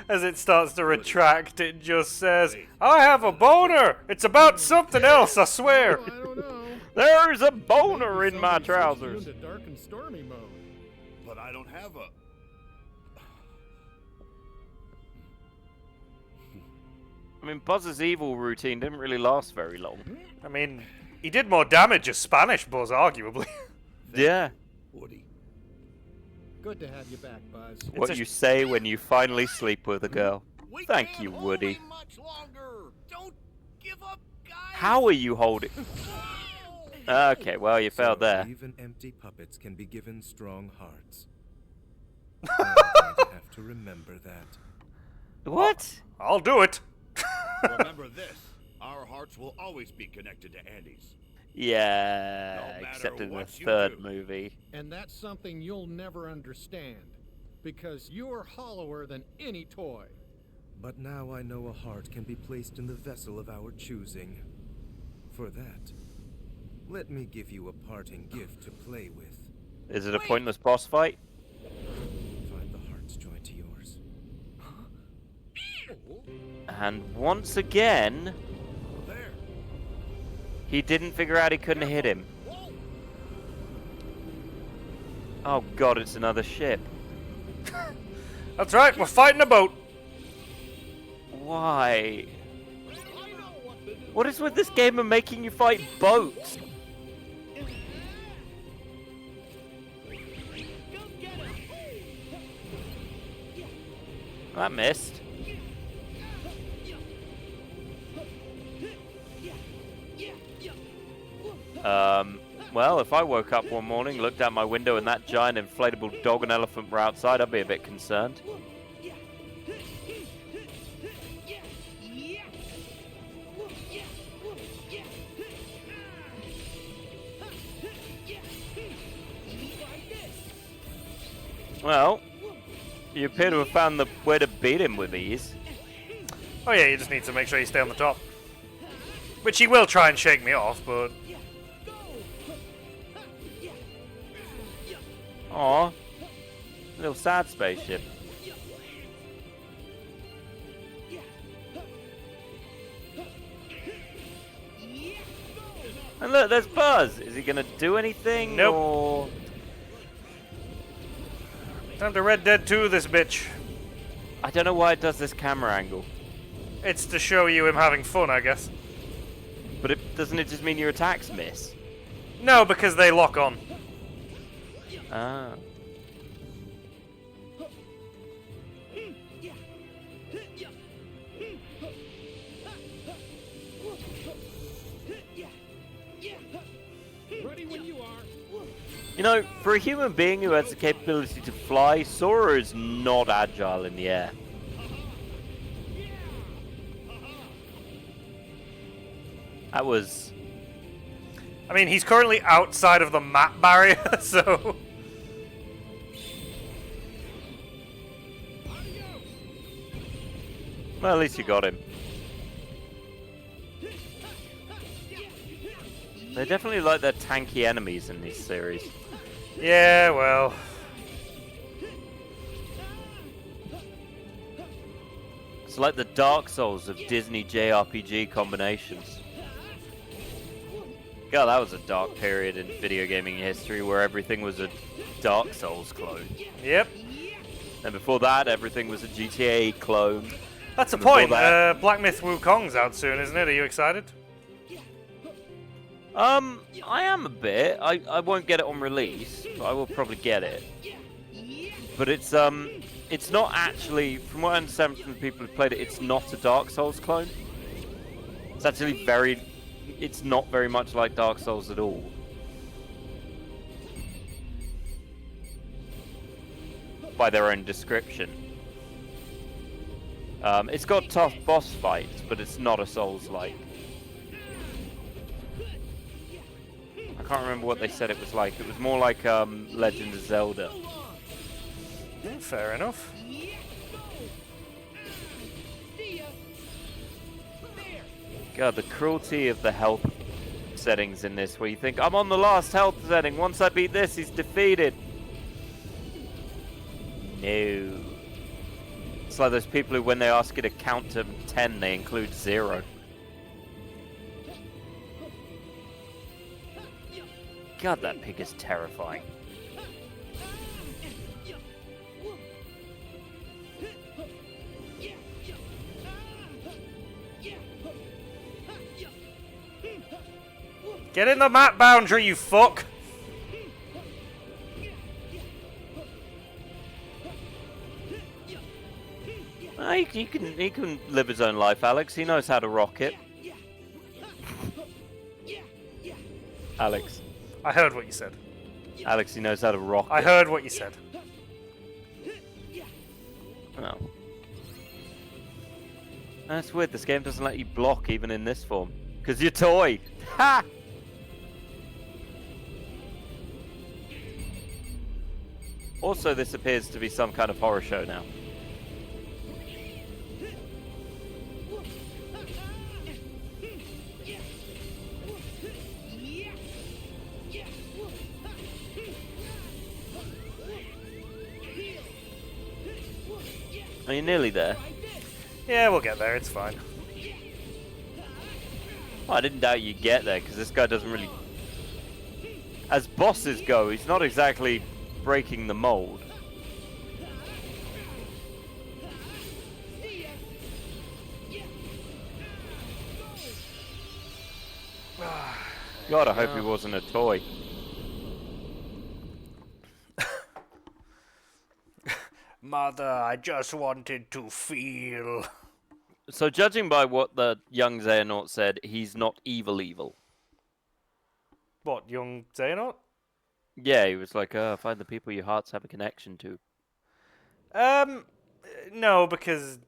As it starts to retract, it just says, I have a boner! It's about something else, I swear! I don't know. There's a boner in my trousers. Into dark and stormy mode. But I don't have a... I mean, Buzz's evil routine didn't really last very long. I mean, he did more damage as Spanish Buzz, arguably. Yeah. Woody. Good to have you back, Buzz. What you say when you finally sleep with a girl. We Thank can't you, hold Woody. him much longer. Don't give up, guys. How are you holding... Okay, well, you failed there. Even empty puppets can be given strong hearts. I'm going to have to remember that. What? I'll do it. Remember this. Our hearts will always be connected to Andy's. Yeah, No matter except in the what you third do. movie. And that's something you'll never understand. because you're hollower than any toy. But now I know a heart can be placed in the vessel of our choosing. For that, let me give you a parting gift to play with. Is it a pointless boss fight? Find the heart's joint to yours. And once again, he didn't figure out he couldn't hit him. Oh god, it's another ship. That's right, we're fighting a boat. Why? What is with this game of making you fight boats? That missed. Well, if I woke up one morning, looked out my window, and that giant inflatable dog and elephant were outside, I'd be a bit concerned. Well, you appear to have found the way to beat him with ease. Oh yeah, you just need to make sure you stay on the top. Which he will try and shake me off, but... Aw, little sad spaceship. And look, there's Buzz. Is he gonna do anything? Nope. Or... Time to Red Dead 2 this bitch. I don't know why it does this camera angle. It's to show you him having fun, I guess. But doesn't it just mean your attacks miss? No, because they lock on. Ah. Ready when you are. You know, for a human being who has the capability to fly, Sora is not agile in the air. That was... I mean, he's currently outside of the map barrier, so... Well, at least you got him. They definitely like their tanky enemies in this series. Yeah, well... It's like the Dark Souls of Disney JRPG combinations. God, that was a dark period in video gaming history where everything was a Dark Souls clone. Yep. And before that, everything was a GTA clone. That's the point. Black Myth Wukong's out soon, isn't it? Are you excited? I am a bit. I won't get it on release, but I will probably get it. But it's not actually, from what I understand from the people who played it, it's not a Dark Souls clone. It's actually it's not very much like Dark Souls at all. By their own description. It's got tough boss fights, but it's not a Souls-like. I can't remember what they said it was like. It was more like Legend of Zelda. Yeah, fair enough. God, the cruelty of the health settings in this, where you think, I'm on the last health setting, once I beat this, he's defeated. No. It's like those people who, when they ask you to count to 10, they include 0. God, that pig is terrifying. Get in the map boundary, you fuck! He can live his own life, Alex. He knows how to rock it. Alex. I heard what you said. Alex, he knows how to rock it. I heard what you said. Oh. That's weird. This game doesn't let you block even in this form. Because you're toy. Ha! Also, this appears to be some kind of horror show now. Are you nearly there? Yeah, we'll get there. It's fine. Well, I didn't doubt you'd get there, because this guy doesn't really... As bosses go, he's not exactly breaking the mold. God, I hope he wasn't a toy. Mother, I just wanted to feel. So judging by what the young Xehanort said, he's not evil. What, young Xehanort? Yeah, he was like, find the people your hearts have a connection to. No, because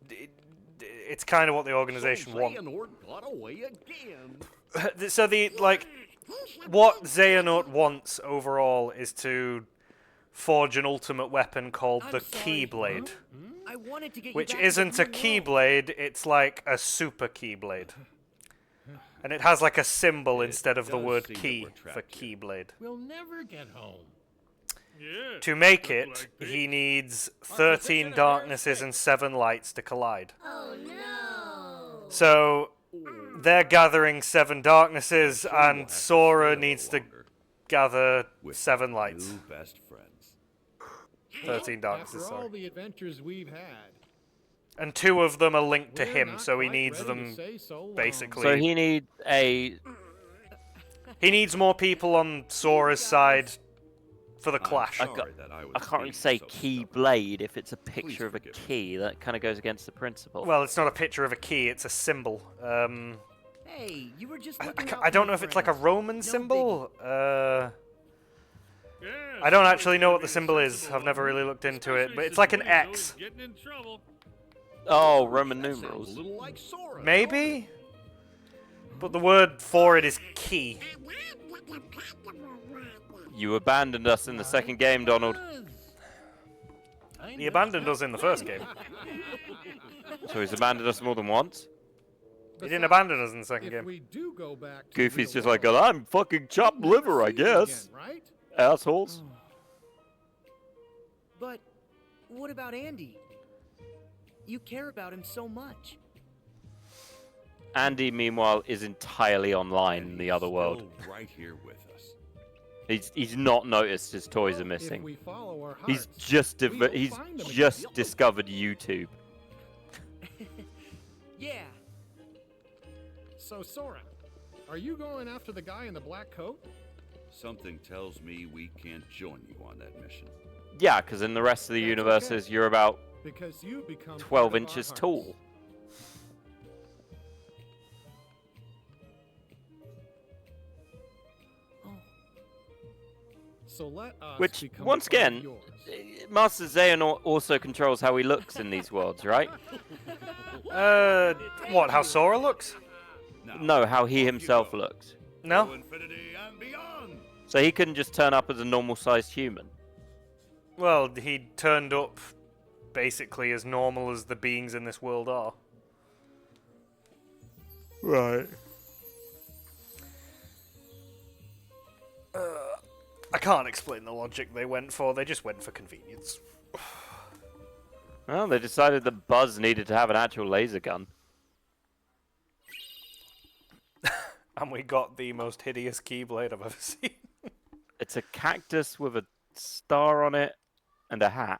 it's kind of what the organization wants. Xehanort got away again. So what Xehanort wants overall is to forge an ultimate weapon called the Keyblade. I wanted to get Which you back isn't a to the Keyblade, it's like a super Keyblade. And it has like a symbol instead of the word key for Keyblade. We'll never get home. Yeah. To make it, he needs 13 darknesses and 7 lights to collide. Oh no! So they're gathering 7 darknesses, and Sora needs to gather 7 lights. New best friends. 13 darknesses, After all sorry. the adventures we've had, And 2 of them are linked to we're him, not so he quite needs ready them to say so long. basically. So he needs a... He needs more people on Sora's side for the clash. I can't really say Keyblade if it's a picture of a key. That kind of goes against the principle. Well, it's not a picture of a key, it's a symbol. Hey, you were just looking out I for don't your know if it's like a friends. Roman No symbol. Yeah, I don't so actually know what the being symbol is. sensible I've never one. really looked into it, Especially but it's since like an one of those X. Getting in trouble. Oh, Roman That sounds numerals. a little like Sora. Maybe? But the word for it is key. You abandoned us in the second game, Donald. He abandoned us in the first game. So he's abandoned us more than once? He didn't abandon us in the second If game. we do go back to Goofy's real just like, world, well, I'm fucking chopped we'll never liver, I see you again, guess. right? Assholes. But what about Andy? You care about him so much. Andy, meanwhile, is entirely online in the other world. Still right here with us. He's not noticed his toys are If missing. we follow our He's hearts, just we will he's find them just again. discovered YouTube. Yeah. So Sora, are you going after the guy in the black coat? Something tells me we can't join you on that mission. Yeah, because in the rest of the That's universes, okay. you're about Because you become 12 part of our inches hearts. tall. So let us Which, become once a part of again, yours. Master Xehanort also controls how he looks in these worlds, right? What, how Sora looks? No, how he himself looks. No? To infinity and beyond. So he couldn't just turn up as a normal-sized human. Well, he turned up basically as normal as the beings in this world are. Right. I can't explain the logic they went for, they just went for convenience. Well, they decided that Buzz needed to have an actual laser gun. And we got the most hideous Keyblade I've ever seen. It's a cactus with a star on it and a hat.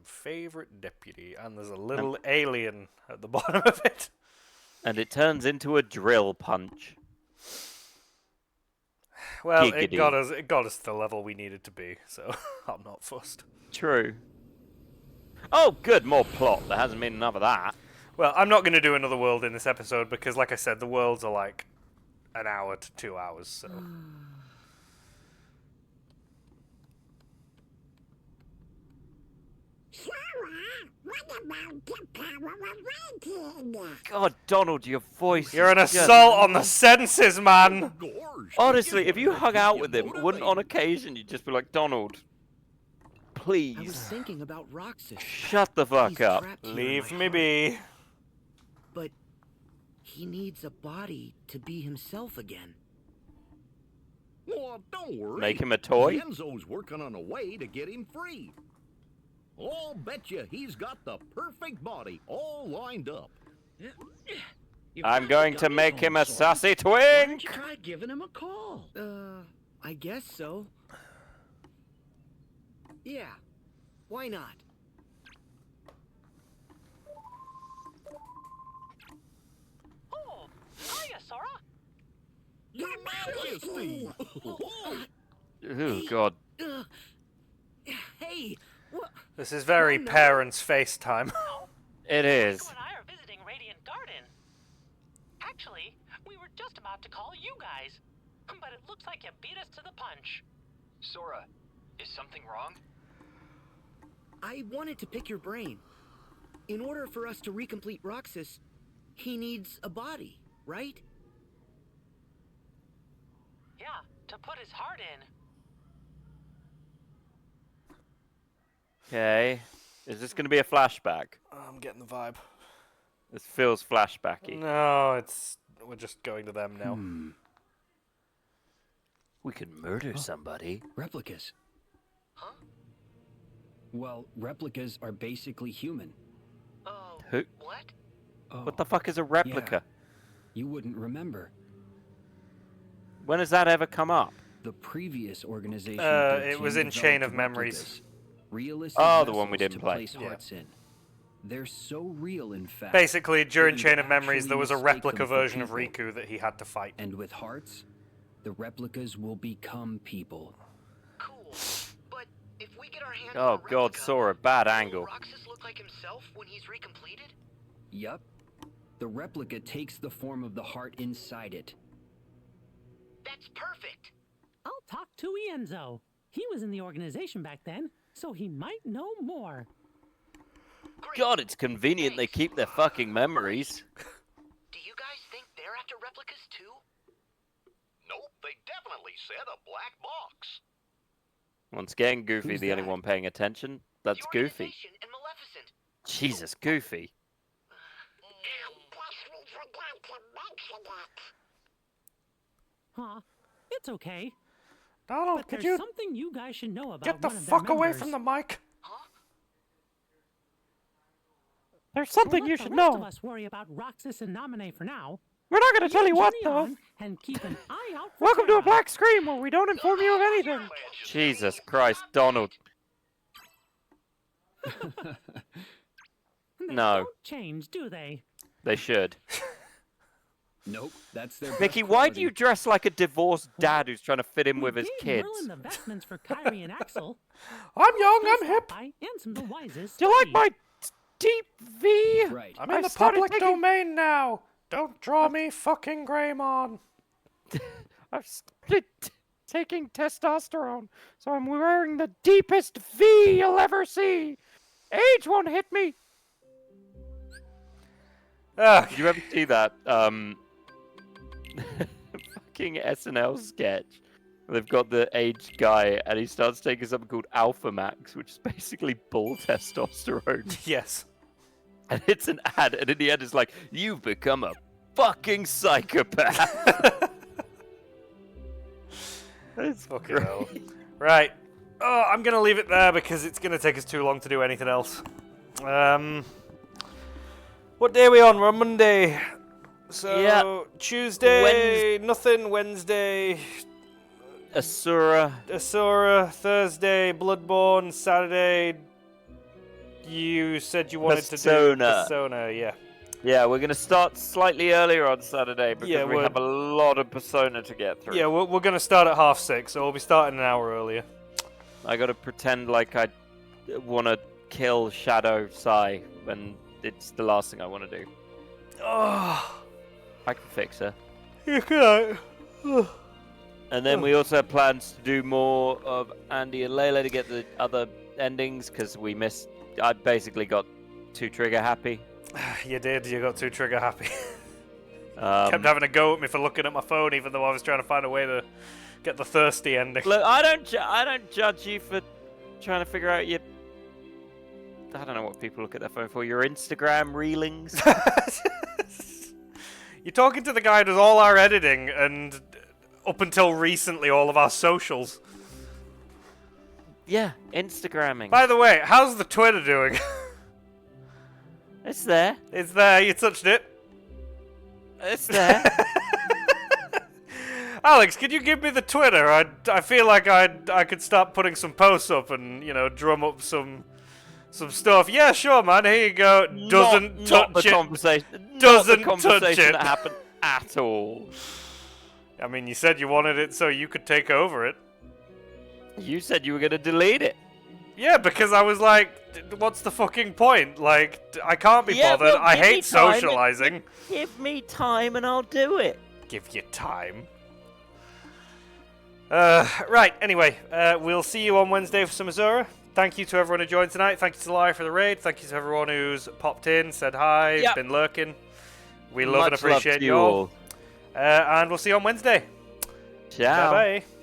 Favorite deputy, and there's a little alien at the bottom of it. And it turns into a drill punch. Well, Giggity. it got us to the level we needed to be, so I'm not fussed. True. Oh, good, more plot. There hasn't been enough of that. Well, I'm not going to do another world in this episode because, like I said, the worlds are like an hour to 2 hours, so... God, Donald, your voice. You're an is just- assault on the senses, man! Honestly, if you hung out with him, wouldn't on occasion you just be like, Donald, I was please. thinking about Roxas. Shut the fuck He's up. trapped here in Leave my me heart. be. But he needs a body to be himself again. Well, don't worry. Make him a toy? Enzo's working on a way to get him free. I'll bet you he's got the perfect body all lined up. I'm going to make him a sassy Why twink! don't you try giving him a call? I guess so. Yeah, why not? Oh, hiya, Sora. Your Majesty! Oh, God. Hey, what? This is very Oh, no. parents FaceTime. It is. You and I are visiting Radiant Garden. Actually, we were just about to call you guys, but it looks like you beat us to the punch. Sora, is something wrong? I wanted to pick your brain. In order for us to recomplete Roxas, he needs a body, right? Yeah, to put his heart in. Okay. Is this going to be a flashback? I'm getting the vibe. This feels flashbacky. No, we're just going to them now. We could murder somebody. Replicas. Huh? Well, replicas are basically human. Oh, Who? what? Oh, What the fuck is a replica? you wouldn't remember. When has that ever come up? The previous organization. It was 13 in Chain developed of Memories. replicas. Realistic Oh, the one we vessels didn't to play. place Yeah. hearts in. They're so real, in fact. Basically, during that Chain you'd of Memories, actually there was a mistake replica them for version of people. Riku that he had to fight. And with hearts, the replicas will become people. Cool. But if we get our hands Oh, on a God, replica, Sora, bad will angle. Roxas look like himself when he's recompleted? Yup. The replica takes the form of the heart inside it. That's perfect. I'll talk to Enzo. He was in the organization back then, so he might know more. God, it's convenient they keep their fucking memories. Do you guys think they're after replicas too? Nope, they definitely said a black box. Once again, Goofy, Who's the only that? one paying attention. That's The Goofy. organization and Maleficent. Jesus, Goofy. Huh? It's okay. Donald, But could there's you something you guys should know about get the one of their fuck away members. from the mic? There's something you should know. Let the rest of us worry about Roxas and Nominee for now. We're not going to tell you what, journey though. on And keep an eye out for Welcome to a Tara. black screen where we don't inform you of anything. Jesus Christ, Donald. They No. don't change, do they? They should. Nope, that's their best Mickey, why do quality. you dress like a divorced dad who's trying to fit in with his Gave kids? Merlin the vestments for Kyrie and Axel. I'm young, Plus I'm hip. I and some of the wisest. Do you like too. my deep V? Right. I'm in I've the started public taking- domain now. Don't draw me fucking Greymon. I've split taking testosterone, so I'm wearing the deepest V you'll ever see. Age won't hit me. Did you ever see that fucking SNL sketch? They've got the aged guy, and he starts taking something called Alpha Max, which is basically bull testosterone. Yes. And it's an ad, and in the end, it's like, you've become a fucking psychopath. It's Fucking great. hell. Right. Oh, I'm going to leave it there because it's going to take us too long to do anything else. What day are we on? We're on Monday. So, Yeah. Tuesday, nothing. Wednesday, Asura. Thursday, Bloodborne. Saturday, you said you wanted to Persona. do Persona, yeah. Yeah, we're going to start slightly earlier on Saturday because Yeah, we we're- have a lot of Persona to get through. Yeah, we're going to start at 6:30, so we'll be starting an hour earlier. I got to pretend like I want to kill Shadow Sai when it's the last thing I want to do. Oh, I can fix her. you can. And then we also have plans to do more of Andy and Layla to get the other endings because we missed. I basically got too trigger happy. You did. You got too trigger happy. Um, Kept having a go at me for looking at my phone, even though I was trying to find a way to get the thirsty ending. Look, I don't judge you for Trying to figure out your... I don't know what people look at their phone for. Your Instagram reelings? You're talking to the guy who does all our editing and, up until recently, all of our socials. Yeah, Instagramming. By the way, how's the Twitter doing? It's there. It's there. You touched it. It's there. Alex, could you give me the Twitter? I feel like I could start putting some posts up and, you know, drum up some stuff. Yeah, sure, man. Here you go. Doesn't not touch the it. Conversation. Doesn't not the conversation touch it. that happened at all. I mean, you said you wanted it so you could take over it. You said you were going to delete it. Yeah, because I was like, what's the fucking point? Like, I can't be bothered. Well, I give me hate time and- socializing. Give me time and I'll do it. Give you time. Right, anyway, we'll see you on Wednesday for some SORA. Thank you to everyone who joined tonight. Thank you to Lai for the raid. Thank you to everyone who's popped in, said hi, Yep. been lurking. We love and Much love appreciate to you all. And we'll see you on Wednesday. Ciao. Bye-bye.